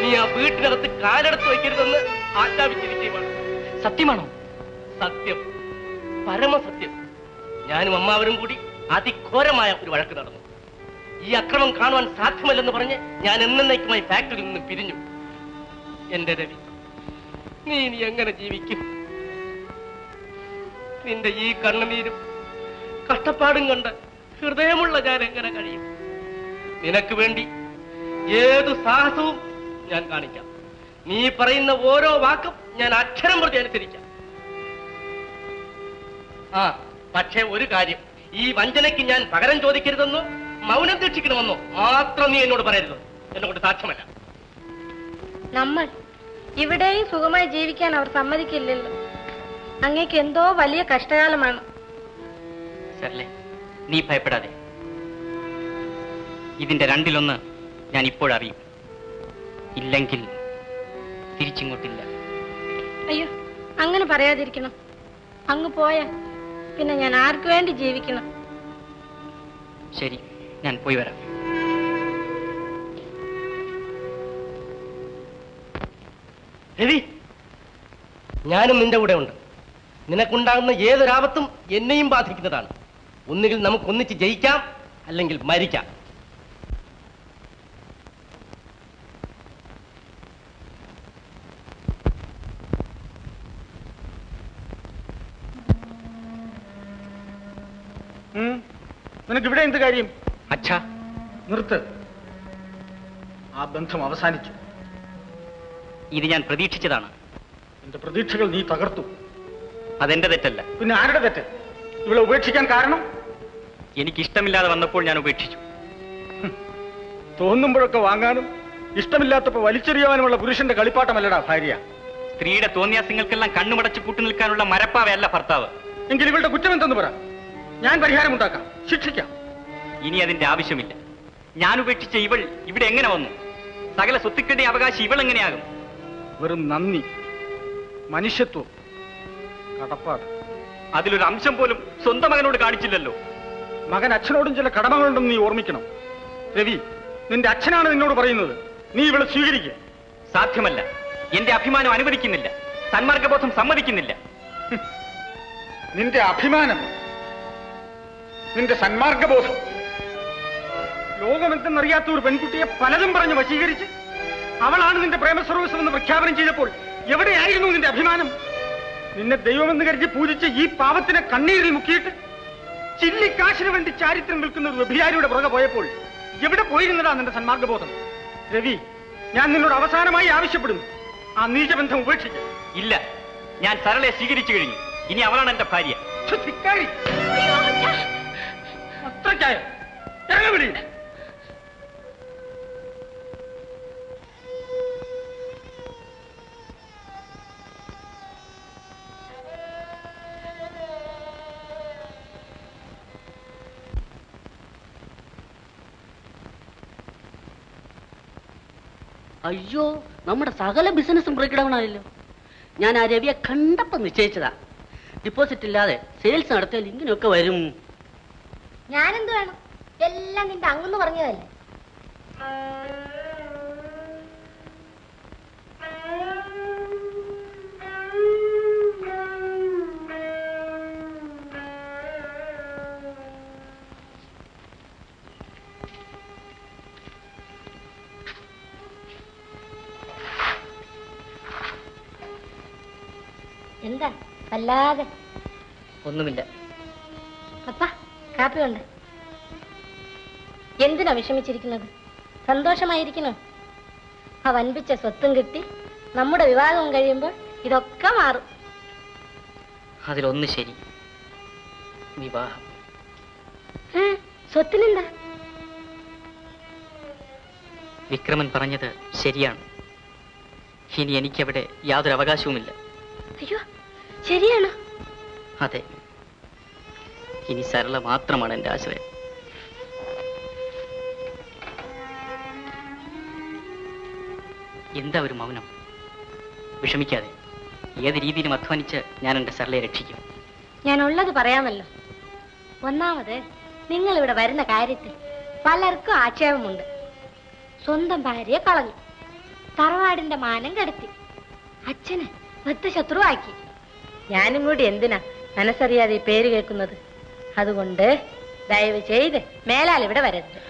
നീ ആ വീട്ടിനകത്ത് കാലെടുത്ത് വയ്ക്കരുതെന്ന് ആജ്ഞാപിച്ചിരിക്കുകയാണ്. സത്യമാണോ? സത്യം, പരമസത്യം. ഞാനും അമ്മാവരും കൂടി അതിഘോരമായ ഒരു വഴക്ക് നടന്നു. ഈ അക്രമം കാണുവാൻ സാധ്യമല്ലെന്ന് പറഞ്ഞ് ഞാൻ എന്നേക്കുമായി ഫാക്ടറിയിൽ നിന്ന് പിരിഞ്ഞു. എന്റെ രവി, നീ ഇനി എങ്ങനെ ജീവിക്കും? നിന്റെ ഈ കണ്ണുനീരും കഷ്ടപ്പാടും കണ്ട് ഹൃദയമുള്ള ഞാൻ എങ്ങനെ കഴിയും? നിനക്ക് വേണ്ടി ഏതു സാഹസവും ഞാൻ കാണിക്കാം. നീ പറയുന്ന ഓരോ വാക്കും ഞാൻ അക്ഷരം പ്രതി അനുസരിക്കാം. പക്ഷേ ഒരു കാര്യം, ഈ വഞ്ചനയ്ക്ക് ഞാൻ പകരം ചോദിക്കരുതെന്നോ മൗനം രക്ഷിക്കണമെന്നോ മാത്രം നീ എന്നോട് പറയരുത്. എന്നെ കൊണ്ട് സാധ്യമല്ല. നമ്മൾ ഇവിടെയും സുഖമായി ജീവിക്കാൻ അവർ സമ്മതിക്കില്ലല്ലോ. അങ്ങേക്ക് എന്തോ വലിയ കഷ്ടകാലമാണ്. സരളെ, നീ ഭയപ്പെടാതെ. ഇതിന്റെ രണ്ടിലൊന്ന് ഞാൻ ഇപ്പോഴറിയും. ഇല്ലെങ്കിൽ തിരിച്ചിങ്ങോട്ടില്ല. അയ്യോ, അങ്ങനെ പറയാതിരിക്കണം. അങ്ങ് പോയാ പിന്നെ ഞാൻ ആർക്കു വേണ്ടി ജീവിക്കണം? ശരി, ഞാൻ പോയി വരാം. രവി, ഞാനും നിന്റെ കൂടെ ഉണ്ട്. നിനക്കുണ്ടാകുന്ന ഏതൊരാപത്തും എന്നെയും ബാധിക്കുന്നതാണ്. ഒന്നുകിൽ നമുക്ക് ഒന്നിച്ച് ജയിക്കാം, അല്ലെങ്കിൽ മരിക്കാം. നിനക്ക് ഇവിടെ എന്ത് കാര്യം? അച്ഛാ, നിർത്ത്. ആ ബന്ധം അവസാനിച്ചു. ഇത് ഞാൻ പ്രതീക്ഷിച്ചതാണ്. എന്റെ പ്രതീക്ഷകൾ നീ തകർത്തു. അതെന്റെ തെറ്റല്ല. പിന്നെ ആരുടെ തെറ്റ്? ഇവളെ ഉപേക്ഷിക്കാൻ കാരണം? എനിക്ക് ഇഷ്ടമില്ലാതെ വന്നപ്പോൾ ഞാൻ ഉപേക്ഷിച്ചു. തോന്നുമ്പോഴൊക്കെ വാങ്ങാനും ഇഷ്ടമില്ലാത്തപ്പോ വലിച്ചെറിയാനുമുള്ള പുരുഷന്റെ കളിപ്പാട്ടമല്ലടാ ഭാര്യ. സ്ത്രീയുടെ തോന്നിയാസങ്ങൾക്കെല്ലാം കണ്ണുമടച്ച് കൂട്ടു നിൽക്കാനുള്ള മരപ്പാവയല്ല ഭർത്താവ്. എങ്കിൽ ഇവളുടെ കുറ്റം എന്തെന്ന് പറ, ഞാൻ പരിഹാരമുണ്ടാക്കാം, ശിക്ഷിക്കാം. ഇനി അതിന്റെ ആവശ്യമില്ല. ഞാൻ ഉപേക്ഷിച്ച ഇവൾ ഇവിടെ എങ്ങനെ വന്നു? സകല സ്വത്തുക്കളുടെ അവകാശി ഇവൾ എങ്ങനെയാകും? വെറും നന്ദി, മനുഷ്യത്വം, കടപ്പാട്. അതിലൊരു അംശം പോലും സ്വന്തം മകനോട് കാണിച്ചില്ലല്ലോ. മകൻ അച്ഛനോടും ചില കടമകളുണ്ടെന്ന് നീ ഓർമ്മിക്കണം. രവി, നിന്റെ അച്ഛനാണ് നിന്നോട് പറയുന്നത്, നീ ഇവളെ സ്വീകരിക്കുക. സാധ്യമല്ല. എന്റെ അഭിമാനം അനുവദിക്കുന്നില്ല. സന്മാർഗബോധം സമ്മതിക്കുന്നില്ല. നിന്റെ അഭിമാനം, നിന്റെ സന്മാർഗബോധം. ലോകമെന്തെന്നറിയാത്ത ഒരു പെൺകുട്ടിയെ പലതും പറഞ്ഞ് വശീകരിച്ച് അവളാണ് നിന്റെ പ്രേമസർവസ്വം എന്ന് പ്രഖ്യാപനം ചെയ്തപ്പോൾ എവിടെയായിരുന്നു നിന്റെ അഭിമാനം? നിന്നെ ദൈവമെന്ന് കരുതി പൂജിച്ച് ഈ പാവത്തിനെ കണ്ണീരിൽ മുക്കിയിട്ട് ചില്ലിക്കാശിന് വേണ്ടി ചാരിത്രം വിൽക്കുന്ന ഒരു വ്യഭിചാരിയുടെ പുറകെ പോയപ്പോൾ എവിടെ പോയിരുന്നതാ നിന്റെ സന്മാർഗബോധം? രവി, ഞാൻ നിന്നോട് അവസാനമായി ആവശ്യപ്പെടുന്നു, ആ നീചബന്ധം ഉപേക്ഷിക്കുക. ഇല്ല, ഞാൻ സരളയെ സ്വീകരിച്ചു കഴിഞ്ഞു. ഇനി അവളാണ് എന്റെ ഭാര്യ. അത്രയ്ക്കായ ഇറങ്ങവിടി. അയ്യോ, നമ്മുടെ സകല ബിസിനസ്സും ബ്രേക്ക് ഡൗൺ ആയല്ലോ. ഞാൻ ആ രവിയെ കണ്ടപ്പോൾ നിശ്ചയിച്ചതാ, ഡിപ്പോസിറ്റ് ഇല്ലാതെ സെയിൽസ് നടത്തിയാൽ ഇങ്ങനെയൊക്കെ വരും. ഞാനെന്ത് വേണം? എല്ലാം നിന്റെ അങ്ങന്ന് പറഞ്ഞതല്ലേ. എന്താ വല്ലാതെ? ഒന്നുമില്ല. പപ്പ, കാപ്പി കൊണ്ട്. എന്തിനാ വിഷമിച്ചിരിക്കുന്നത്? സന്തോഷമായിരിക്കണോ? ആ വൻപിച്ച സ്വത്തും കിട്ടി നമ്മുടെ വിവാഹവും കഴിയുമ്പോൾ ഇതൊക്കെ മാറും. അതിലൊന്ന് ശരി, വിവാഹം. സ്വത്തിനെന്താ? വിക്രമൻ പറഞ്ഞത് ശരിയാണ്. ഇനി എനിക്കവിടെ യാതൊരു അവകാശവുമില്ല. അയ്യോ, ശരിയാണോ? അതെ, ഇനി സരള മാത്രമാണ് എന്റെ ആശ്രയം. എന്താ ഒരു മൗനം? വിഷമിക്കാതെ, ഏത് രീതിയിലും അധ്വാനിച്ച് ഞാൻ എന്റെ സരളയെ രക്ഷിക്കും. ഞാൻ ഉള്ളത് പറയാമല്ലോ. ഒന്നാമത്, നിങ്ങൾ ഇവിടെ വരുന്ന കാര്യത്തിൽ പലർക്കും ആക്ഷേപമുണ്ട്. സ്വന്തം ഭാര്യയെ കളഞ്ഞു, തറവാടിന്റെ മാനം കെടുത്തി, അച്ഛനെ ഒറ്റ ശത്രുവാക്കി. ഞാനും കൂടി എന്തിനാ മനസ്സറിയാതെ ഈ പേര് കേൾക്കുന്നത്? അതുകൊണ്ട് ദയവ് ചെയ്ത് മേലാൽ ഇവിടെ വരരുത്.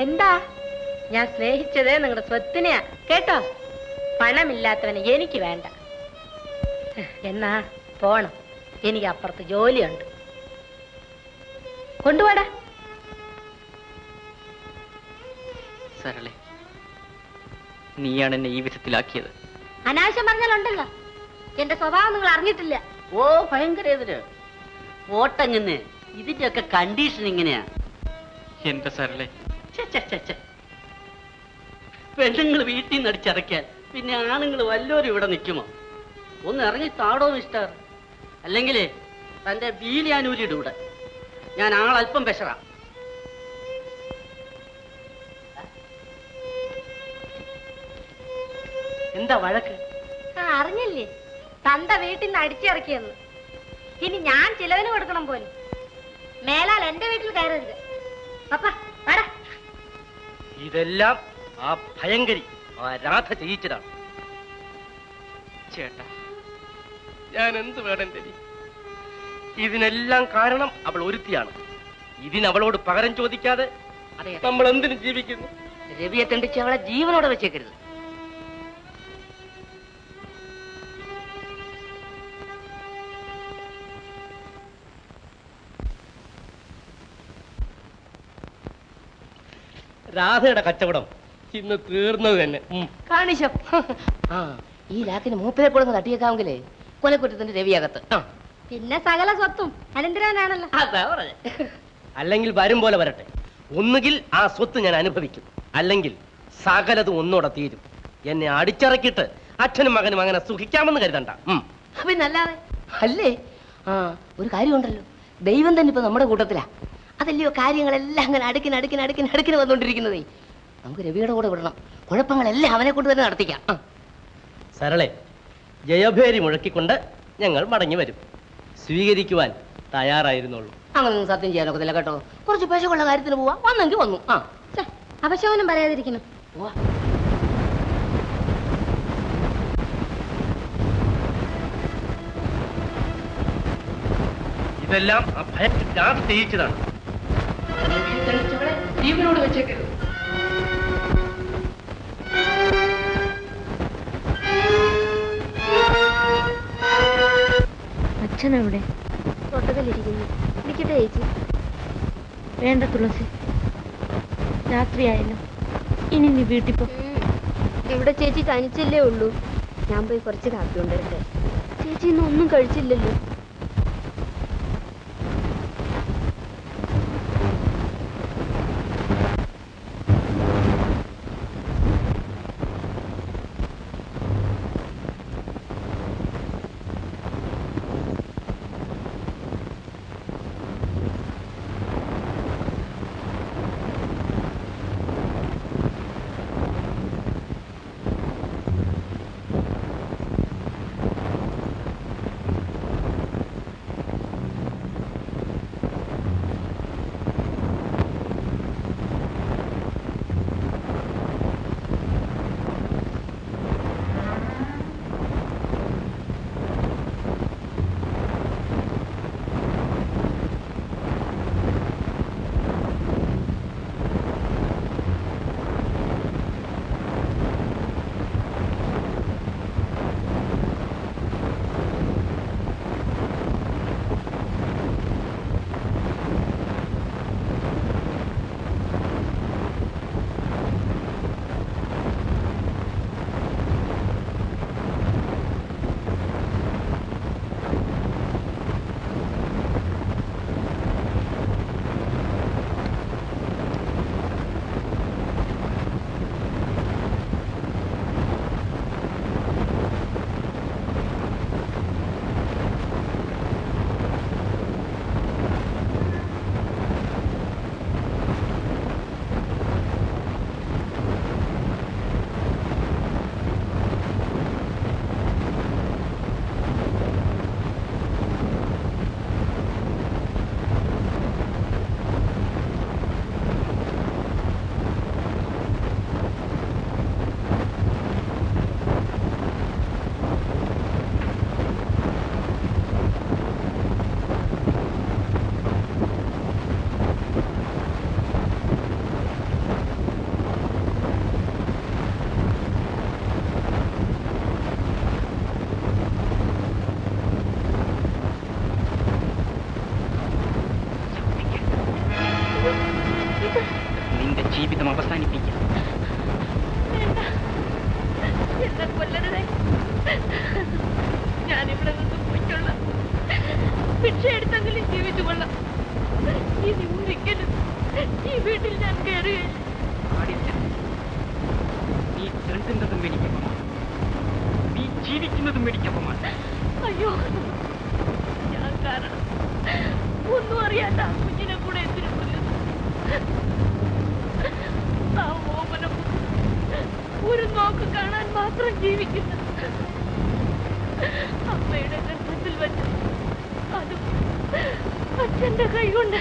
എന്താ? ഞാൻ സ്നേഹിച്ചത് നിങ്ങളുടെ സ്വത്തിനെയാ, കേട്ടോ? പണമില്ലാത്തവനെ എനിക്ക് വേണ്ട. എന്നാ പോണം, എനിക്ക് അപ്പുറത്ത് ജോലിയുണ്ട്. കൊണ്ടുപോടാ. സരളെ, നീയാണ് എന്നെ ഈ വിധത്തിലാക്കിയത്. അനാവശ്യം പറഞ്ഞാലുണ്ടല്ലോ, എന്റെ സ്വഭാവം നിങ്ങൾ അറിഞ്ഞിട്ടില്ല. ഓ, ഭയങ്കര എതിര് ഓട്ടങ്ങനെ. ഇതിന്റെയൊക്കെ കണ്ടീഷൻ ഇങ്ങനെയാ. എന്റെ സരളെ, പെണ്ണുങ്ങൾ വീട്ടിൽ നിന്ന് അടിച്ചിറക്കാൻ പിന്നെ ആണുങ്ങൾ വല്ലോരും ഇവിടെ നിൽക്കുമോ? ഒന്ന് ഇറങ്ങി താടോ മിസ്റ്റർ. അല്ലെങ്കിലേ തന്റെ വീലിയാനൂരിയുടെ കൂടെ ഞാൻ ആളല്പം പെശറ. എന്താ വഴക്ക്? അറിഞ്ഞില്ലേ, തന്റെ വീട്ടിൽ നിന്ന് അടിച്ചിറക്കിയെന്ന്. ഇനി ഞാൻ ചിലവിന് കൊടുക്കണം പോലും. മേലാൽ എന്റെ വീട്ടിൽ കയറരുത്. പപ്പാ, വാടാ. ഇതെല്ലാം ആ ഭയങ്കരി, ആ രാധ ചെയ്യിച്ചതാണ്. ചേട്ടാ, ഞാൻ എന്ത് വേണം രവി? ഇതിനെല്ലാം കാരണം അവൾ ഒരുത്തിയാണ്. ഇതിനവളോട് പകരം ചോദിക്കാതെ നമ്മൾ എന്തിനു ജീവിക്കുന്നു? രവിയെ തണ്ടിച്ച് അവളെ ജീവനോടെ വെച്ചേക്കരുത്. രാധയുടെ കച്ചവടം ഇന്ന് തീർന്നത് തന്നെ. കാണിശം. ഈ ലാക്കിന് മൂപ്പരെ കൂടെ തട്ടിയേക്കാമെങ്കിലേ കൊലക്കുറ്റത്തിന്റെ രവിയകത്ത്. പിന്നെ സകല സ്വത്തും അനന്തരവനാണല്ലോ. അതാ പറഞ്ഞ. അല്ലെങ്കിൽ വരും പോലെ വരട്ടെ. ഒന്നുകിൽ ആ സ്വത്ത് ഞാൻ അനുഭവിക്കും, അല്ലെങ്കിൽ സകലതും ഒന്നോടെ തീരും. എന്നെ അടിച്ചിറക്കിയിട്ട് അച്ഛനും മകനും അങ്ങനെ സുഖിക്കാമെന്ന് കരുതണ്ട. പിന്നല്ലാതെ അല്ലേ? ആ, ഒരു കാര്യമുണ്ടല്ലോ, ദൈവം തന്നെ ഇപ്പൊ നമ്മുടെ കൂട്ടത്തിലാ. അതല്ലയോ കാര്യങ്ങളെല്ലാം അങ്ങനെ അടുക്കിന് വന്നുകൊണ്ടിരിക്കുന്നതേ. നമുക്ക് രവിയുടെ കൂടെ വിടണം, കുഴപ്പങ്ങളെല്ലാം അവനെ കൊണ്ട് തന്നെ നടത്തിക്കാം. സരളെ, ജയഭേരി മുഴക്കിക്കൊണ്ട് ഞങ്ങൾ മടങ്ങി വരും. സ്വീകരിക്കുവാൻ തയ്യാറായിരുന്നുള്ളൂ. അങ്ങനൊന്നും സത്യം ചെയ്യാനൊക്കത്തില്ല കേട്ടോ. കുറച്ച് പശുക്കുള്ള കാര്യത്തിന് പോവാ, വന്നെങ്കിൽ വന്നു. ആ, അപശോനം പറയാതിരിക്കണം. ഇതെല്ലാം ആ ഭയത്തിൽ രാത്രി ചെയ്യിച്ചതാണ്. ജീവനോട് വെച്ചേക്കരുത്. അച്ഛനെവിടെ? തൊട്ടതിലിരിക്കുന്നു. ഇരിക്കട്ടെ ചേച്ചി. വേണ്ട തുളസി, രാത്രിയായല്ലോ, ഇനി നീ വീട്ടിൽ പോ. ഇവിടെ ചേച്ചി തനിച്ചല്ലേ ഉള്ളൂ. ഞാൻ പോയി കുറച്ച് കാപ്പി കൊണ്ടുവരട്ടെ. ചേച്ചി ഇന്ന് ഒന്നും കഴിച്ചില്ലല്ലോ. ജീവിതം അവസാനിപ്പിക്കാം. ഞാനിവിടെ നിന്ന് പോയിക്കൊള്ളാം. ഭിക്ഷ എടുത്തെങ്കിലും ജീവിച്ചു കൊള്ളാം. ഇനി ഒരിക്കലും ഈ വീട്ടിൽ ഞാൻ കയറുകയില്ല. നീ രണ്ടുന്നതും എനിക്കപ്പമാണ്, നീ ജീവിക്കുന്നതും എനിക്കപ്പമാണ്. അയ്യോ, ഞാൻ കാരണം ഒന്നും അറിയാത്ത ആ കുഞ്ഞിനെ കൂടെ എന്തിനു കൊല്ലുന്നു? ആ ഓമനം ഒരു നോക്ക് കാണാൻ മാത്രം ജീവിക്കുന്നു. അമ്മയുടെ ഗർഭത്തിൽ വെച്ച് അതും അച്ഛന്റെ കൈകൊണ്ട്.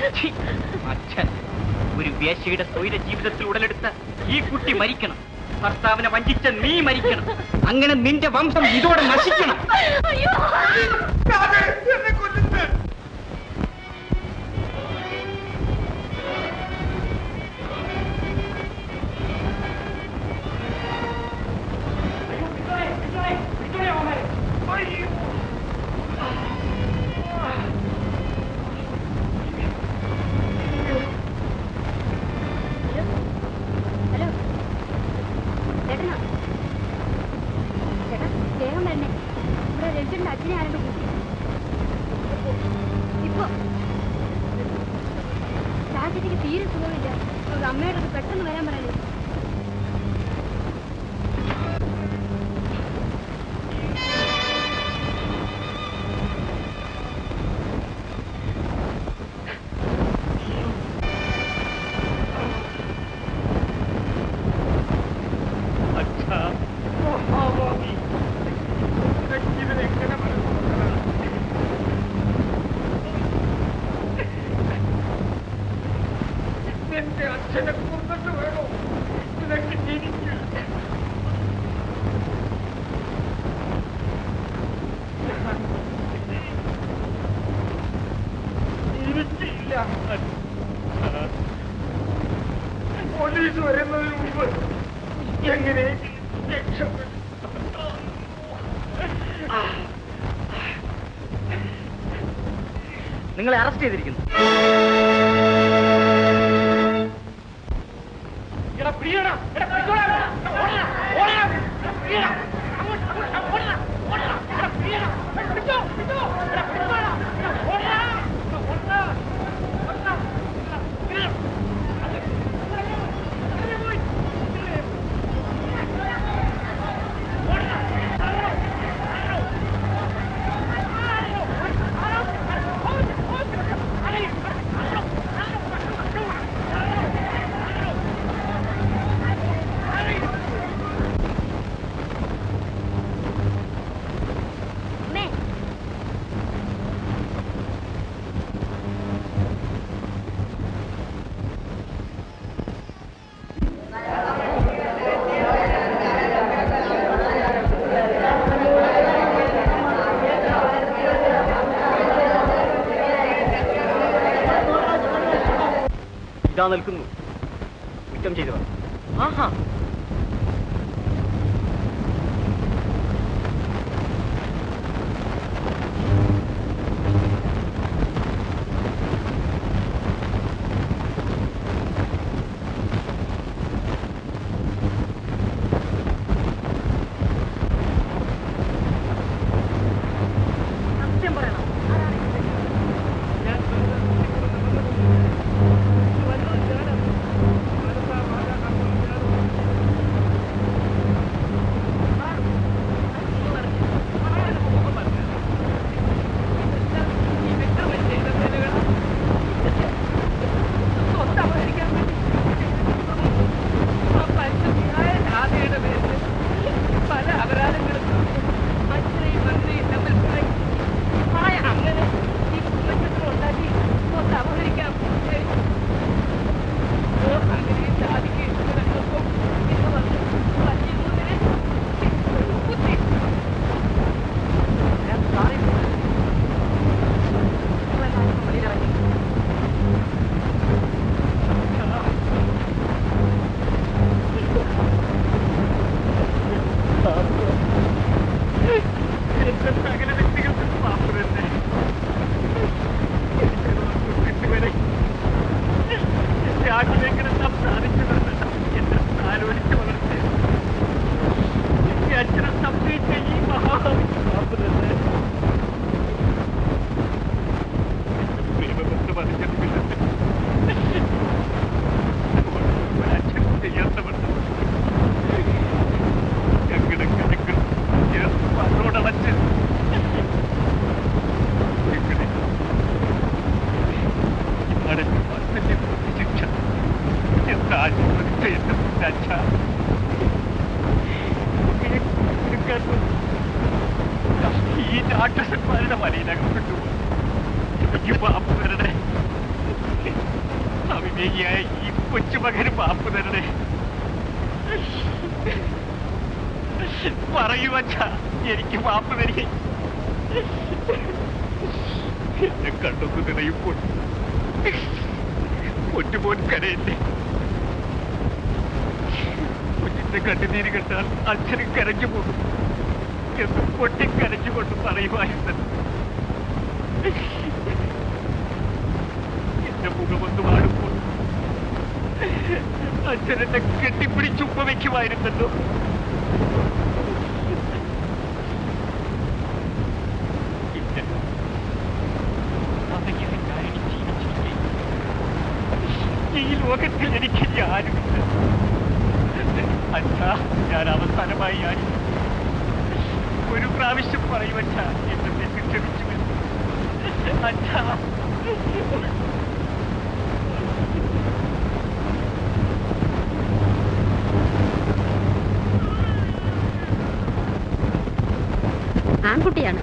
അച്ഛൻ ഒരു വേശ്യയുടെ സ്വൈര ജീവിതത്തിൽ ഉടലെടുത്ത ഈ കുട്ടി മരിക്കണം. ഭർത്താവിനെ വഞ്ചിച്ച നീ മരിക്കണം. അങ്ങനെ നിന്റെ വംശം ഇതോടെ നശിക്കണം. അയ്യോ, തീരെ സുഖമില്ല. അമ്മയോട് പെട്ടെന്ന് വരാൻ പറയണേ. വരുന്നതിന് മുമ്പ് എങ്ങനെ രക്ഷപ്പെട്ടു? നിങ്ങളെ അറസ്റ്റ് ചെയ്തിരിക്കുന്നു. ഇതാ നിൽക്കുന്നു കുറ്റം ചെയ്തവർ. ആഹാ, സത്യം പറയണം. പല അപരാധങ്ങളും മന്ത്രിയും മന്ത്രിയും തമ്മിൽ അങ്ങനെ ഈ കുടുംബചിത്രം ഉണ്ടാക്കി അപഹരിക്കാം. അങ്ങനെ സാധിക്കും ഇന്ന് വന്ന് പറ്റിയതിനെ കുത്തി. ഞാൻ സാറി വെളിയിലിറങ്ങി. എന്റെ സകല വ്യക്തികൾക്കും പാപ്പ് തന്നെ. ഇതുവരെ എന്റെ ആഗ്രഹങ്ങൾ സംസാരിച്ചതെന്ന് എന്നെ ആലോചിച്ച് വളർത്തി എന്റെ അച്ഛനെ സംശയിച്ച ഈ മഹാവിക്ക് പാപ്പ് തന്നെ. പ്രേമമെന്ന് പറഞ്ഞതുമില്ല, അച്ഛൻ ചെയ്യാത്തവണ്ണം ഞങ്ങളുടെ കരങ്ങൾ ചേർത്ത് പാട്ടോടടച്ച് അടഞ്ഞു വാത്സല്യം ശിക്ഷ എന്താ ആശീർവദിച്ച എന്റെ അച്ഛ. ഈ രാക്ഷസന്മാരുടെ വലയിലകപ്പെട്ടു ഈ പാപ്പ് തരണേ. അവിവേകിയായ ഈ കൊച്ചുമകന് പാപ്പ് തരണേ. പറയൂ അച്ഛ, എനിക്ക് പാപ്പ് തരിക. എന്നെ കണ്ടൊന്ന് നിറയുമ്പോൾ ഒറ്റുപോൻ കരയല്ലേ. കുഞ്ഞിന്റെ കണ്ണുനീര് കണ്ടാൽ അച്ഛനും കരഞ്ഞു പോകും എന്ന് പൊട്ടിക്കരഞ്ഞുകൊണ്ട് പറയുമായിരുന്നു. എന്റെ മുഖമൊന്ന് വാടുമ്പോൾ അച്ഛനെന്നെ കെട്ടിപ്പിടിച്ചുപ്പ വയ്ക്കുമായിരുന്നല്ലോ. ഈ ലോകത്തിൽ എനിക്ക് ആരുമില്ല അച്ഛാ. ഞാൻ അവസാനമായി ഒരു പ്രാവശ്യം പറയും അച്ഛാ, എന്നെ തെറ്റ് ക്ഷമിച്ചു അച്ഛാ. ആൺകുട്ടിയാണ്.